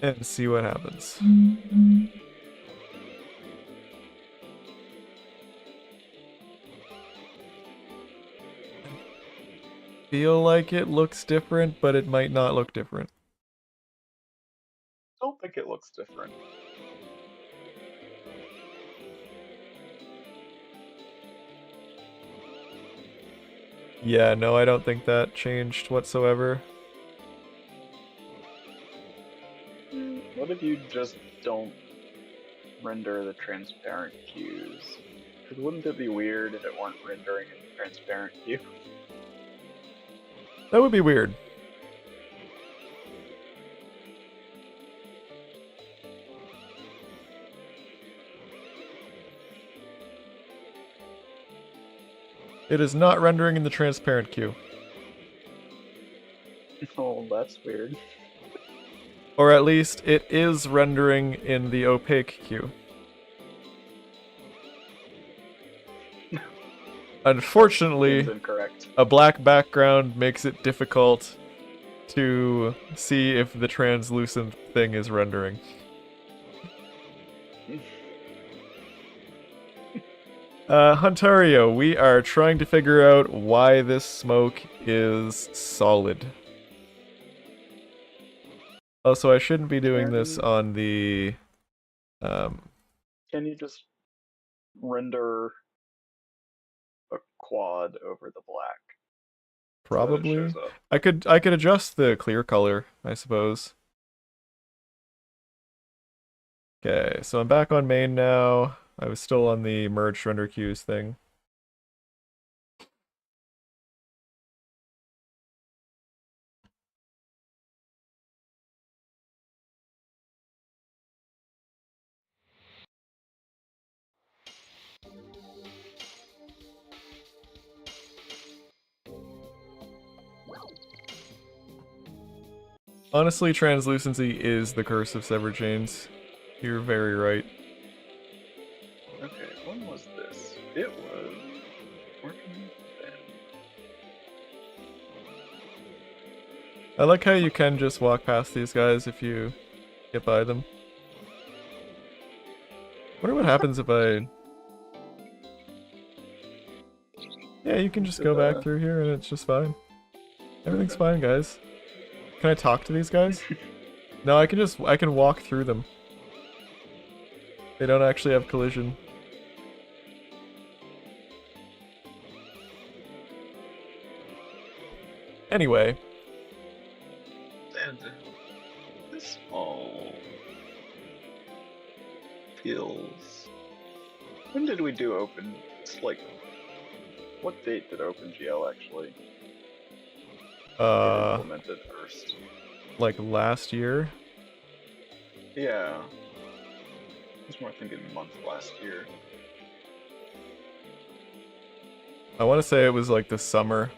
And see what happens. Feel like it looks different, but it might not look different. I don't think it looks different. Yeah, no, I don't think that changed whatsoever. What if you just don't render the transparent cues? Because wouldn't it be weird if it weren't rendering in the transparent cue? That would be weird. It is not rendering in the transparent queue. Oh, that's weird. Or at least it is rendering in the opaque queue. Unfortunately, Seems incorrect. a black background makes it difficult to see if the translucent thing is rendering. Huntario, we are trying to figure out why this smoke is solid. Also, I shouldn't be doing this on the... Can you just render a quad over the black? Probably. So I could adjust the clear color, I suppose. Okay, so I'm back on main now. I was still on the merged render queues thing. Honestly, translucency is the curse of severed chains. You're very right. Okay, when was this? It was working then. I like how you can just walk past these guys if you get by them. Wonder what happens if I... Yeah, you can just go back through here and it's just fine. Everything's fine, guys. Can I talk to these guys? No, I can walk through them. They don't actually have collision. Anyway. And this all feels... When did we do open? It's like... What date did OpenGL actually get implemented first? Like last year? Yeah. I was more thinking month last year. I want to say it was like the summer.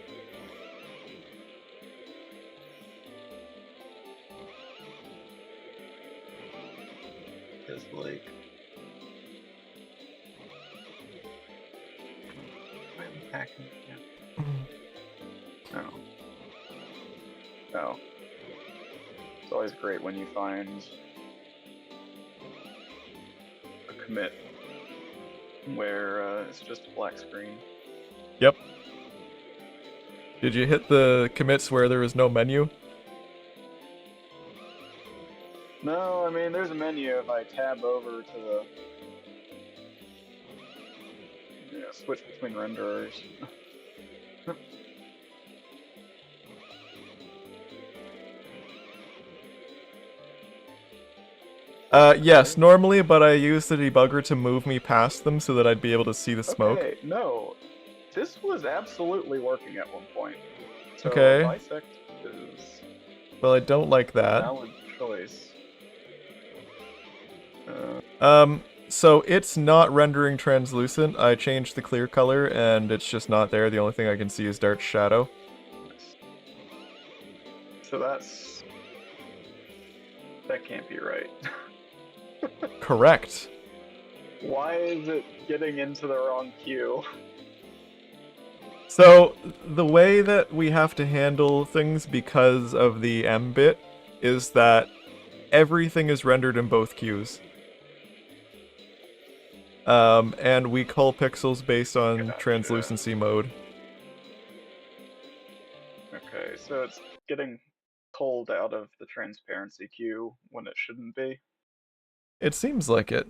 Because like... I'm packing again. Oh. No. It's always great when you find a commit where it's just a black screen. Yep. Did you hit the commits where there was no menu? No, I mean, there's a menu if I tab over to the switch between renderers. Yes, normally, but I use the debugger to move me past them so that I'd be able to see the smoke. Okay, no. This was absolutely working at one point. So Okay. bisect is Well, I don't like a that. valid choice. So it's not rendering translucent. I changed the clear color and it's just not there. The only thing I can see is dark shadow. So that can't be right. Correct. Why is it getting into the wrong queue? So the way that we have to handle things because of the M bit is that everything is rendered in both queues. And we cull pixels based on Gotcha. translucency mode. Okay, so it's getting pulled out of the transparency queue when it shouldn't be. It seems like it.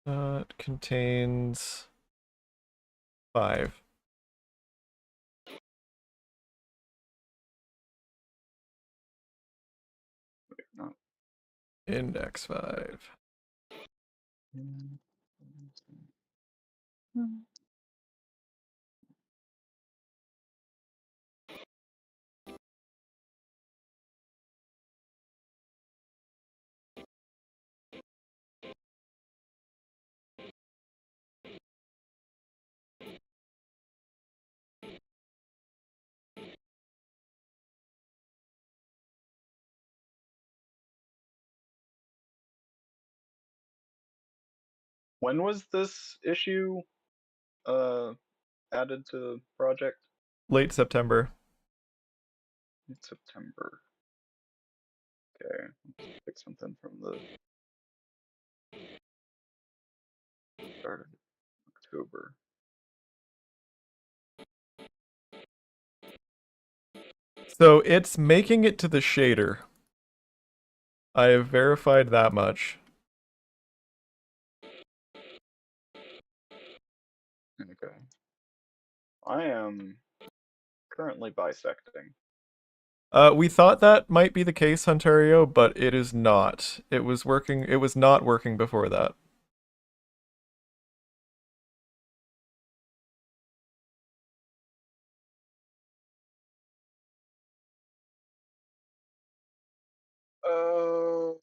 It contains 5. Wait, no. Index 5. When was this issue added to the project? Late September. It's September. Okay, let's pick something from the start of October. So it's making it to the shader. I have verified that much. Okay. I am currently bisecting. We thought that might be the case, Ontario, but it is not. It was working. It was not working before that. Oh,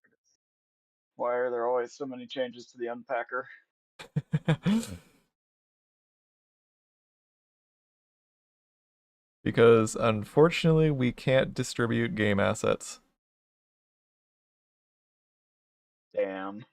why are there always so many changes to the unpacker? Because unfortunately, we can't distribute game assets. Damn.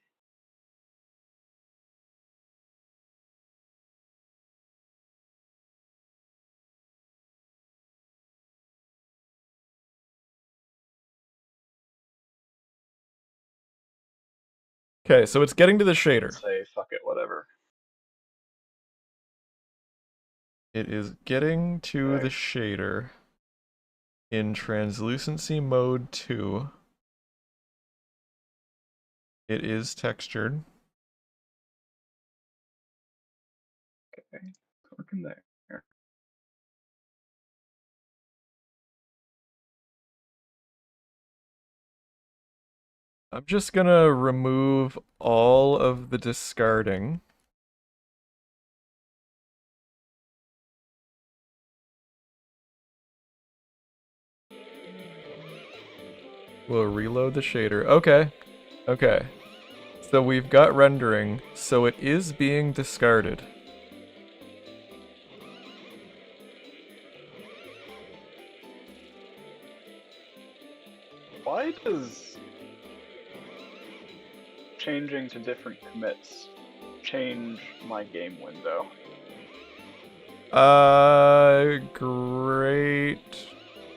Okay, so it's getting to the Let's shader. say fuck it, whatever. It is getting to the shader in translucency mode 2. It is textured. Okay, looking there. I'm just gonna remove all of the discarding. We'll reload the shader. Okay. Okay. So we've got rendering, so it is being discarded. Why does changing to different commits change my game window? Great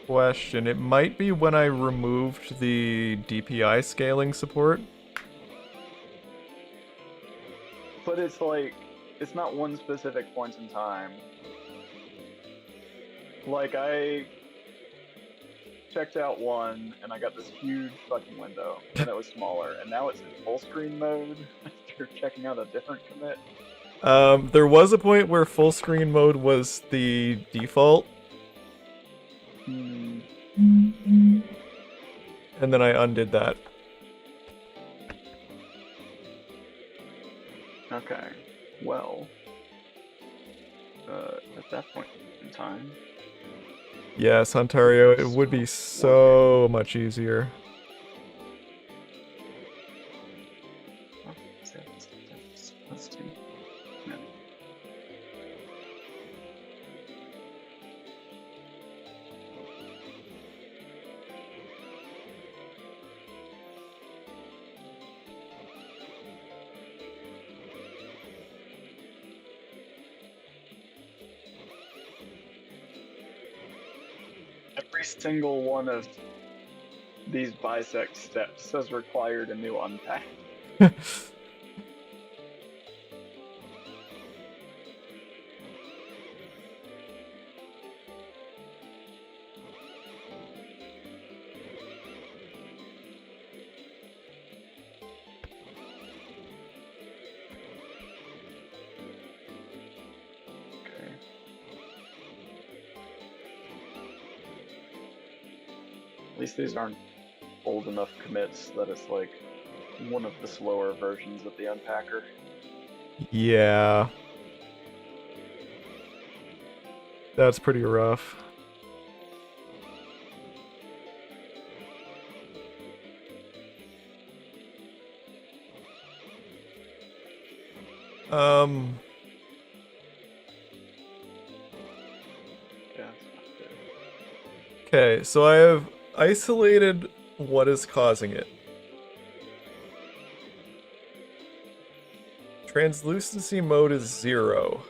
question. It might be when I removed the DPI scaling support. But it's like, it's not one specific point in time. Like, I checked out one, and I got this huge fucking window, and it was smaller, and now it's in full screen mode after checking out a different commit. There was a point where full screen mode was the default, Hmm. and then I undid that. Okay. Well, at that point in time, Yes, Ontario, it would be so much easier. let's do. No. Every single one of these bisect steps has required a new unpack. Okay. At least these aren't old enough commits that it's like one of the slower versions of the unpacker. Yeah. That's pretty rough. Yeah, it's not good. Okay, so I have isolated what is causing it. Translucency mode is 0.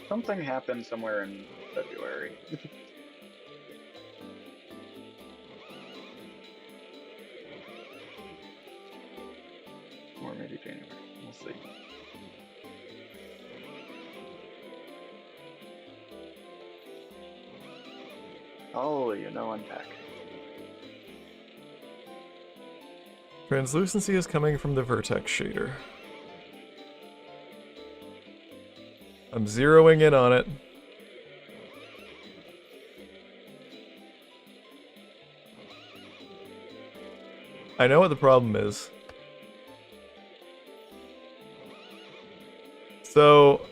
Something happened somewhere in February. Or maybe January. We'll see. Oh, you know, unpack. Translucency is coming from the vertex shader. I'm zeroing in on it. I know what the problem is. So,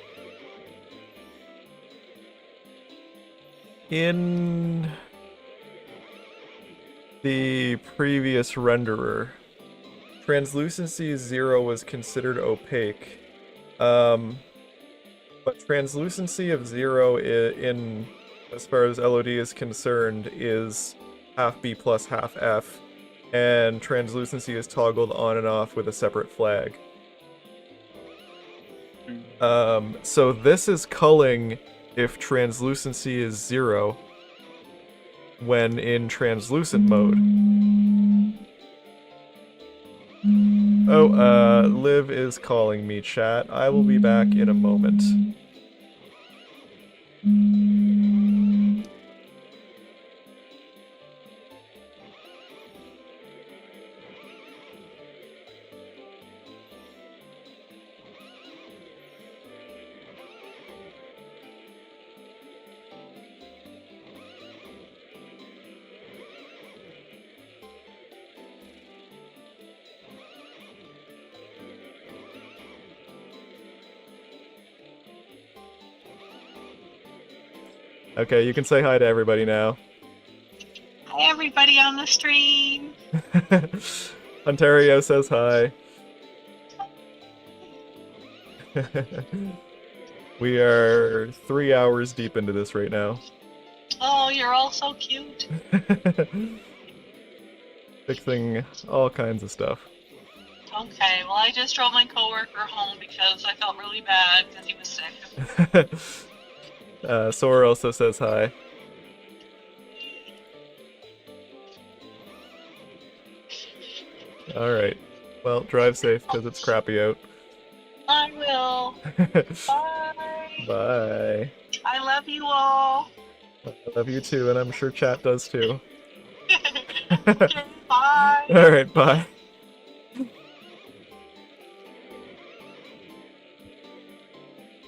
in the previous renderer, translucency 0 was considered opaque. But translucency of 0 in as far as LOD is concerned is half B plus half F, and translucency is toggled on and off with a separate flag. So this is culling if translucency is 0 when in translucent mode. Oh, Liv is calling me, chat. I will be back in a moment. Okay, you can say hi to everybody now. Hi, everybody on the stream. Ontario says hi. We are 3 hours deep into this right now. Oh, you're all so cute. Fixing all kinds of stuff. Okay, well, I just drove my coworker home because I felt really bad because he was sick. Sora also says hi. Alright. Well, drive safe because it's crappy out. I will. Bye. Bye. I love you all. I love you too, and I'm sure chat does too. Okay, bye. Alright, bye.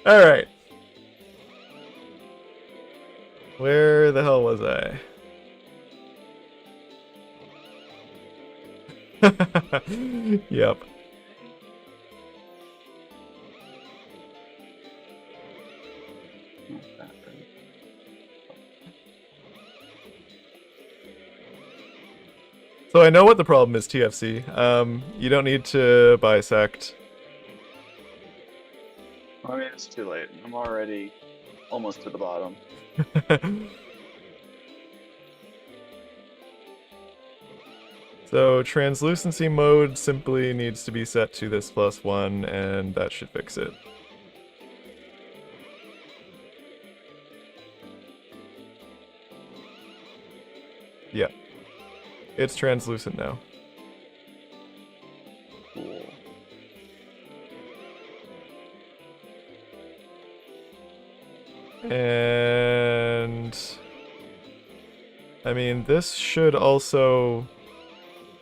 Alright. Where the hell was I? Yep. So I know what the problem is, TFC. You don't need to bisect. I mean, it's too late. I'm already almost to the bottom. So translucency mode simply needs to be set to this +1, and that should fix it. Yeah. It's translucent now. Cool. And I mean, this should also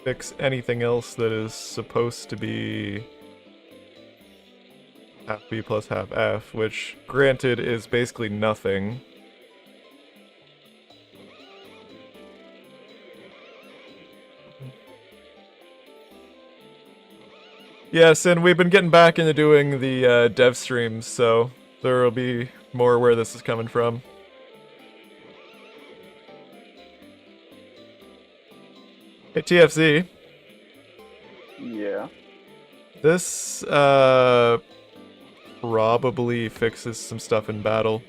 fix anything else that is supposed to be half B plus half F, which, granted, is basically nothing. Yes, and we've been getting back into doing the dev streams, so there will be more where this is coming from. Hey, TFC. Yeah. This, probably fixes some stuff in battle.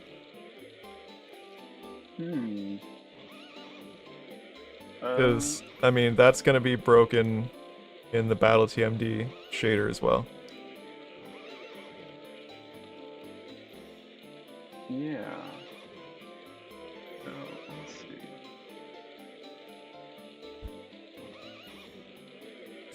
Because, I mean, that's gonna be broken in the battle TMD shader as well. Yeah. So, let's see.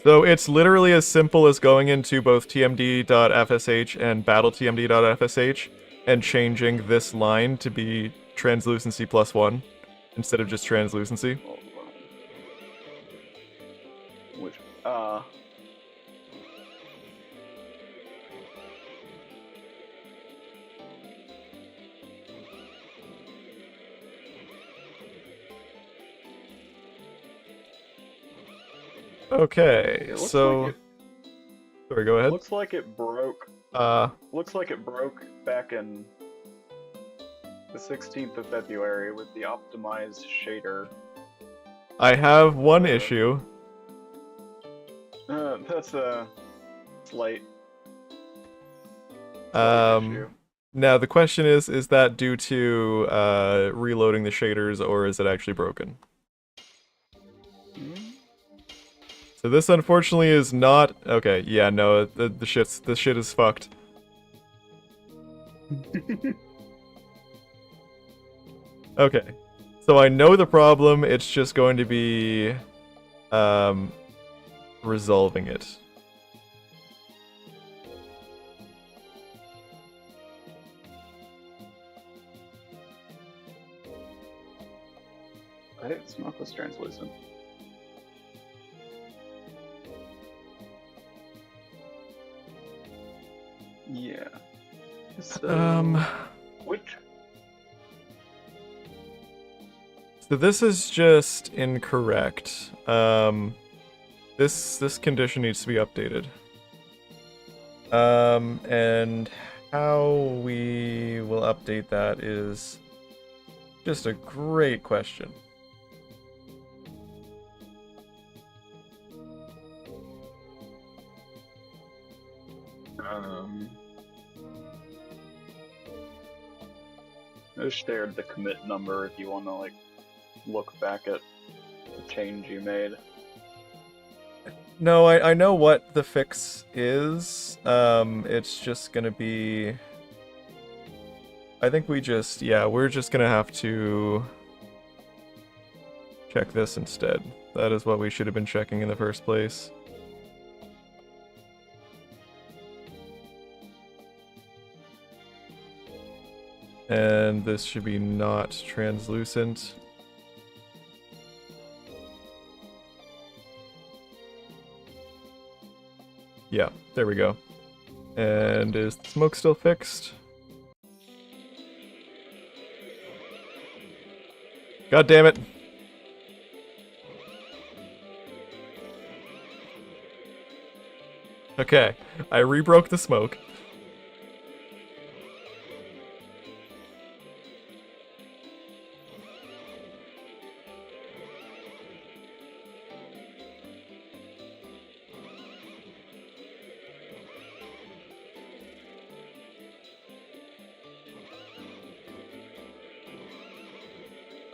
So it's literally as simple as going into both tmd.fsh and battletmd.fsh and changing this line to be translucency +1 instead of just translucency. Hold on. Which, Okay, it looks so... like Sorry, go ahead. looks like it broke. Looks like it broke back in the 16th of February with the optimized shader. I have one issue. That's a slight Now the question is that due to reloading the shaders, or is it actually broken? So this unfortunately is not... Okay, yeah, no, the shit is fucked. Okay. So I know the problem, it's just going to be resolving it. I think smoke was translucent. Yeah. So, which? So this is just incorrect. This condition needs to be updated. And how we will update that is just a great question. I just shared the commit number if you want to like look back at the change you made. No, I know what the fix is. It's just gonna be... I think we're just gonna have to check this instead. That is what we should have been checking in the first place. And this should be not translucent. Yeah, there we go. And is the smoke still fixed? God damn it. Okay, I rebroke the smoke.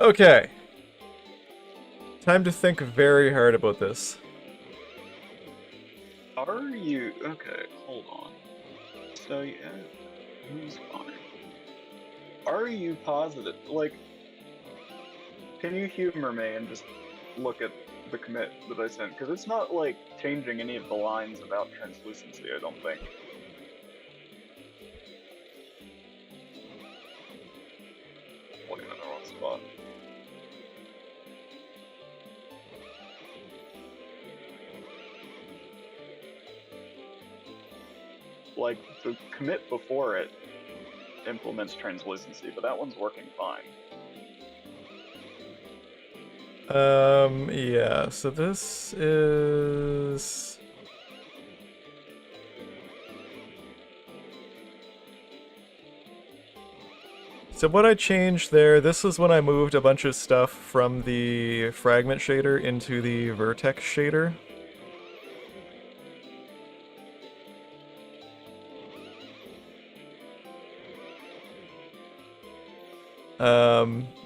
Okay. Time to think very hard about this. Are you... Okay, hold on. So, yeah, who's fine? Are you positive? Like, can you humor me and just look at the commit that I sent? Because it's not, like, changing any of the lines about translucency, I don't think. Looking in the wrong spot. Like, the commit before it implements translucency, but that one's working fine. Yeah, so this is... So what I changed there, this is when I moved a bunch of stuff from the fragment shader into the vertex shader.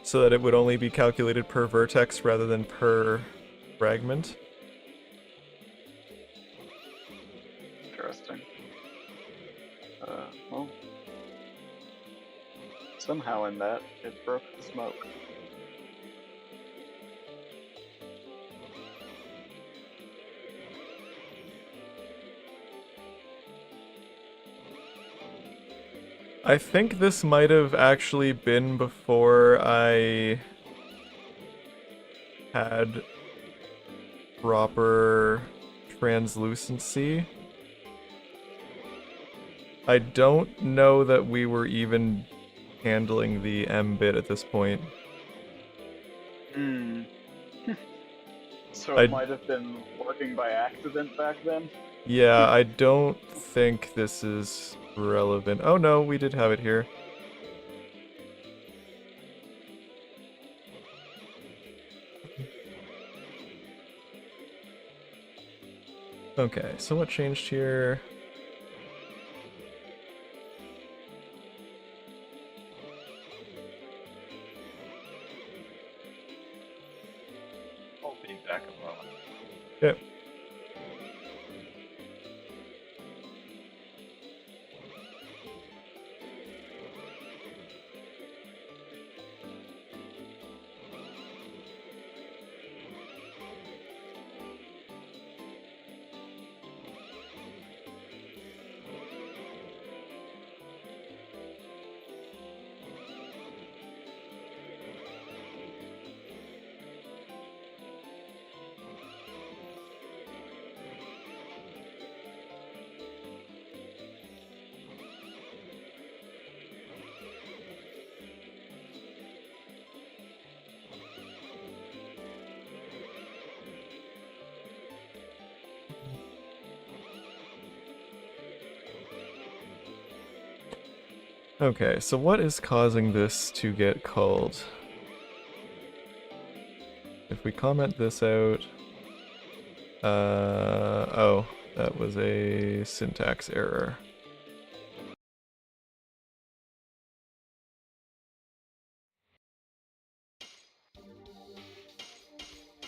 So that it would only be calculated per vertex rather than per fragment. Interesting. Well, somehow in that, it broke the smoke. I think this might have actually been before I had proper translucency. I don't know that we were even handling the M bit at this point. Hmm. So it might have been working by accident back then? Yeah, I don't think this is relevant. Oh no, we did have it here. Okay, so what changed here? I'll be back a moment. Yep. Okay, so what is causing this to get called? If we comment this out... oh, that was a syntax error.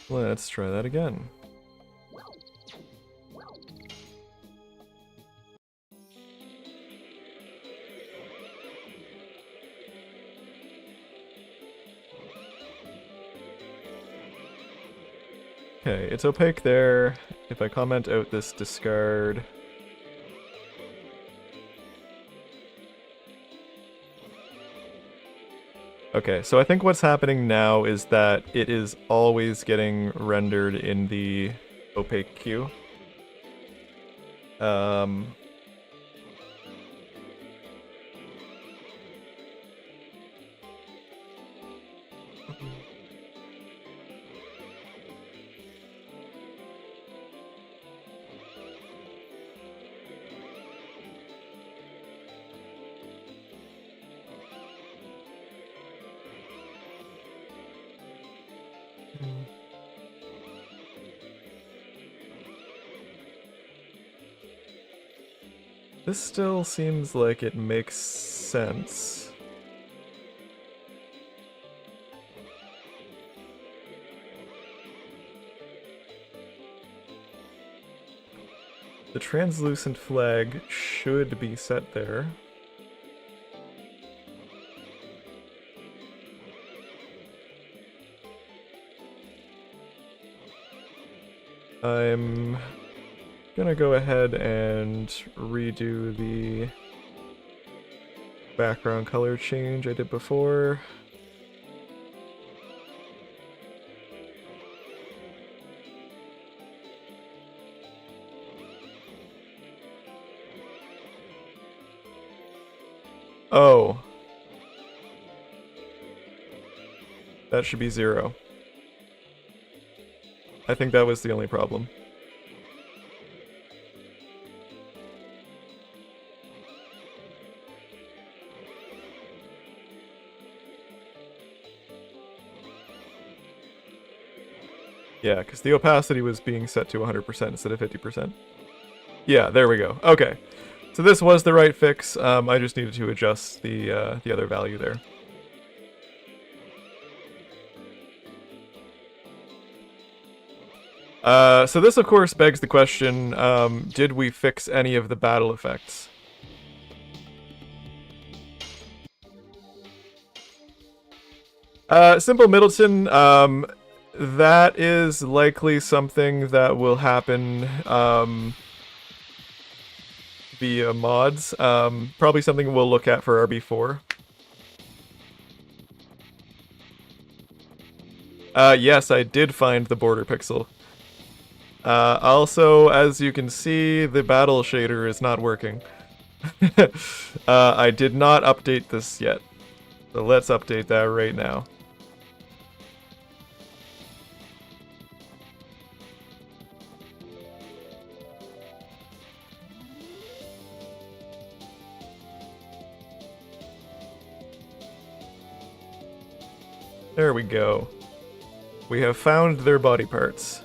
Let's try that again. Okay, it's opaque there. If I comment out this discard... Okay, so I think what's happening now is that it is always getting rendered in the opaque queue. This still seems like it makes sense. The translucent flag should be set there. I'm gonna go ahead and redo the background color change I did before. Oh. That should be 0. I think that was the only problem. Yeah, because the opacity was being set to 100% instead of 50%. Yeah, there we go. Okay. So this was the right fix. I just needed to adjust the other value there. So this, of course, begs the question, did we fix any of the battle effects? Simple Middleton, that is likely something that will happen via mods. Probably something we'll look at for RB4. Yes, I did find the border pixel. Also, as you can see, the battle shader is not working. I did not update this yet. So let's update that right now. There we go. We have found their body parts.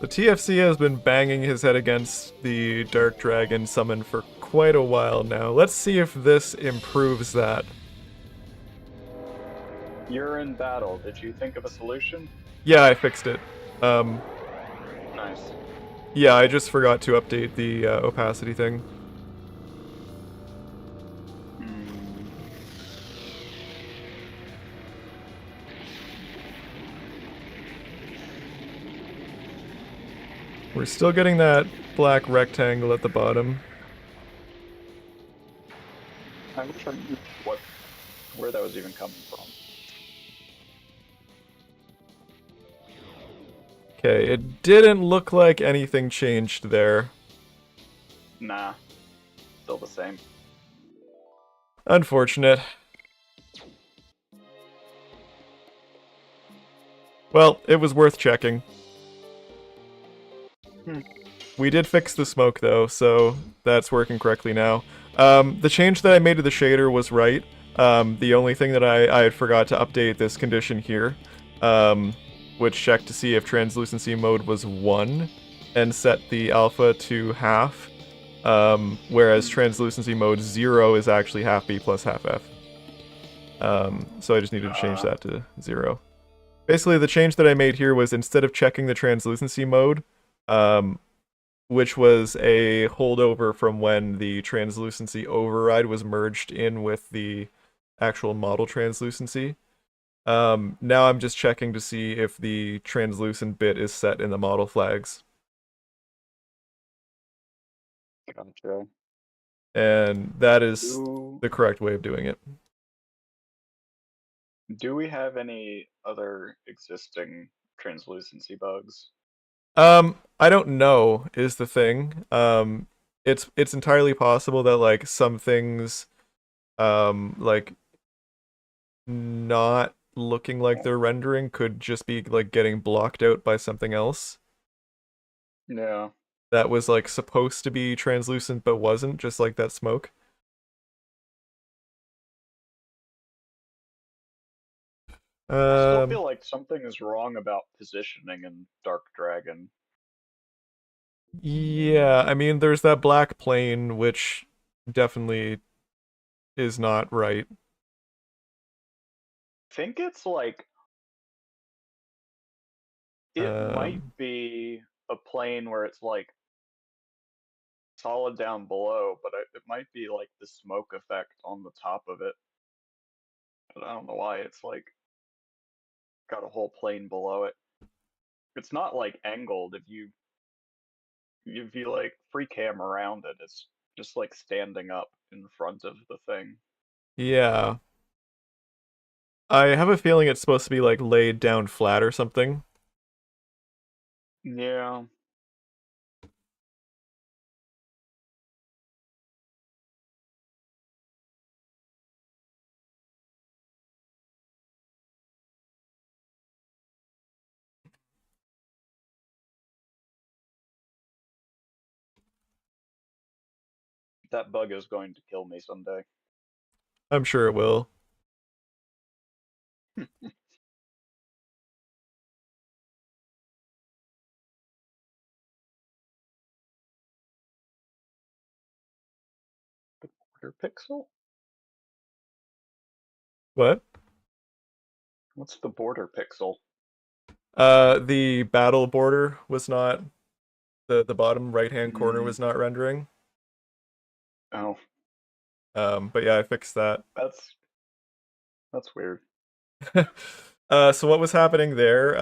The TFC has been banging his head against the Dark Dragon summon for quite a while now. Let's see if this improves that. You're in battle. Did you think of a solution? Yeah, I fixed it. Nice. Yeah, I just forgot to update the opacity thing. We're still getting that black rectangle at the bottom. I wish I knew where that was even coming from. Okay, it didn't look like anything changed there. Nah. Still the same. Unfortunate. Well, it was worth checking. We did fix the smoke though, so that's working correctly now. The change that I made to the shader was right. The only thing that I had forgot to update this condition here, which checked to see if translucency mode was 1 and set the alpha to half, whereas translucency mode 0 is actually half B plus half F. So I just needed to change that to 0. Basically, the change that I made here was instead of checking the translucency mode, which was a holdover from when the translucency override was merged in with the actual model translucency. Now I'm just checking to see if the translucent bit is set in the model flags. Gotcha. And that is Do the correct way of doing it. do we have any other existing translucency bugs? I don't know is the thing. It's entirely possible that like some things like not looking like they're rendering could just be like getting blocked out by something else Yeah. that was like supposed to be translucent but wasn't, just like that smoke. I still Um feel like something is wrong about positioning in Dark Dragon. yeah, I mean there's that black plane which definitely is not right. I think it's like it might Um be a plane where it's like solid down below, but it might be like the smoke effect on the top of it. But I don't know why it's like got a whole plane below it. It's not like angled. If you like free cam around it, it's just like standing up in front of the thing. yeah. I have a feeling it's supposed to be like laid down flat or something. Yeah. That bug is going to kill me someday. I'm sure it will. The border pixel? What? What's the border pixel? The battle border was not the bottom right hand corner Mm, was not rendering. oh, But yeah, I fixed that. that's weird. So what was happening there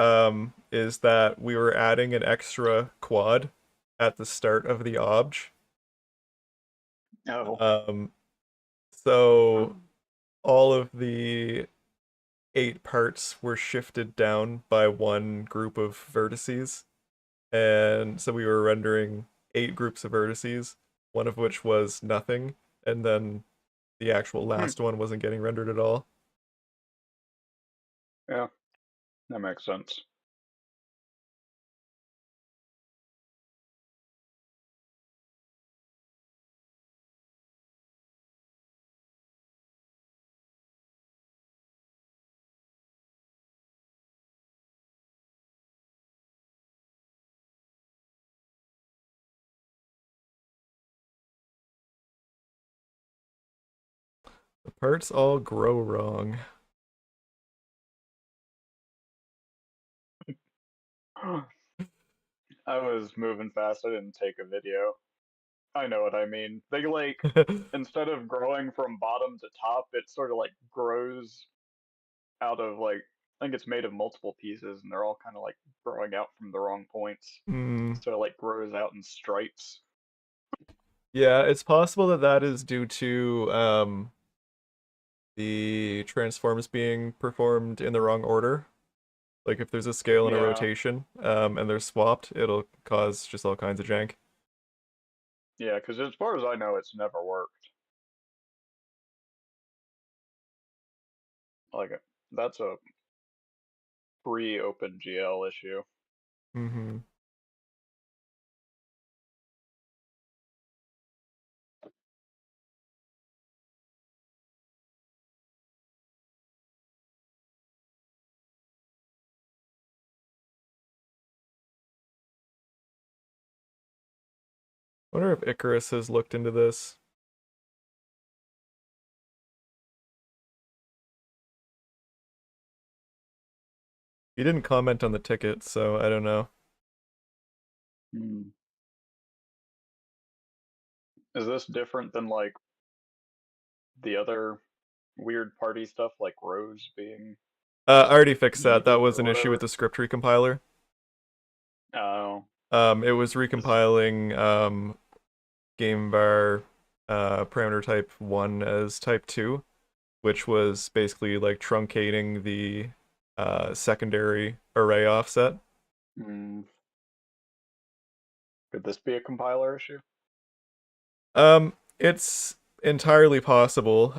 is that we were adding an extra quad at the start of the obj. Oh, Um, so all of the 8 parts were shifted down by one group of vertices. And so we were rendering 8 groups of vertices, one of which was nothing, and then the actual hmm. last one wasn't getting rendered at all. Yeah, that makes sense. The parts all grow wrong. I was moving fast. I didn't take a video. I know what I mean. They like instead of growing from bottom to top, it sort of like grows out of like I think it's made of multiple pieces, and they're all kind of like growing out from the wrong points. Hmm. So it like grows out in stripes. Yeah, it's possible that that is due to the transforms being performed in the wrong order. Like if there's a scale and a Yeah, rotation, and they're swapped, it'll cause just all kinds of jank. yeah. Because as far as I know, it's never worked. Like that's a pre-OpenGL issue. Mm-hmm. Wonder if Icarus has looked into this. He didn't comment on the ticket, so I don't know. Hmm. Is this different than like the other weird party stuff, like Rose being I already fixed that. That muted was or an issue with whatever? the script recompiler. Oh, It was recompiling game var parameter type 1 as type 2, which was basically like truncating the secondary array offset. hmm. Could this be a compiler issue? It's entirely possible.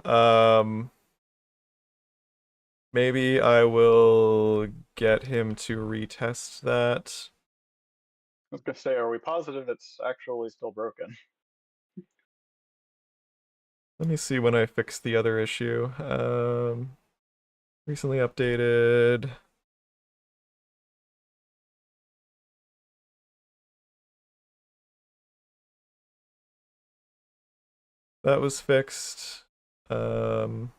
Maybe I will get him to retest that. I was gonna say, are we positive it's actually still broken? Let me see when I fixed the other issue. Recently updated. That was fixed. November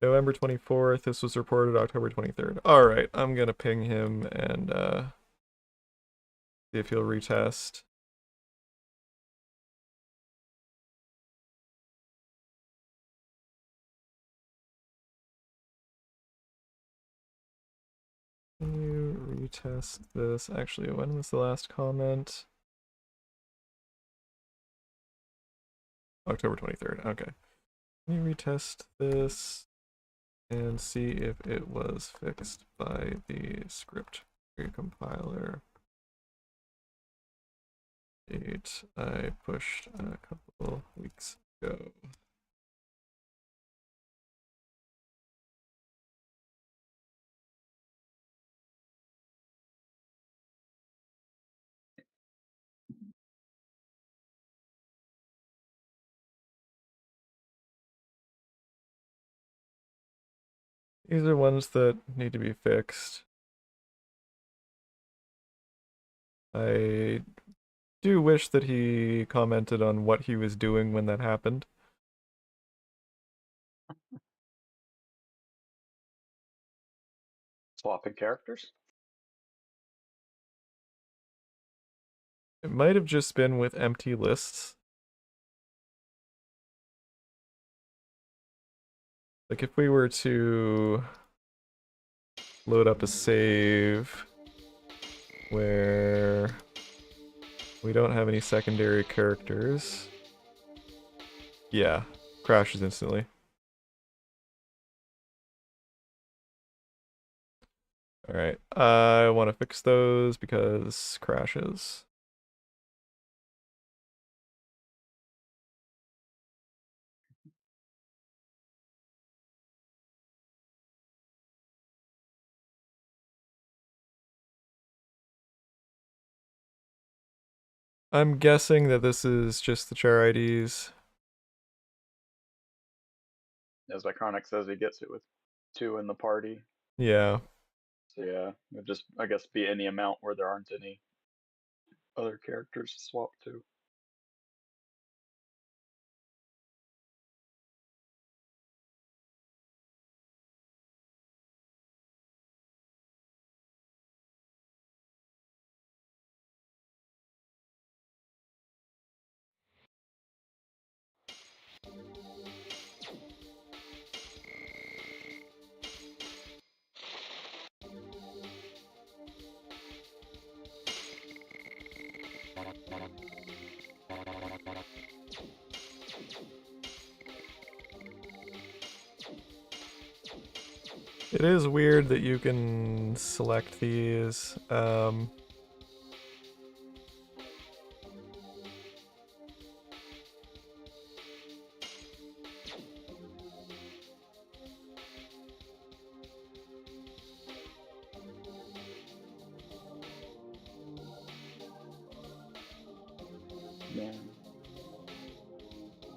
24th. This was reported October 23rd. All right, I'm gonna ping him and see if he'll retest. Can you retest this? Actually, when was the last comment? October 23rd. Okay. Can you retest this and see if it was fixed by the script recompiler? Date I pushed a couple weeks ago. These are ones that need to be fixed. I do wish that he commented on what he was doing when that happened. Swapping characters? It might have just been with empty lists. Like if we were to load up a save where we don't have any secondary characters. Yeah, crashes instantly. Alright, I want to fix those because crashes. I'm guessing that this is just the chair IDs. As Iconic says, he gets it with 2 in the party. Yeah. So yeah, it would just, I guess, be any amount where there aren't any other characters to swap to. It is weird that you can select these. Yeah.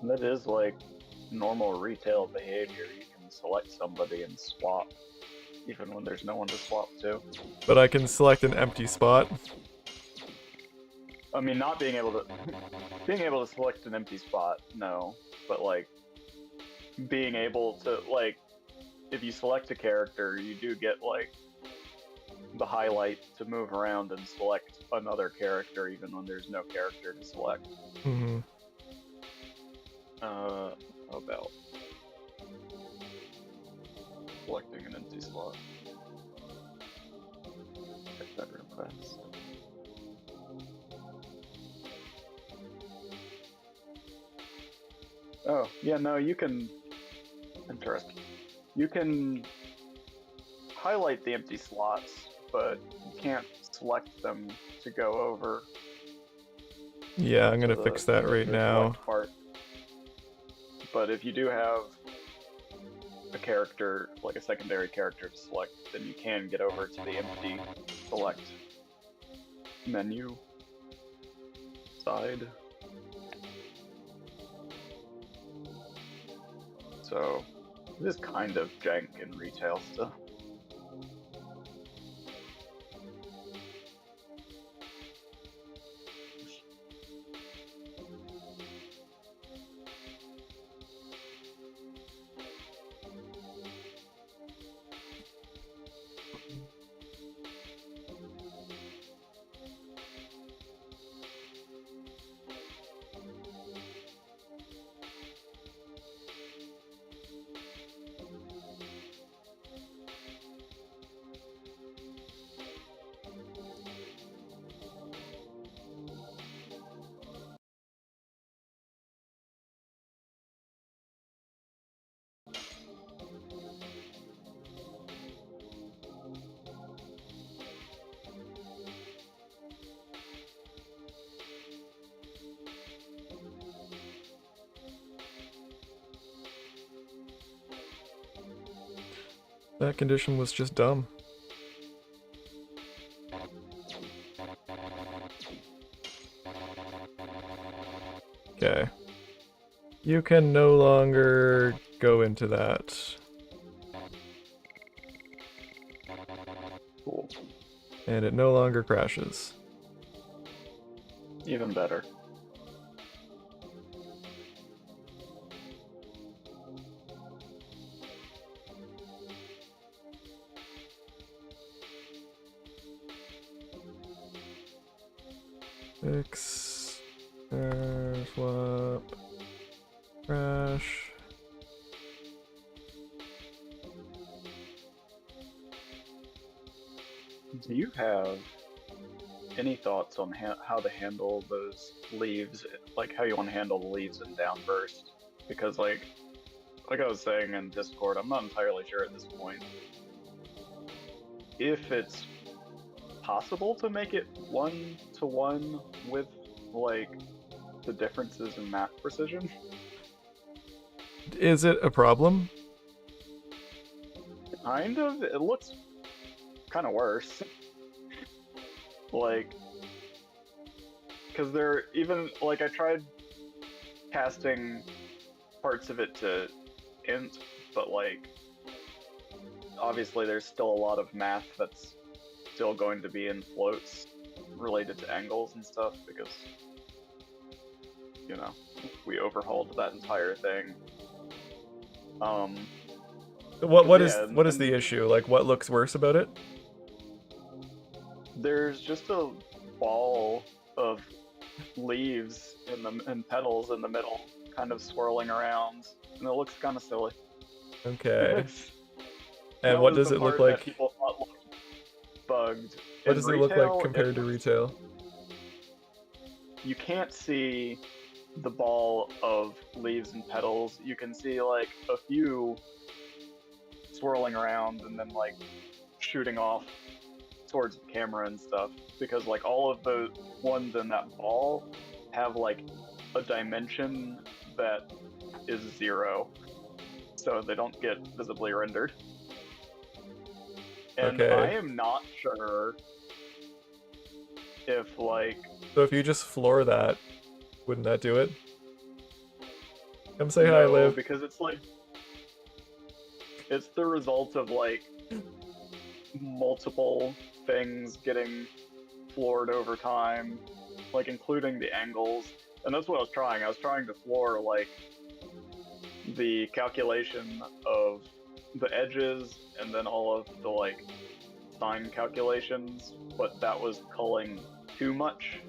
That is like normal retail behavior. You can select somebody and swap, even when there's no one to swap to. But I can select an empty spot. I mean, not being able to being able to select an empty spot, no, but like being able to, like, if you select a character, you do get like the highlight to move around and select another character even when there's no character to select. Mm-hmm. How about selecting an empty slot? Check that real fast. Oh, yeah, no, you can. Interesting. You can highlight the empty slots, but you can't select them to go over. Yeah, I'm gonna fix that right now. Part. But if you do have a character, like a secondary character to select, then you can get over to the empty select menu side. So it is kind of jank in retail still. That condition was just dumb. Okay. You can no longer go into that. Cool. And it no longer crashes. Even better. Fix. Swap. Crash. Do you have any thoughts on how to handle those leaves, like how you want to handle the leaves in downburst? Because like I was saying in Discord, I'm not entirely sure at this point if it's possible to make it 1-to-1 with like the differences in map precision. Is it a problem? Kind of. It looks kind of worse. Like, because they're even like I tried casting parts of it to int, but like obviously there's still a lot of math that's still going to be in floats related to angles and stuff because you know we overhauled that entire thing. What yeah, is the issue? Like, what looks worse about it? There's just a ball of leaves and petals in the middle, kind of swirling around, and it looks kind of silly. Okay. That And what was does the it look part that like? people thought looked bugged. What In does it look like retail, compared to retail? You can't see the ball of leaves and petals. You can see like a few swirling around and then like shooting off towards the camera and stuff, because like all of the ones in that ball have like a dimension that is 0, so they don't get visibly rendered. And Okay. I am not sure if like So if you just floor that, wouldn't that do it? Come say hi, Liv. because it's the result of like multiple things getting floored over time, like including the angles. And that's what I was trying. I was trying to floor like the calculation of the edges and then all of the like sign calculations, but that was culling too much.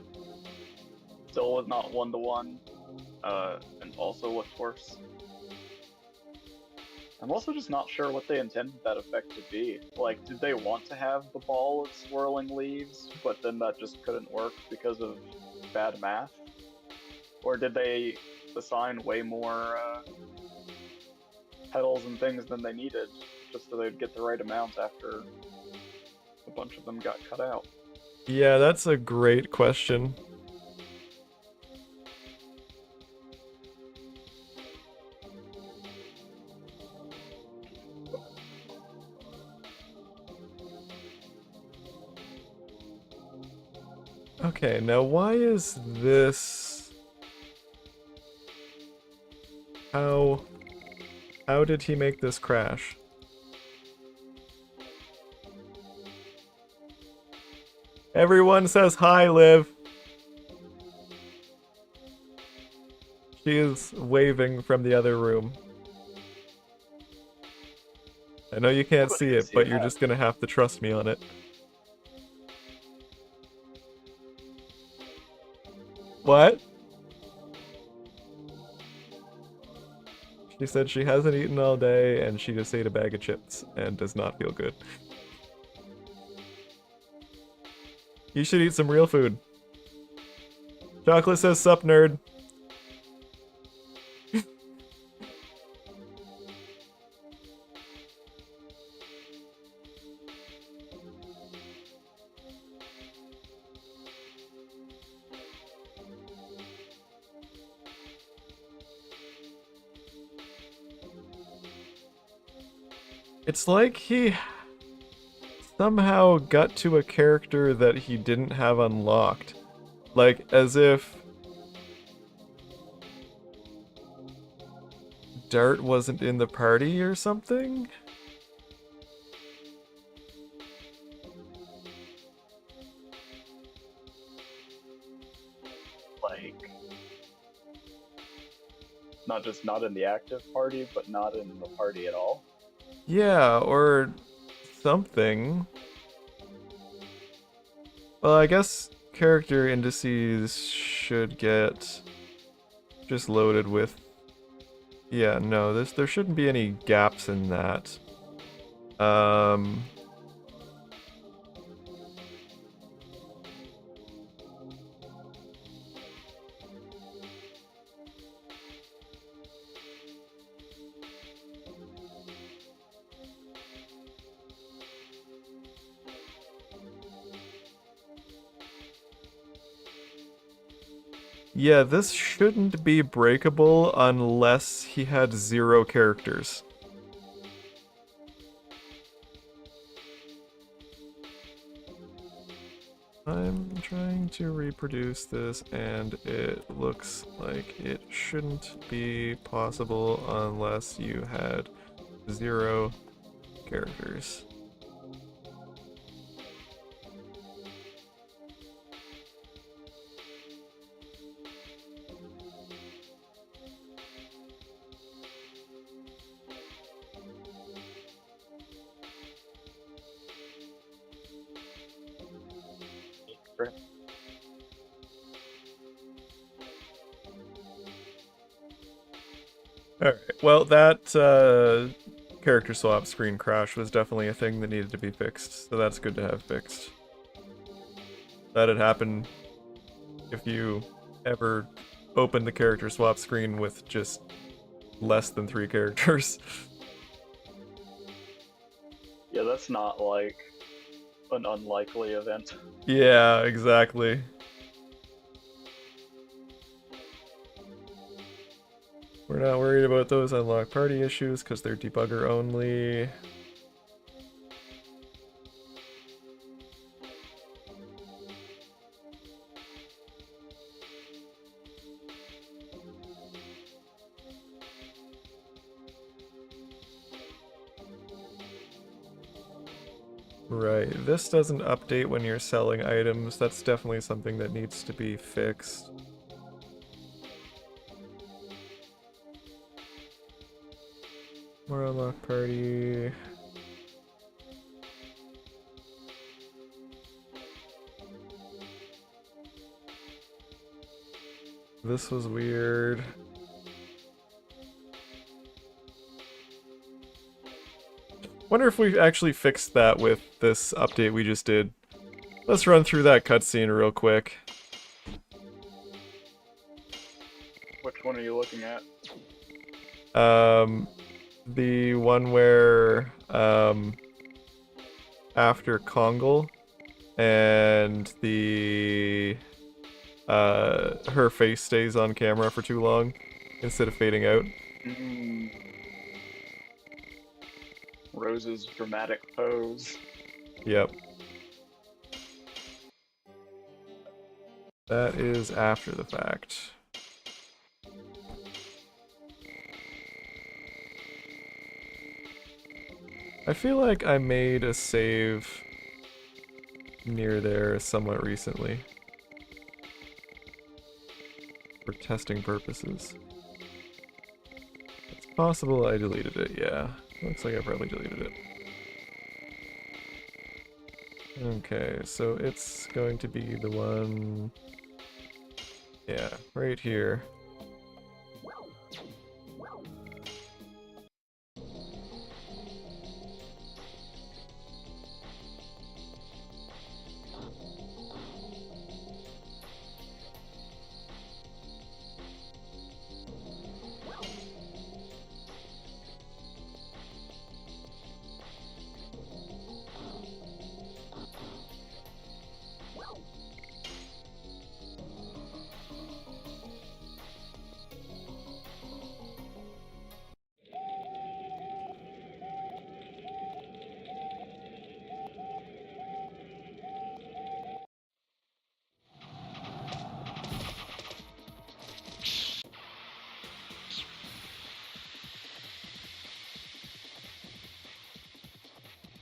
Still was not 1-to-1, and also looked worse. I'm also just not sure what they intended that effect to be. Like, did they want to have the ball of swirling leaves, but then that just couldn't work because of bad math? Or did they assign way more petals and things than they needed, just so they'd get the right amount after a bunch of them got cut out? Yeah, that's a great question. Okay, now why is this... How did he make this crash? Everyone says hi, Liv. She is waving from the other room. I know you can't Nobody see can it, see but you're that. just gonna have to trust me on it. What? She said she hasn't eaten all day and she just ate a bag of chips and does not feel good. You should eat some real food. Chocolate says sup, nerd. It's like he somehow got to a character that he didn't have unlocked. Like, as if Dart wasn't in the party or something? Like, not just not in the active party, but not in the party at all. Yeah, or something. Well, I guess character indices should get just loaded with... Yeah, no, there shouldn't be any gaps in that. Yeah, this shouldn't be breakable unless he had 0 characters. I'm trying to reproduce this and it looks like it shouldn't be possible unless you had 0 characters. Right. Alright, well that character swap screen crash was definitely a thing that needed to be fixed, so that's good to have fixed. That'd happen if you ever opened the character swap screen with just less than 3 characters. Yeah, that's not like an unlikely event. Yeah, exactly. We're not worried about those unlocked party issues because they're debugger only. Right, this doesn't update when you're selling items. That's definitely something that needs to be fixed. More unlock party. This was weird. Wonder if we actually fixed that with this update we just did. Let's run through that cutscene real quick. Which one are you looking at? The one where, after Kongal, and the, her face stays on camera for too long, instead of fading out. Rose's dramatic pose. Yep. That is after the fact. I feel like I made a save near there somewhat recently. For testing purposes. It's possible I deleted it, yeah. Looks like I probably deleted it. Okay, so it's going to be the one... Yeah, right here.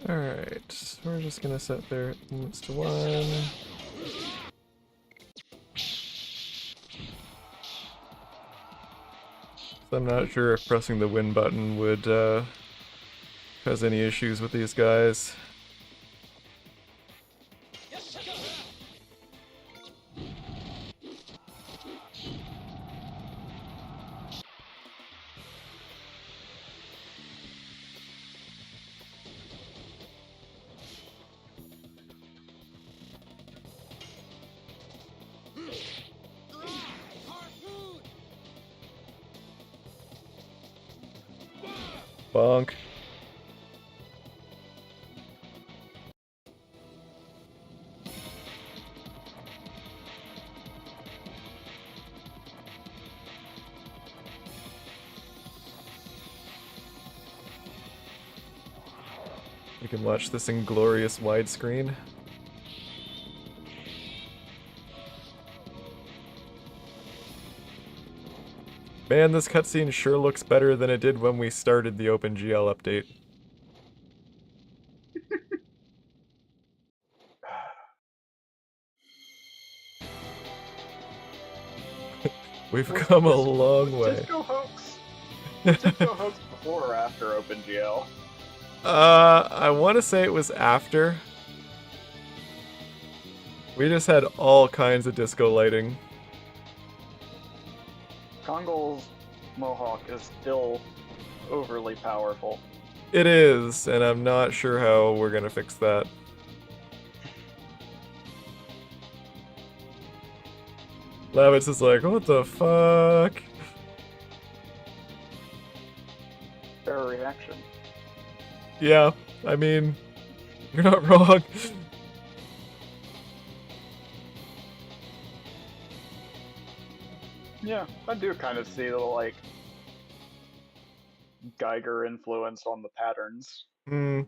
Alright, we're just gonna set their limits to 1. So I'm not sure if pressing the win button would cause any issues with these guys. Bonk. You can watch this in glorious widescreen. Man, this cutscene sure looks better than it did when we started the OpenGL update. We've come a long way. Disco hoax. Disco hoax before or after OpenGL? I want to say it was after. We just had all kinds of disco lighting. Kongal's mohawk is still overly powerful. It is, and I'm not sure how we're gonna fix that. Lavitz is like, what the fuck? Fair reaction. Yeah, I mean, you're not wrong. Yeah, I do kind of see the, like, Geiger influence on the patterns. Hmm.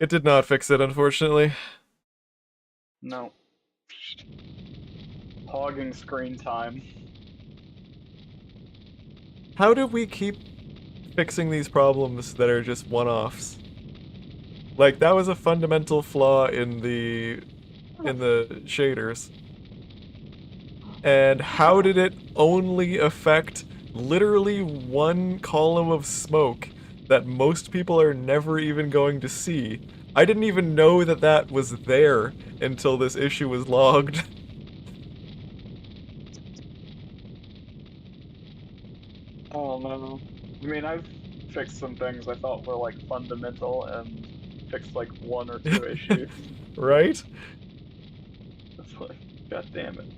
It did not fix it, unfortunately. No. Hogging screen time. How do we keep fixing these problems that are just one-offs? Like, that was a fundamental flaw in the shaders. And how did it only affect literally one column of smoke that most people are never even going to see? I didn't even know that that was there until this issue was logged. I mean, I've fixed some things I thought were like fundamental and fixed like one or two issues. Right? It's like, god damn it.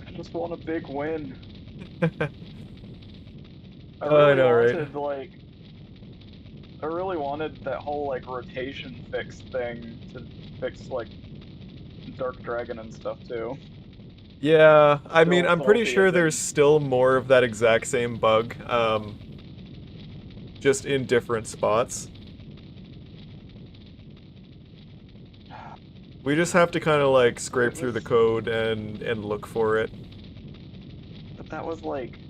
I just want a big win. I I really know, right? wanted like I really wanted that whole like rotation fix thing to fix like Dark Dragon and stuff too. Yeah, I mean, Still I'm pretty salty sure it there's didn't. still more of that exact same bug, just in different spots. We just have to kind of like But scrape it through was the code and look for it. but that was like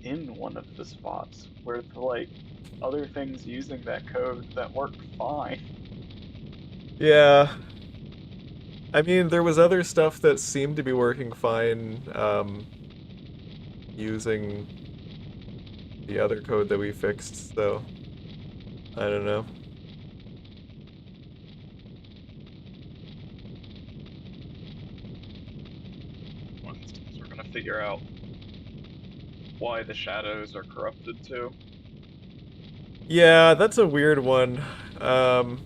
in one of the spots where the like other things using that code that worked fine. Yeah, I mean, there was other stuff that seemed to be working fine, using the other code that we fixed, so I don't know. We're gonna figure out why the shadows are corrupted too. Yeah, that's a weird one. Um,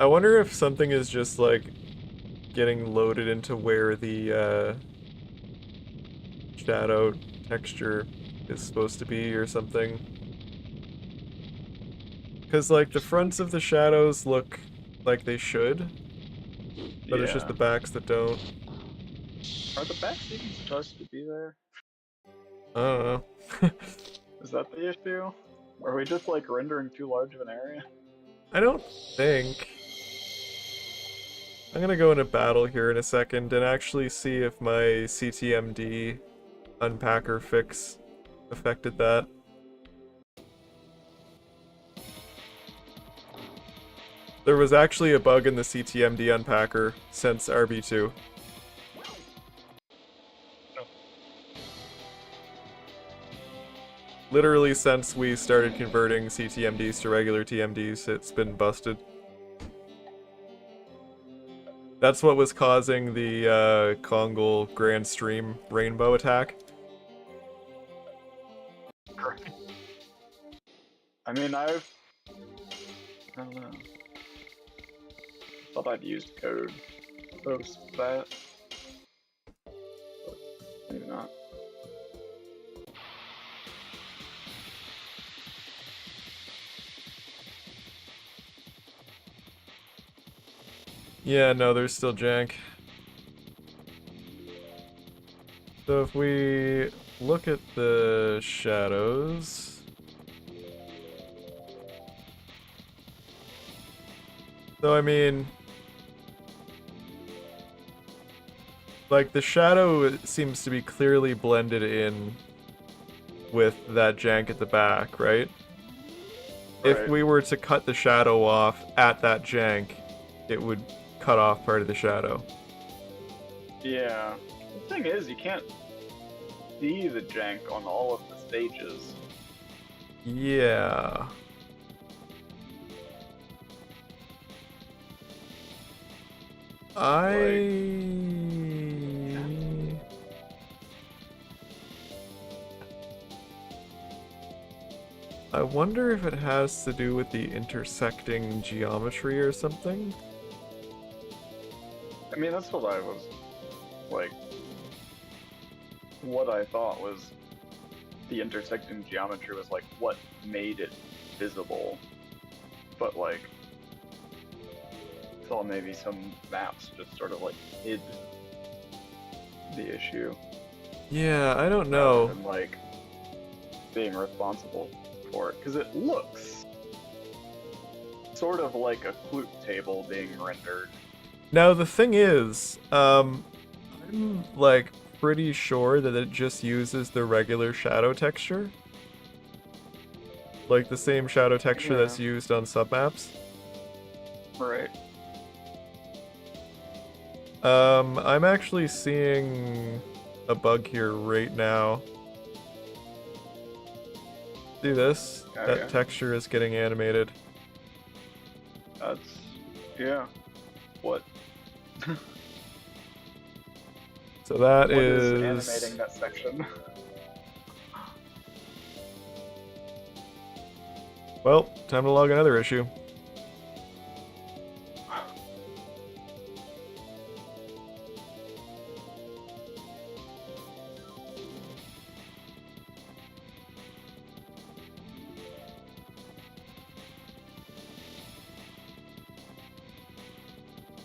I wonder if something is just like getting loaded into where the shadow texture is supposed to be or something. Because, like, the Just fronts like of the shadows look like they should, but it's just yeah. the backs that don't. Are the bats even supposed to be there? I don't know. Is that the issue? Are we just like rendering too large of an area? I don't think. I'm gonna go into battle here in a second and actually see if my CTMD unpacker fix affected that. There was actually a bug in the CTMD unpacker since RB2. Literally since we started converting CTMDs to regular TMDs, it's been busted. That's what was causing the Kongol Grand Stream rainbow attack. I mean, I don't know. Thought I'd used code post that, but maybe not. Yeah, no, there's still jank. So if we look at the shadows... So I mean... like, the shadow seems to be clearly blended in with that jank at the back, right? If Right. we were to cut the shadow off at that jank, it would cut off part of the shadow. Yeah. The thing is, you can't see the jank on all of the stages. Yeah. I wonder if it has to do with the intersecting geometry or something. I mean, that's what I was like. What I thought was the intersecting geometry was like what made it visible, but like thought maybe some maps just sort of like hid the issue Yeah, I don't rather know. than like being responsible for it, because it looks sort of like a clue table being rendered. Now the thing is, I'm like pretty sure that it just uses the regular shadow texture. Like the same shadow texture Yeah. that's used on submaps. Right. I'm actually seeing a bug here right now. See this? Oh, That yeah. texture is getting animated. That's yeah. What? So that What is animating that section? Well, time to log another issue.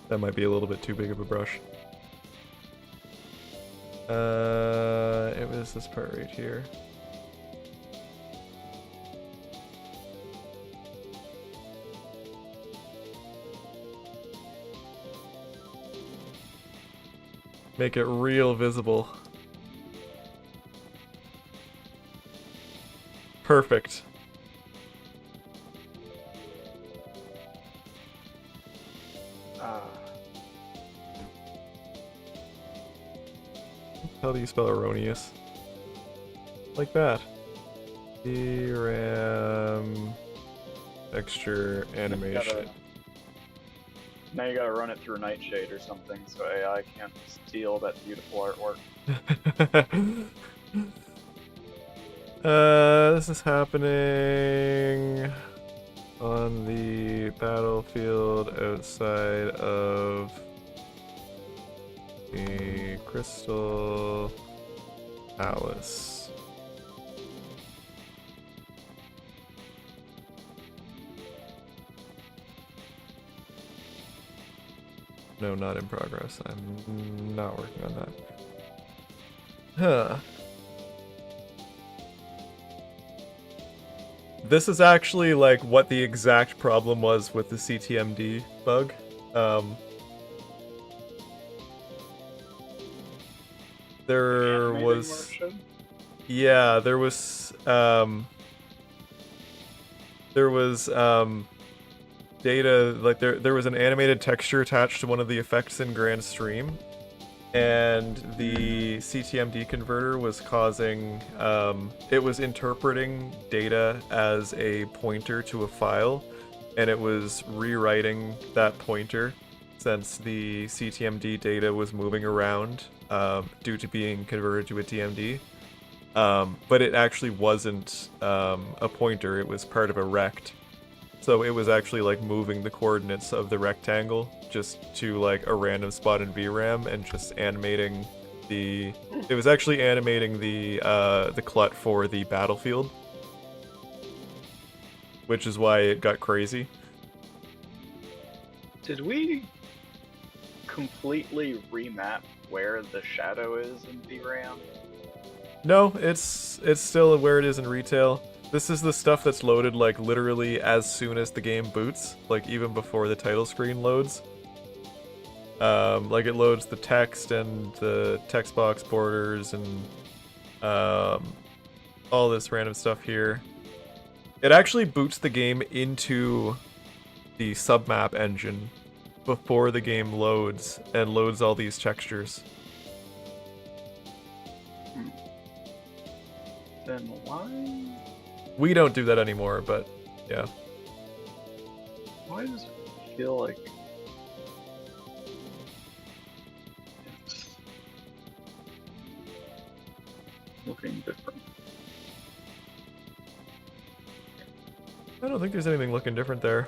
That might be a little bit too big of a brush. It was this part right here. Make it real visible. Perfect. How do you spell erroneous? Like that. DRAM texture animation. Now you gotta run it through Nightshade or something so AI can't steal that beautiful artwork. This is happening on the battlefield outside of the Crystal Palace. No, not in progress. I'm not working on that. Huh. This is actually like what the exact problem was with the CTMD bug. There was, yeah, there was data, like there was an animated texture attached to one of the effects in Grand Stream, and the CTMD converter was causing, it was interpreting data as a pointer to a file, and it was rewriting that pointer since the CTMD data was moving around due to being converted to a TMD. But it actually wasn't a pointer, it was part of a rect. So it was actually like moving the coordinates of the rectangle just to like a random spot in VRAM and just animating the... It was actually animating the CLUT for the battlefield. Which is why it got crazy. Did we completely remap where the shadow is in VRAM? No, it's still where it is in retail. This is the stuff that's loaded like literally as soon as the game boots, like even before the title screen loads. Like it loads the text and the text box borders and all this random stuff here. It actually boots the game into the submap engine before the game loads and loads all these textures. Then why? We don't do that anymore, but yeah. Why does it feel like it's looking different? I don't think there's anything looking different there.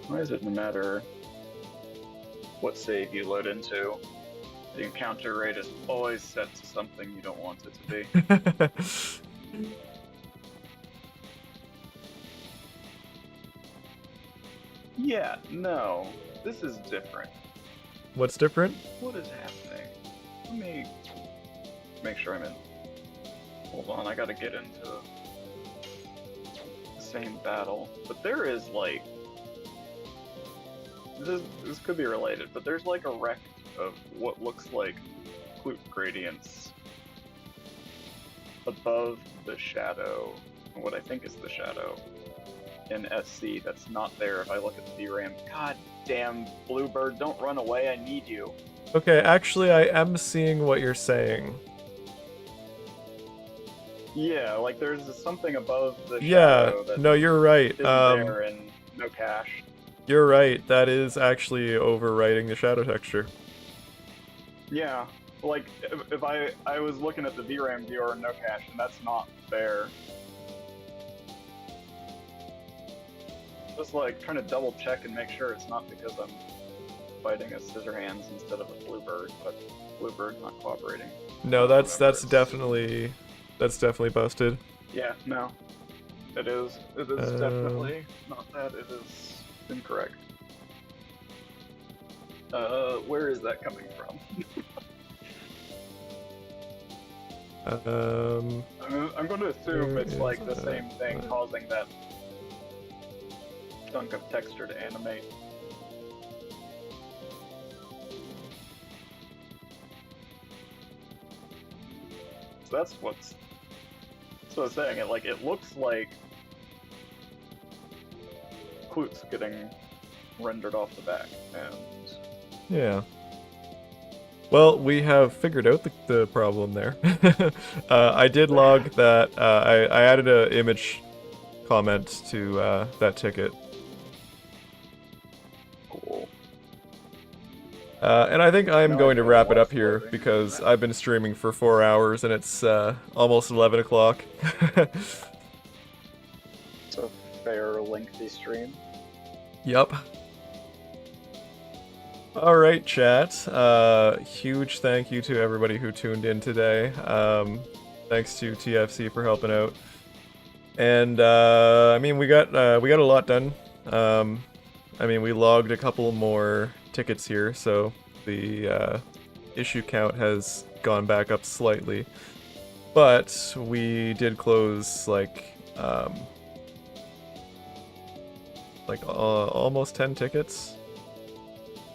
Why is it no matter what save you load into, the encounter rate is always set to something you don't want it to be? Yeah, no, this is different. What's different? What is happening? Let me make sure I'm in. Hold on, I gotta get into the same battle. But there is like... This could be related, but there's like a rect of what looks like flute gradients above the shadow, what I think is the shadow, in SC that's not there if I look at the VRAM. God damn, Bluebird, don't run away, I need you. Okay, actually I am seeing what you're saying. Yeah, like there's something above the Yeah, shadow that no, you're right. isn't there in no cache. You're right. That is actually overwriting the shadow texture. Yeah, like if I was looking at the VRAM viewer in no cache, and that's not fair. Just like trying to double check and make sure it's not because I'm fighting a Scissorhands instead of a Bluebird, but Bluebird's not cooperating. No, that's definitely busted. Yeah, no. It is definitely not that, it is incorrect. Where is that coming from? I'm going to assume it's like the same thing causing that chunk of texture to animate. So that's what I was saying. It looks like Klutz getting rendered off the back, and yeah. Well, we have figured out the problem there. I did log that. I added an image comment to that ticket. cool. And I think I'm No going to idea wrap it what's up here loading. because I've been streaming for 4 hours and it's almost 11 o'clock. It's a fair lengthy stream. Yup. Alright, chat. Huge thank you to everybody who tuned in today. Thanks to TFC for helping out. And, I mean, we got a lot done. I mean, we logged a couple more tickets here, so the issue count has gone back up slightly. But we did close, like almost 10 tickets.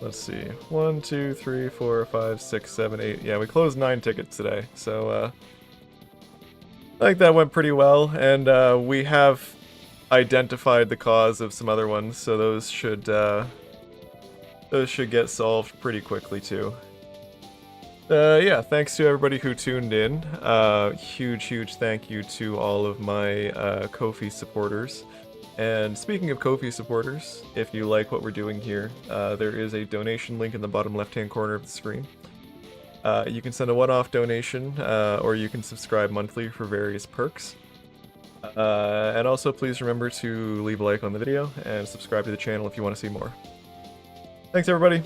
Let's see. 1, 2, 3, 4, 5, 6, 7, 8. Yeah, we closed 9 tickets today, so I think that went pretty well, and we have identified the cause of some other ones, so those should get solved pretty quickly too. Yeah, thanks to everybody who tuned in. Huge thank you to all of my Ko-fi supporters. And speaking of Ko-fi supporters, if you like what we're doing here, there is a donation link in the bottom left-hand corner of the screen. You can send a one-off donation, or you can subscribe monthly for various perks. And also, please remember to leave a like on the video and subscribe to the channel if you want to see more. Thanks, everybody!